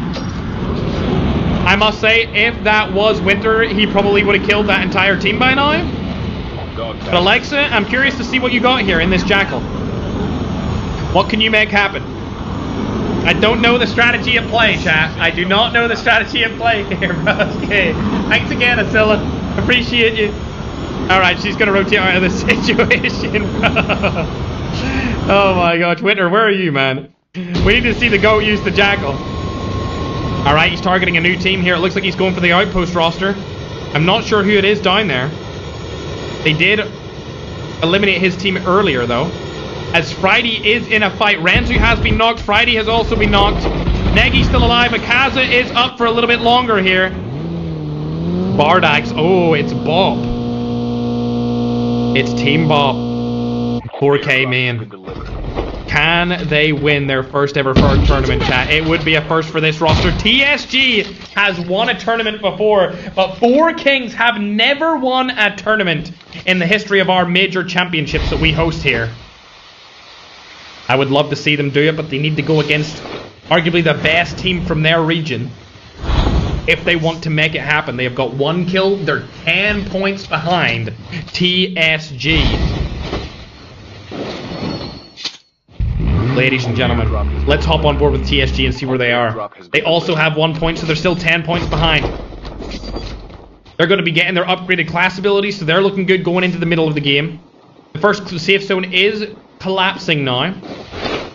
I must say, if that was Winter, he probably would have killed that entire team by now. But Alexa, I'm curious to see what you got here in this Jackal. What can you make happen? I don't know the strategy at play, chat. I do not know the strategy at play here. Okay. Thanks again, Asilla. Appreciate you. Alright, she's going to rotate out of the situation. Oh my gosh. Winter, where are you, man? We need to see the GOAT use the Jackal. Alright, he's targeting a new team here. It looks like he's going for the Outpost roster. I'm not sure who it is down there. They did eliminate his team earlier, though. As Friday is in a fight. Renzu has been knocked. Friday has also been knocked. Negi's still alive. Akaza is up for a little bit longer here. Bardax. Oh, it's Bob. It's Team Bob. 4K, man. Can they win their first ever Ferg tournament, chat? It would be a first for this roster. TSG has won a tournament before, but 4 Kings have never won a tournament in the history of our major championships that we host here. I would love to see them do it, but they need to go against arguably the best team from their region if they want to make it happen. They have got 1 kill. They're 10 points behind TSG. Ladies and gentlemen, let's hop on board with TSG and see where they are. They also have 1 point, so they're still 10 points behind. They're going to be getting their upgraded class abilities, so they're looking good going into the middle of the game. The first safe zone is collapsing now.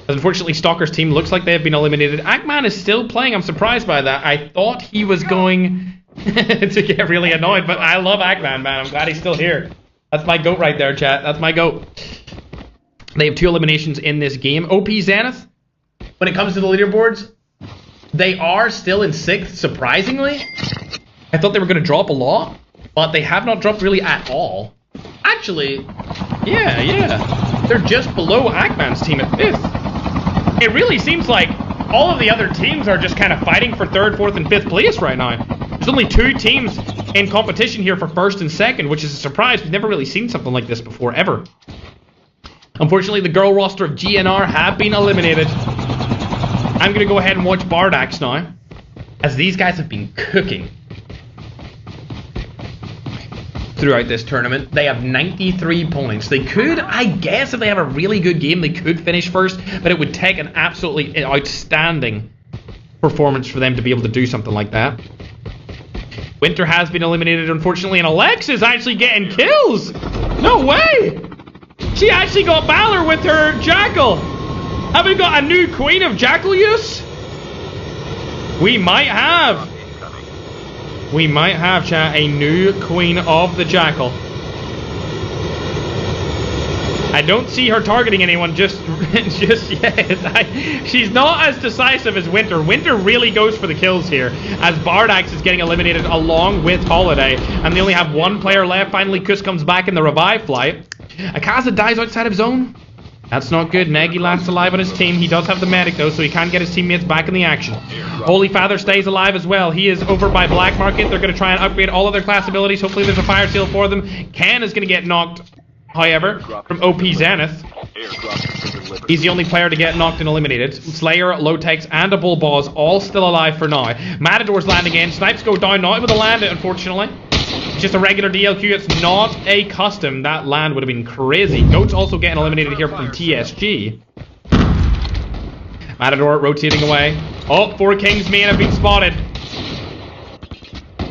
Unfortunately, Stalker's team looks like they have been eliminated. Ackman is still playing. I'm surprised by that. I thought he was going to get really annoyed, but I love Ackman, man. I'm glad he's still here. That's my GOAT right there, chat. That's my GOAT. They have 2 eliminations in this game. OP Zenith, when it comes to the leaderboards, they are still in 6th, surprisingly. I thought they were going to drop a lot, but they have not dropped really at all. Actually, yeah. They're just below Ackman's team at 5th. It really seems like all of the other teams are just kind of fighting for 3rd, 4th, and 5th place right now. There's only 2 teams in competition here for 1st and 2nd, which is a surprise. We've never really seen something like this before, ever. Unfortunately, the girl roster of GNR have been eliminated. I'm going to go ahead and watch Bardax now, as these guys have been cooking throughout this tournament. They have 93 points. They could, I guess, if they have a really good game, they could finish first, but it would take an absolutely outstanding performance for them to be able to do something like that. Winter has been eliminated, unfortunately, and Alexa's actually getting kills. No way! She actually got Valor with her Jackal. Have we got a new Queen of Jackal use? We might have. We might have, chat, a new Queen of the Jackal. I don't see her targeting anyone just yet. She's not as decisive as Winter. Winter really goes for the kills here, as Bardax is getting eliminated along with Holiday, and they only have 1 player left. Finally, Kus comes back in the revive flight. Akaza dies outside of zone. That's not good. Nagy last alive on his team. He does have the medic though, so he can get his teammates back in the action. Holy Father stays alive as well. He is over by Black Market. They're going to try and upgrade all of their class abilities. Hopefully there's a fire seal for them. Ken is going to get knocked, however, from OP Zenith. He's the only player to get knocked and eliminated. Slayer, Lotex, and a Bull Boss all still alive for now. Matador's landing in. Snipes go down. Not able to land it, unfortunately. It's just a regular DLQ. It's not a custom. That land would have been crazy. Goat's also getting eliminated here from TSG. Matador rotating away. Oh, 4 Kings main have been spotted.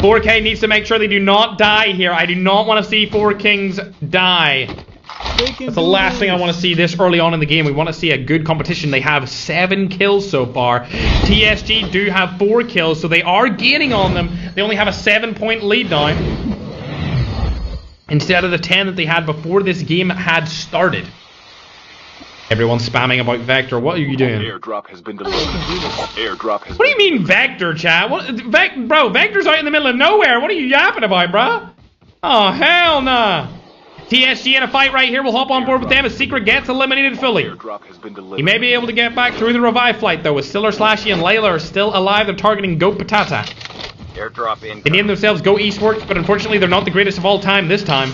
4K needs to make sure they do not die here. I do not want to see 4 Kings die. That's the last thing I want to see this early on in the game. We want to see a good competition. They have 7 kills so far. TSG do have 4 kills, so they are gaining on them. They only have a 7-point lead now, instead of the 10 that they had before this game had started. Everyone's spamming about Vector. What are you doing? Airdrop has been delivered. Airdrop has What do you mean Vector, chat? Bro, Vector's out in the middle of nowhere. What are you yapping about, bro? Oh, hell nah. TSG in a fight right here. We'll hop on board with them as Secret gets eliminated fully. He may be able to get back through the revive flight, though, as Stiller, Slashy, and Layla are still alive. They're targeting Goat Patata. Airdrop in. They name themselves Go Esports, but unfortunately they're not the greatest of all time this time.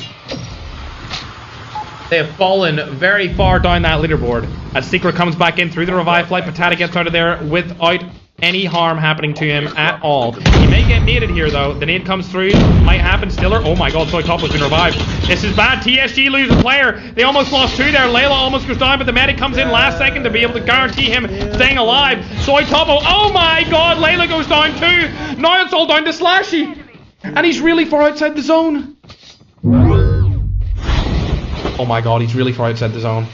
They have fallen very far down that leaderboard. As Secret comes back in through the revive flight, Patata gets out of there without any harm happening to him at all. He may get naded here though. The nade comes through. Might happen. Stiller. Oh my god, Soy Top has been revived. This is bad. TSG lose a player. They almost lost 2 there. Layla almost goes down, but the medic comes in last second to be able to guarantee him staying alive. Soy Topo. Oh my god, Layla goes down too. Now it's all down to Slashy. And he's really far outside the zone. Oh my god, he's really far outside the zone.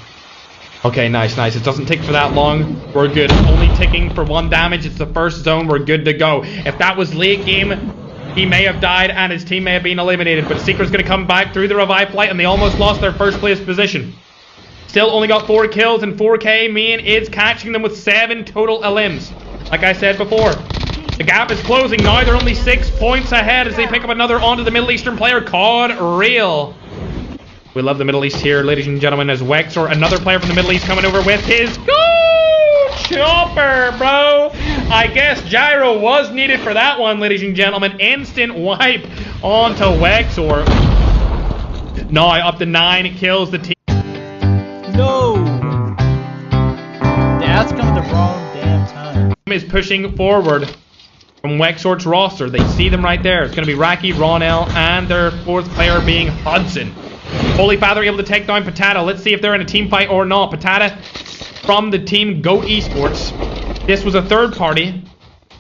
Okay, nice. It doesn't tick for that long. We're good. It's only ticking for 1 damage. It's the first zone. We're good to go. If that was late game, he may have died and his team may have been eliminated. But Secret's going to come back through the revive flight and they almost lost their first place position. Still only got 4 kills and 4K main is catching them with 7 total elims. Like I said before, the gap is closing now. They're only 6 points ahead as they pick up another onto the Middle Eastern player called Royale. We love the Middle East here, ladies and gentlemen, as Wex, or another player from the Middle East, coming over with his chopper, bro. I guess Gyro was needed for that one, ladies and gentlemen. Instant wipe onto Wexor. No, up to 9 kills the team. No! That's coming the wrong damn time. Is pushing forward from Wexor's roster. They see them right there. It's going to be Raki, Ronell, and their 4th player being Hudson. Holy Father able to take down Patata. Let's see if they're in a team fight or not. Patata from the team Goat Esports. This was a 3rd party,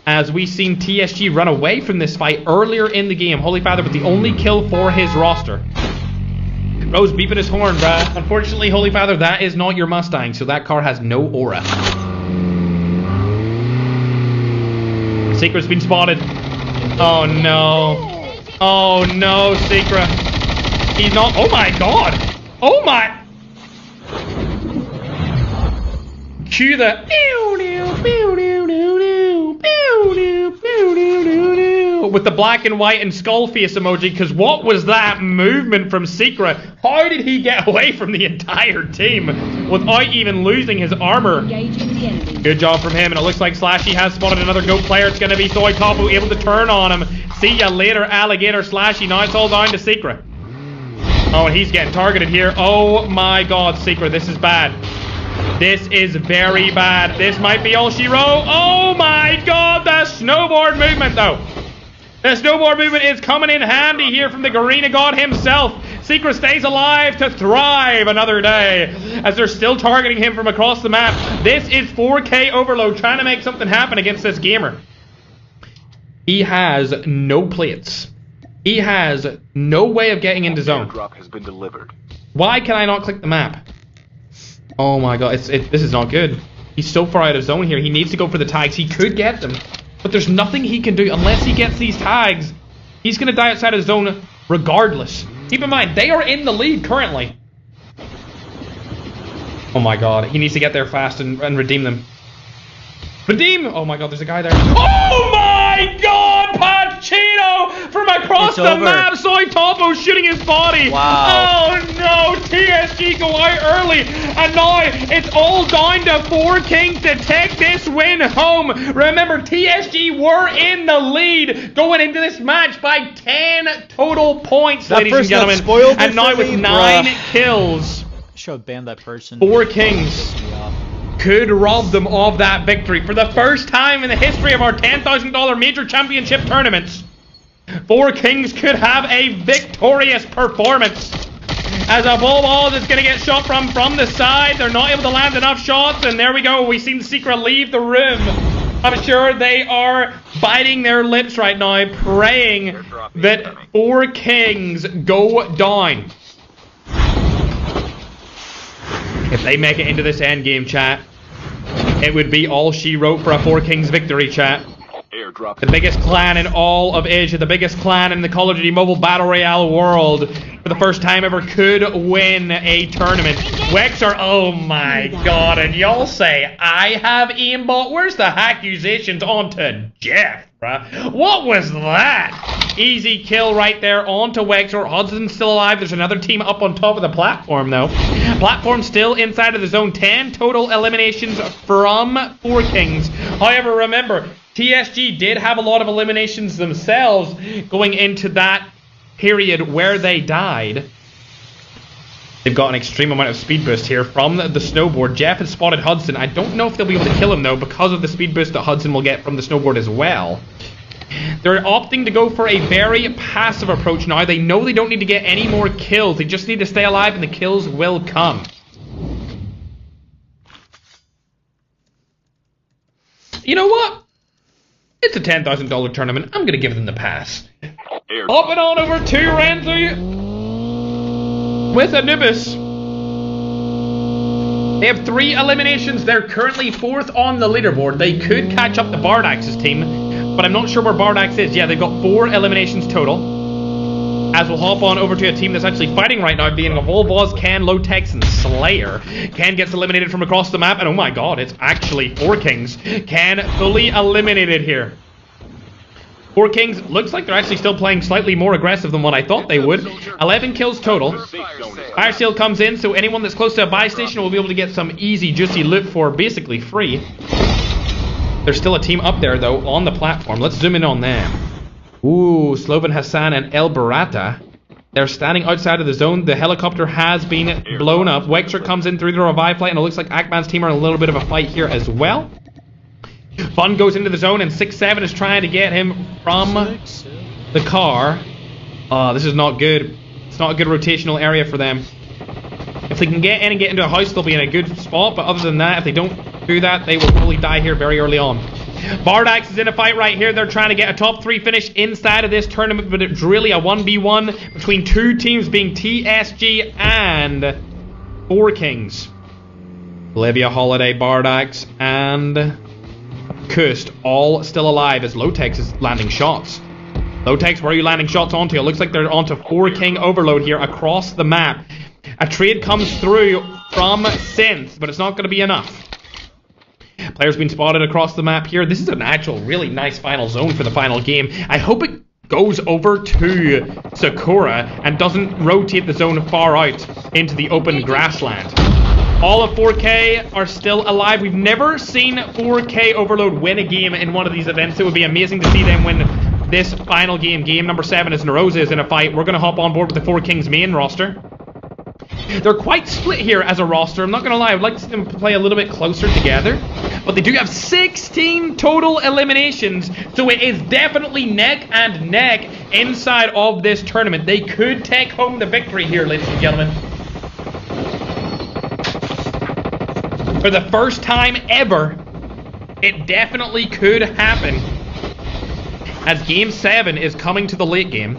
as we seen TSG run away from this fight earlier in the game. Holy Father with the only kill for his roster. Rose beeping his horn, bruh. Unfortunately, Holy Father, that is not your Mustang, so that car has no aura. Secret's been spotted. Oh no. Oh no, Secret. He's not. Oh my god. Oh my. Cue the. With the black and white and skull face emoji, because what was that movement from Secret? How did he get away from the entire team without even losing his armor? Good job from him, and it looks like Slashy has spotted another Goat player. It's going to be Soy Topu able to turn on him. See ya later, Alligator Slashy. Now it's all down to Secret. Oh, and he's getting targeted here. Oh my god, Secret, this is bad. This is very bad. This might be all she wrote. Oh my god, the snowboard movement though. The snowboard movement is coming in handy here from the Garena God himself. Secret stays alive to thrive another day as they're still targeting him from across the map. This is 4K Overload trying to make something happen against this gamer. He has no plates. He has no way of getting into zone. Has been delivered. Why can I not click the map? Oh my god, this is not good. He's so far out of zone here. He needs to go for the tags. He could get them, but there's nothing he can do unless he gets these tags. He's going to die outside of zone regardless. Keep in mind, they are in the lead currently. Oh my god, he needs to get there fast and redeem them. Redeem! Oh my god, there's a guy there. Oh my god, Cheeto from across the map. Soy Topo shooting his body. Wow. Oh no, TSG go out early. And now it's all down to 4 Kings to take this win home. Remember, TSG were in the lead going into this match by 10 total points, ladies and gentlemen. And now with 9 kills. Should have banned that person. 4 Kings could rob them of that victory. For the first time in the history of our $10,000 major championship tournaments, 4 Kings could have a victorious performance. As a ball is going to get shot from the side. They're not able to land enough shots. And there we go. We've seen Secret leave the room. I'm sure they are biting their lips right now, praying that 4 Kings go down. If they make it into this endgame, chat, it would be all she wrote for a 4 Kings victory, chat. The biggest clan in all of Asia, the biggest clan in the Call of Duty Mobile Battle Royale world, for the first time ever, could win a tournament. Wexer, oh my god, and y'all say, I have aimbot. Where's the accusations onto Jeff, bruh? What was that? Easy kill right there onto Wexer. Hudson's still alive. There's another team up on top of the platform, though. Platform still inside of the zone. 10 total eliminations from 4 Kings. However, remember, TSG did have a lot of eliminations themselves going into that period where they died. They've got an extreme amount of speed boost here from the snowboard. Jeff has spotted Hudson. I don't know if they'll be able to kill him, though, because of the speed boost that Hudson will get from the snowboard as well. They're opting to go for a very passive approach now. They know they don't need to get any more kills. They just need to stay alive, and the kills will come. You know what? It's a $10,000 tournament. I'm going to give them the pass. Up and on over to Renzi with Anubis. They have 3 eliminations. They're currently 4th on the leaderboard. They could catch up to Bardax's team, but I'm not sure where Bardax is. Yeah, they've got 4 eliminations total. As we'll hop on over to a team that's actually fighting right now, being Volvoz, Ken, Lotex, and Slayer. Ken gets eliminated from across the map, and oh my god, it's actually 4 Kings. Ken fully eliminated here. 4 Kings, looks like they're actually still playing slightly more aggressive than what I thought they would. 11 kills total. Fire Seal comes in, so anyone that's close to a buy station will be able to get some easy, juicy loot for basically free. There's still a team up there, though, on the platform. Let's zoom in on them. Ooh, Slovan Hassan and El Barata. They're standing outside of the zone. The helicopter has been blown up. Wexer comes in through the revive flight, and it looks like Akman's team are in a little bit of a fight here as well. Fun goes into the zone, and 6-7 is trying to get him from the car. This is not good. It's not a good rotational area for them. If they can get in and get into a house, they'll be in a good spot, but other than that, if they don't do that, they will probably die here very early on. Bardax is in a fight right here. They're trying to get a top 3 finish inside of this tournament, but it's really a 1v1 between 2 teams, being TSG and 4 Kings. Olivia Holiday, Bardax, and Kust all still alive as Lotex is landing shots. Lotex, where are you landing shots onto? It looks like they're onto 4 King overload here across the map. A trade comes through from Synth, but it's not going to be enough. Players been spotted across the map here. This is an actual really nice final zone for the final game. I hope it goes over to Sakura and doesn't rotate the zone far out into the open grassland. All of 4K are still alive. We've never seen 4K Overload win a game in one of these events. It would be amazing to see them win this final game. Game number 7 as Narosa is in a fight. We're going to hop on board with the 4 Kings main roster. They're quite split here as a roster. I'm not going to lie. I would like to see them play a little bit closer together. But they do have 16 total eliminations. So it is definitely neck and neck inside of this tournament. They could take home the victory here, ladies and gentlemen. For the first time ever, it definitely could happen. As Game 7 is coming to the late game.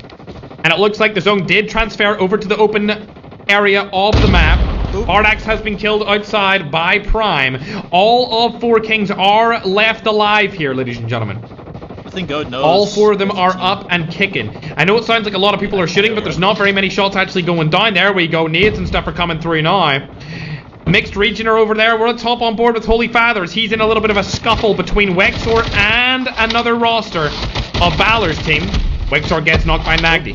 And it looks like the zone did transfer over to the open area of the map. Bardax has been killed outside by Prime. All of 4 Kings are left alive here, ladies and gentlemen. I think God knows. All 4 of them are up and kicking. I know it sounds like a lot of people are shooting, but there's not very many shots actually going down. There we go. Nades and stuff are coming through now. Mixed region are over there. Let's hop on board with Holy Fathers. He's in a little bit of a scuffle between Wexor and another roster. of Balor's team. Wixor gets knocked by Nagdi.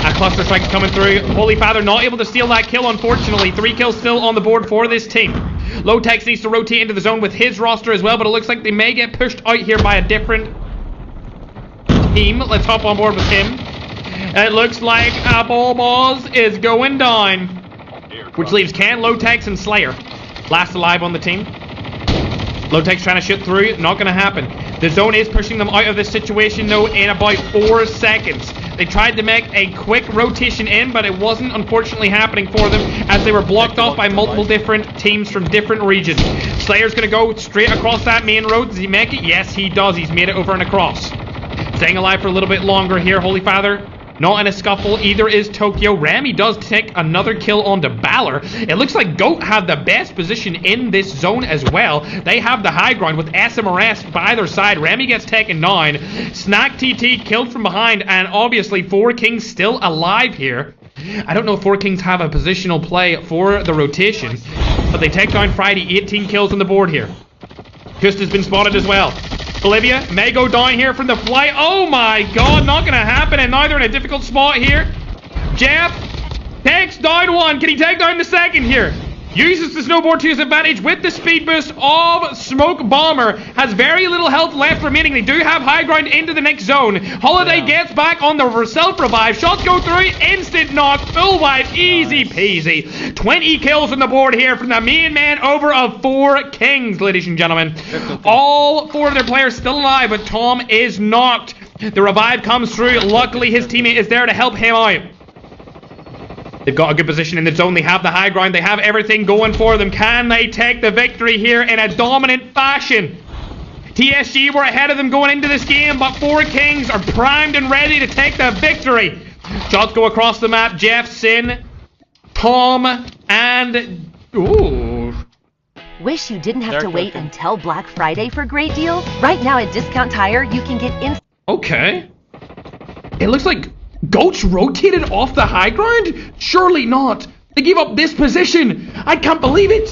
A cluster strike coming through. Holy Father not able to steal that kill, unfortunately. 3 kills still on the board for this team. Lotex needs to rotate into the zone with his roster as well, but it looks like they may get pushed out here by a different team. Let's hop on board with him. It looks like Boz is going down, which leaves Ken, Lotex, and Slayer last alive on the team. Lotex trying to shoot through, not going to happen. The zone is pushing them out of this situation though in about 4 seconds. They tried to make a quick rotation in, but it wasn't unfortunately happening for them as they were blocked off by multiple different teams from different regions. Slayer's going to go straight across that main road. Does he make it? Yes, he does. He's made it over and across. Staying alive for a little bit longer here, Holy Father. Not in a scuffle, either is Tokyo. Rami does take another kill onto Balor. It looks like GOAT have the best position in this zone as well. They have the high ground with SMRS by their side. Rami gets taken down. Snack TT killed from behind, and obviously 4 Kings still alive here. I don't know if 4 Kings have a positional play for the rotation, but they take down Friday. 18 kills on the board here. Kust has been spotted as well. Bolivia may go down here from the flight. Oh my god, not gonna happen, and now they're in a difficult spot here. Jeff takes down one. Can he take down the second here? Uses the snowboard to his advantage with the speed boost of Smoke Bomber. Has very little health left remaining. They do have high ground into the next zone. Holiday gets back on the self-revive. Shots go through. Instant knock. Full wipe. Easy peasy. 20 kills on the board here from the main man over of 4 Kings, ladies and gentlemen. All 4 of their players still alive, but Tom is knocked. The revive comes through. Luckily, his teammate is there to help him out. They've got a good position in the zone. They have the high ground. They have everything going for them. Can they take the victory here in a dominant fashion? TSG were ahead of them going into this game, but 4 Kings are primed and ready to take the victory. Shots go across the map. Jeff, Sin, Tom, and... Ooh. Wish you didn't have to wait until Black Friday for great deals? Right now at Discount Tire, you can get Okay. It looks like GOAT's rotated off the high ground? Surely not. They gave up this position. I can't believe it.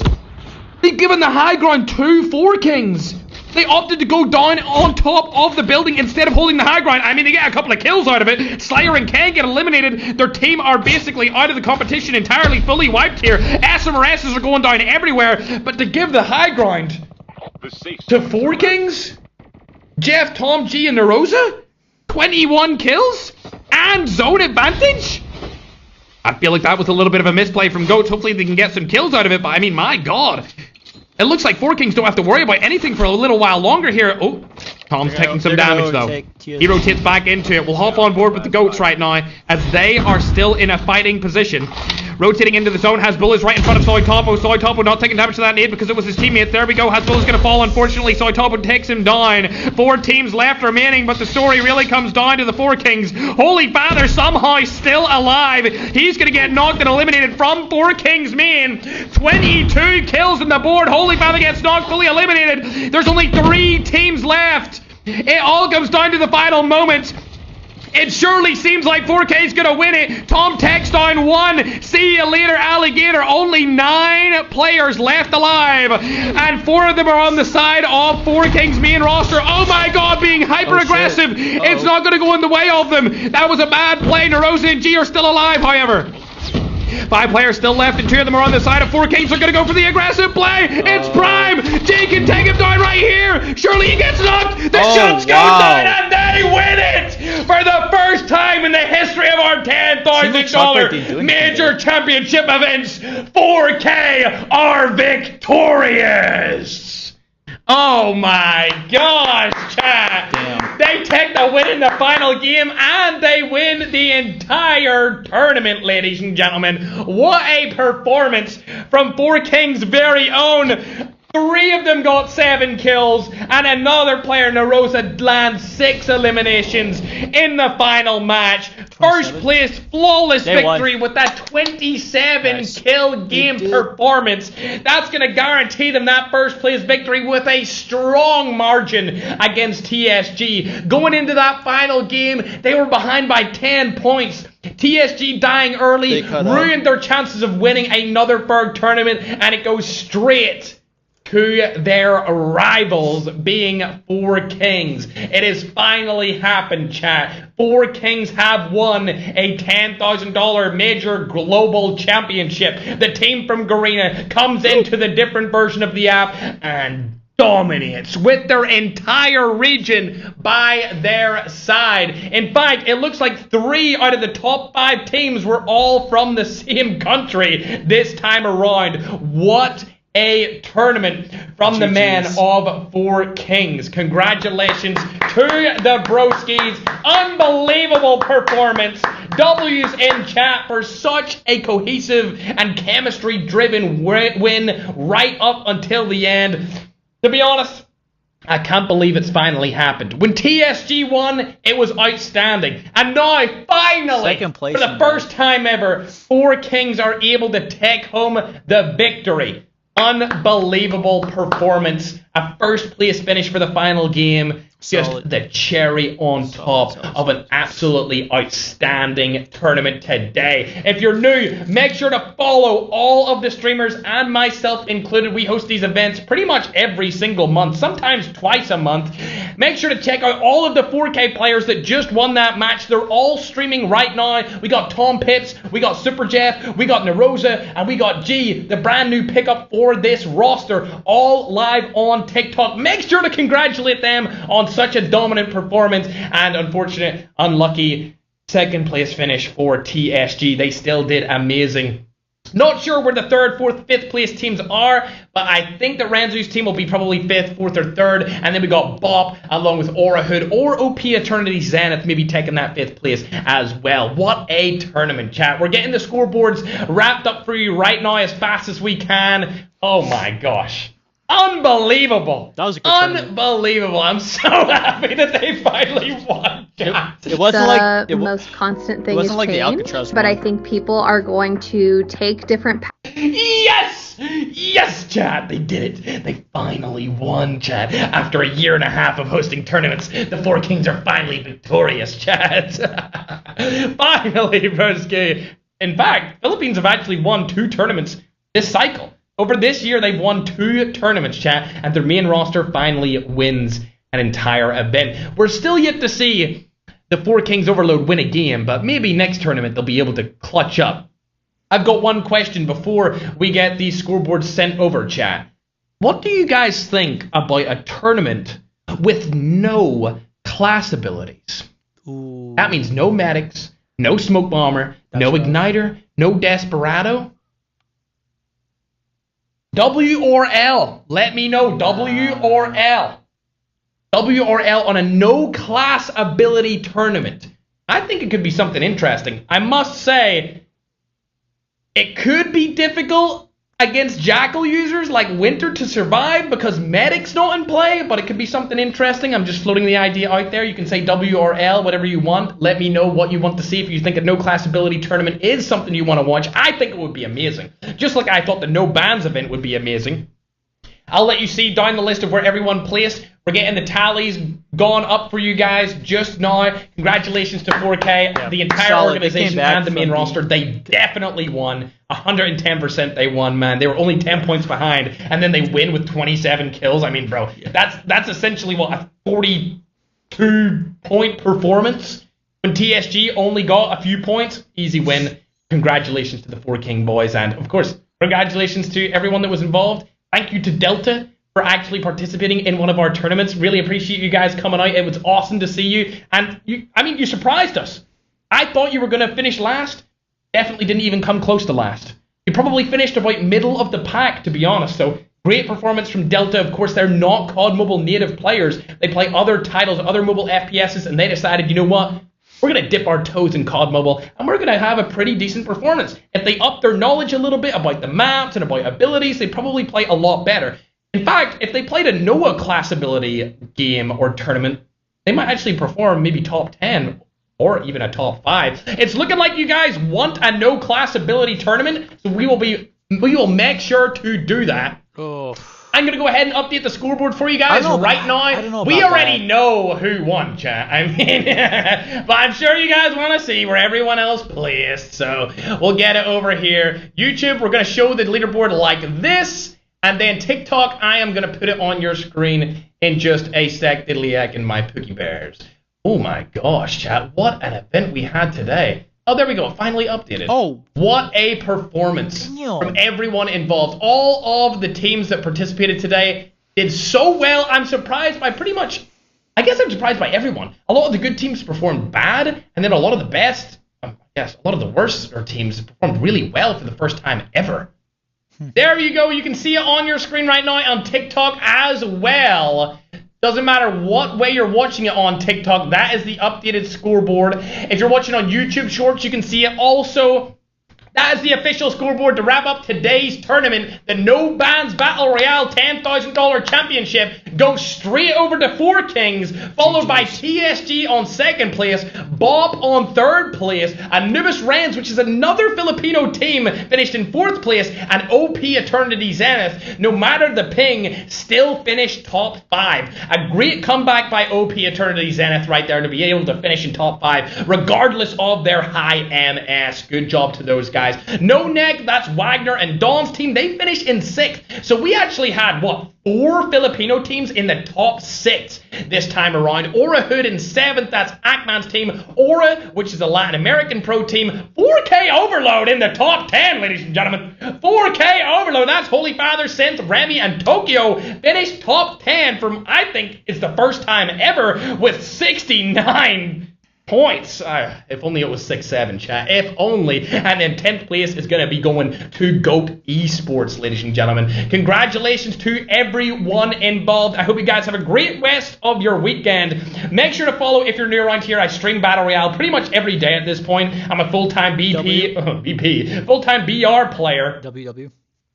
They've given the high ground to 4 Kings. They opted to go down on top of the building instead of holding the high ground. I mean, they get a couple of kills out of it. Slayer and Ken get eliminated. Their team are basically out of the competition entirely, fully wiped here. SMRSs are going down everywhere. But to give the high ground to 4 Kings? Jeff, Tom, G, and Narosa? 21 kills? And zone advantage? I feel like that was a little bit of a misplay from GOAT. Hopefully they can get some kills out of it, but I mean, my god. It looks like 4 Kings don't have to worry about anything for a little while longer here. Oh, Tom's taking some damage though. He rotates back into it. We'll hop on board with the GOATs right now as they are still in a fighting position. Rotating into the zone. Hasbulla is right in front of Soitopo. Soitopo not taking damage to that nade because it was his teammate. There we go. Hasbulla's going to fall, unfortunately. Soitopo takes him down. 4 teams left remaining, but the story really comes down to the 4 Kings. Holy Father somehow still alive. He's going to get knocked and eliminated from 4 Kings main. 22 kills on the board. Holy Father gets knocked, fully eliminated. There's only 3 teams left. It all comes down to the final moments. It surely seems like 4K's gonna win it. Tom takes down 1. See you later, alligator. Only 9 players left alive. And 4 of them are on the side of 4 Kings main roster. Oh my god, being hyper-aggressive. It's not gonna go in the way of them. That was a bad play. Narosa and G are still alive, however. 5 players still left, and 2 of them are on the side of 4 Kings. They're going to go for the aggressive play. It's Prime. Jay can take him down right here. Surely he gets knocked. The shots go down, and they win it for the first time in the history of our $10,000 major championship events. 4K are victorious. Oh my gosh, chat. Damn. They take the win in the final game and they win the entire tournament, ladies and gentlemen. What a performance from 4 Kings' very own. 3 of them got 7 kills, and another player, Narosa, lands 6 eliminations in the final match. First place, flawless victory with that 27 kill game performance. That's going to guarantee them that first place victory with a strong margin against TSG. Going into that final game, they were behind by 10 points. TSG dying early ruined their chances of winning another Ferg tournament, and it goes straight to their rivals, being Four Kings. It has finally happened, chat. Four Kings have won a $10,000 major global championship. The team from Garena comes into the different version of the app and dominates with their entire region by their side. In fact, it looks like 3 out of the top 5 teams were all from the same country this time around. What a tournament from the man of Four Kings. Congratulations to the broskies. Unbelievable performance. W's in chat for such a cohesive and chemistry-driven win right up until the end. To be honest, I can't believe it's finally happened. When TSG won, it was outstanding. And now, finally, for the first time ever, Four Kings are able to take home the victory. Unbelievable performance. A first place finish for the final game. Just the cherry on top of an absolutely outstanding tournament today. If you're new, make sure to follow all of the streamers and myself included. We host these events pretty much every single month, sometimes twice a month. Make sure to check out all of the 4K players that just won that match. They're all streaming right now. We got Tom Pitts, we got Super Jeff, we got Narosa, and we got G, the brand new pickup for this roster, all live on TikTok. Make sure to congratulate them on such a dominant performance and unfortunate, unlucky second place finish for TSG. They still did amazing. Not sure where the 3rd, 4th, 5th place teams are, but I think that Ranzu's team will be probably 5th, 4th, or 3rd, and then we got Bop along with Aura Hood or OP Eternity Zenith maybe taking that 5th place as well. What a tournament, chat. We're getting the scoreboards wrapped up for you right now as fast as we can. Oh my gosh. Unbelievable. That was a good Unbelievable. I'm so happy that they finally won. It wasn't like the most constant thing it is wasn't like the change, Alcatraz but I one. think people are going to take different paths. Yes! Yes, chat. They did it. They finally won, chat. After a year and a half of hosting tournaments, the Four Kings are finally victorious, chat. Finally, Broski. In fact, Philippines have actually won 2 tournaments this cycle. Over this year, they've won 2 tournaments, chat, and their main roster finally wins an entire event. We're still yet to see the Four Kings Overload win a game, but maybe next tournament they'll be able to clutch up. I've got one question before we get these scoreboards sent over, chat. What do you guys think about a tournament with no class abilities? Ooh. That means no medics, no smoke bomber, no igniter, no desperado. W or L? Let me know. W or L? W or L on a no class ability tournament. I think it could be something interesting. I must say, it could be difficult against Jackal users like Winter to survive because Medic's not in play, but it could be something interesting. I'm just floating the idea out there. You can say W or L, whatever you want. Let me know what you want to see. If you think a no class ability tournament is something you want to watch, I think it would be amazing. Just like I thought the no bans event would be amazing. I'll let you see down the list of where everyone placed. We're getting the tallies gone up for you guys just now. Congratulations to 4K, the entire organization and the main roster. They definitely won. 110% they won, man. They were only 10 points behind, and then they win with 27 kills. I mean, bro, that's essentially what a 42-point performance. When TSG only got a few points, easy win. Congratulations to the Four King boys, and of course, congratulations to everyone that was involved. Thank you to Delta for actually participating in one of our tournaments. Really appreciate you guys coming out. It was awesome to see you. And you surprised us. I thought you were going to finish last. Definitely didn't even come close to last. You probably finished about middle of the pack, to be honest. So great performance from Delta. Of course, they're not COD Mobile native players. They play other titles, other mobile FPSs, and they decided, you know what? We're going to dip our toes in COD Mobile, and we're going to have a pretty decent performance. If they up their knowledge a little bit about the maps and about abilities, they probably play a lot better. In fact, if they played a Noah class ability game or tournament, they might actually perform maybe top 10 or even a top 5. It's looking like you guys want a no class ability tournament, so we will make sure to do that. Oh. I'm going to go ahead and update the scoreboard for you guys right now. We already know who won, chat. I mean, but I'm sure you guys want to see where everyone else placed, so we'll get it over here. YouTube, we're going to show the leaderboard like this, And then TikTok, I am going to put it on your screen in just a sec. Diddly-ack and my Pookie Bears. Oh my gosh, chat. What an event we had today. Oh, there we go. Finally updated. Oh. What a performance from everyone involved. All of the teams that participated today did so well. I'm surprised by pretty much... I guess I'm surprised by everyone. A lot of the good teams performed bad, and then a lot of the best... Yes, a lot of the worst teams performed really well for the first time ever. There you go. You can see it on your screen right now on TikTok as well. Doesn't matter what way you're watching it on TikTok. That is the updated scoreboard. If you're watching on YouTube Shorts, you can see it also. That is the official scoreboard to wrap up today's tournament. The No Bans Battle Royale $10,000 Championship goes straight over to 4 Kings, followed by TSG on 2nd place, Bob on 3rd place, Anubis Rens, which is another Filipino team, finished in 4th place, and OP Eternity Zenith, no matter the ping, still finished top 5. A great comeback by OP Eternity Zenith right there to be able to finish in top 5, regardless of their high MS. Good job to those guys. No Neck, that's Wagner and Dawn's team, they finished in 6th. So we actually had, 4 Filipino teams in the top 6 this time around. Aura Hood in 7th, that's Ackman's team. Aura, which is a Latin American pro team. 4K Overload in the top 10, ladies and gentlemen. 4K Overload, that's Holy Father, Synth, Remy, and Tokyo finished top 10 from, I think, it's the first time ever with 69 points. If only it was 6-7, chat. If only. And then 10th place is going to be going to GOAT Esports, ladies and gentlemen. Congratulations to everyone involved. I hope you guys have a great rest of your weekend. Make sure to follow if you're new around here. I stream Battle Royale pretty much every day at this point. I'm a full-time full-time BR player. WW.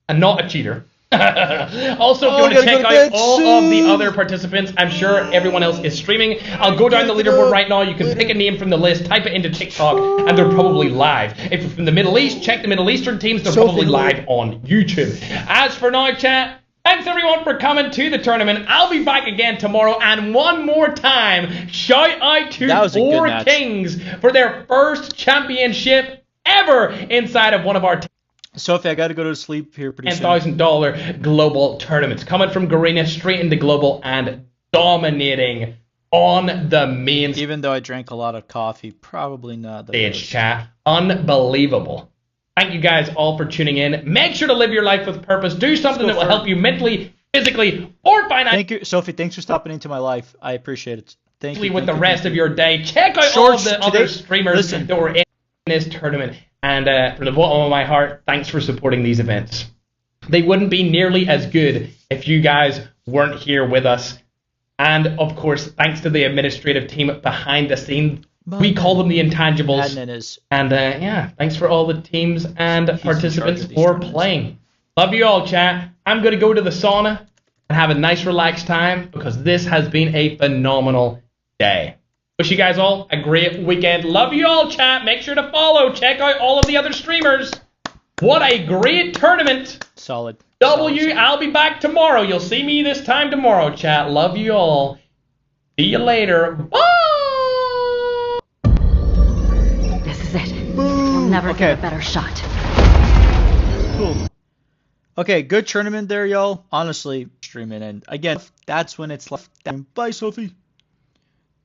And not a cheater. Also, if you want to check out all of the other participants, I'm sure everyone else is streaming. I'll go down the leaderboard right now. You can pick a name from the list, type it into TikTok, and they're probably live. If you're from the Middle East, check the Middle Eastern teams. They're probably live on YouTube. As for now, chat, thanks everyone for coming to the tournament. I'll be back again tomorrow. And one more time, shout out to 4 Kings for their first championship ever inside of one of our teams. Sophie, I gotta go to sleep here pretty soon. $10,000 global tournaments coming from Garena straight into global and dominating on the main stage. Even though I drank a lot of coffee, probably not the stage, chat. Unbelievable. Thank you guys all for tuning in. Make sure to live your life with purpose. Do something that will help you mentally, physically, or financially. Thank you, Sophie. Thanks for stopping into my life. I appreciate it. Thank you. With the rest of your day. Check out all of the other streamers that were in this tournament. And from the bottom of my heart, thanks for supporting these events. They wouldn't be nearly as good if you guys weren't here with us. And, of course, thanks to the administrative team behind the scenes. We call them the intangibles. And, yeah, thanks for all the teams and participants for playing. Love you all, chat. I'm going to go to the sauna and have a nice, relaxed time because this has been a phenomenal day. Wish you guys all a great weekend. Love you all, chat. Make sure to follow. Check out all of the other streamers. What a great tournament. Solid. I'll be back tomorrow. You'll see me this time tomorrow, chat. Love you all. See you later. Bye. This is it. We'll never get a better shot. Cool. Okay, good tournament there, y'all. Honestly, streaming. And again, that's when it's left. Bye, Sophie.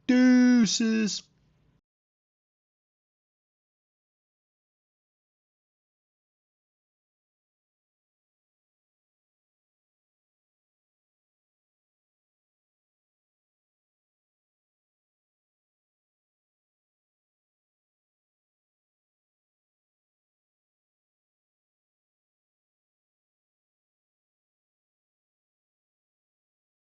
Deuces.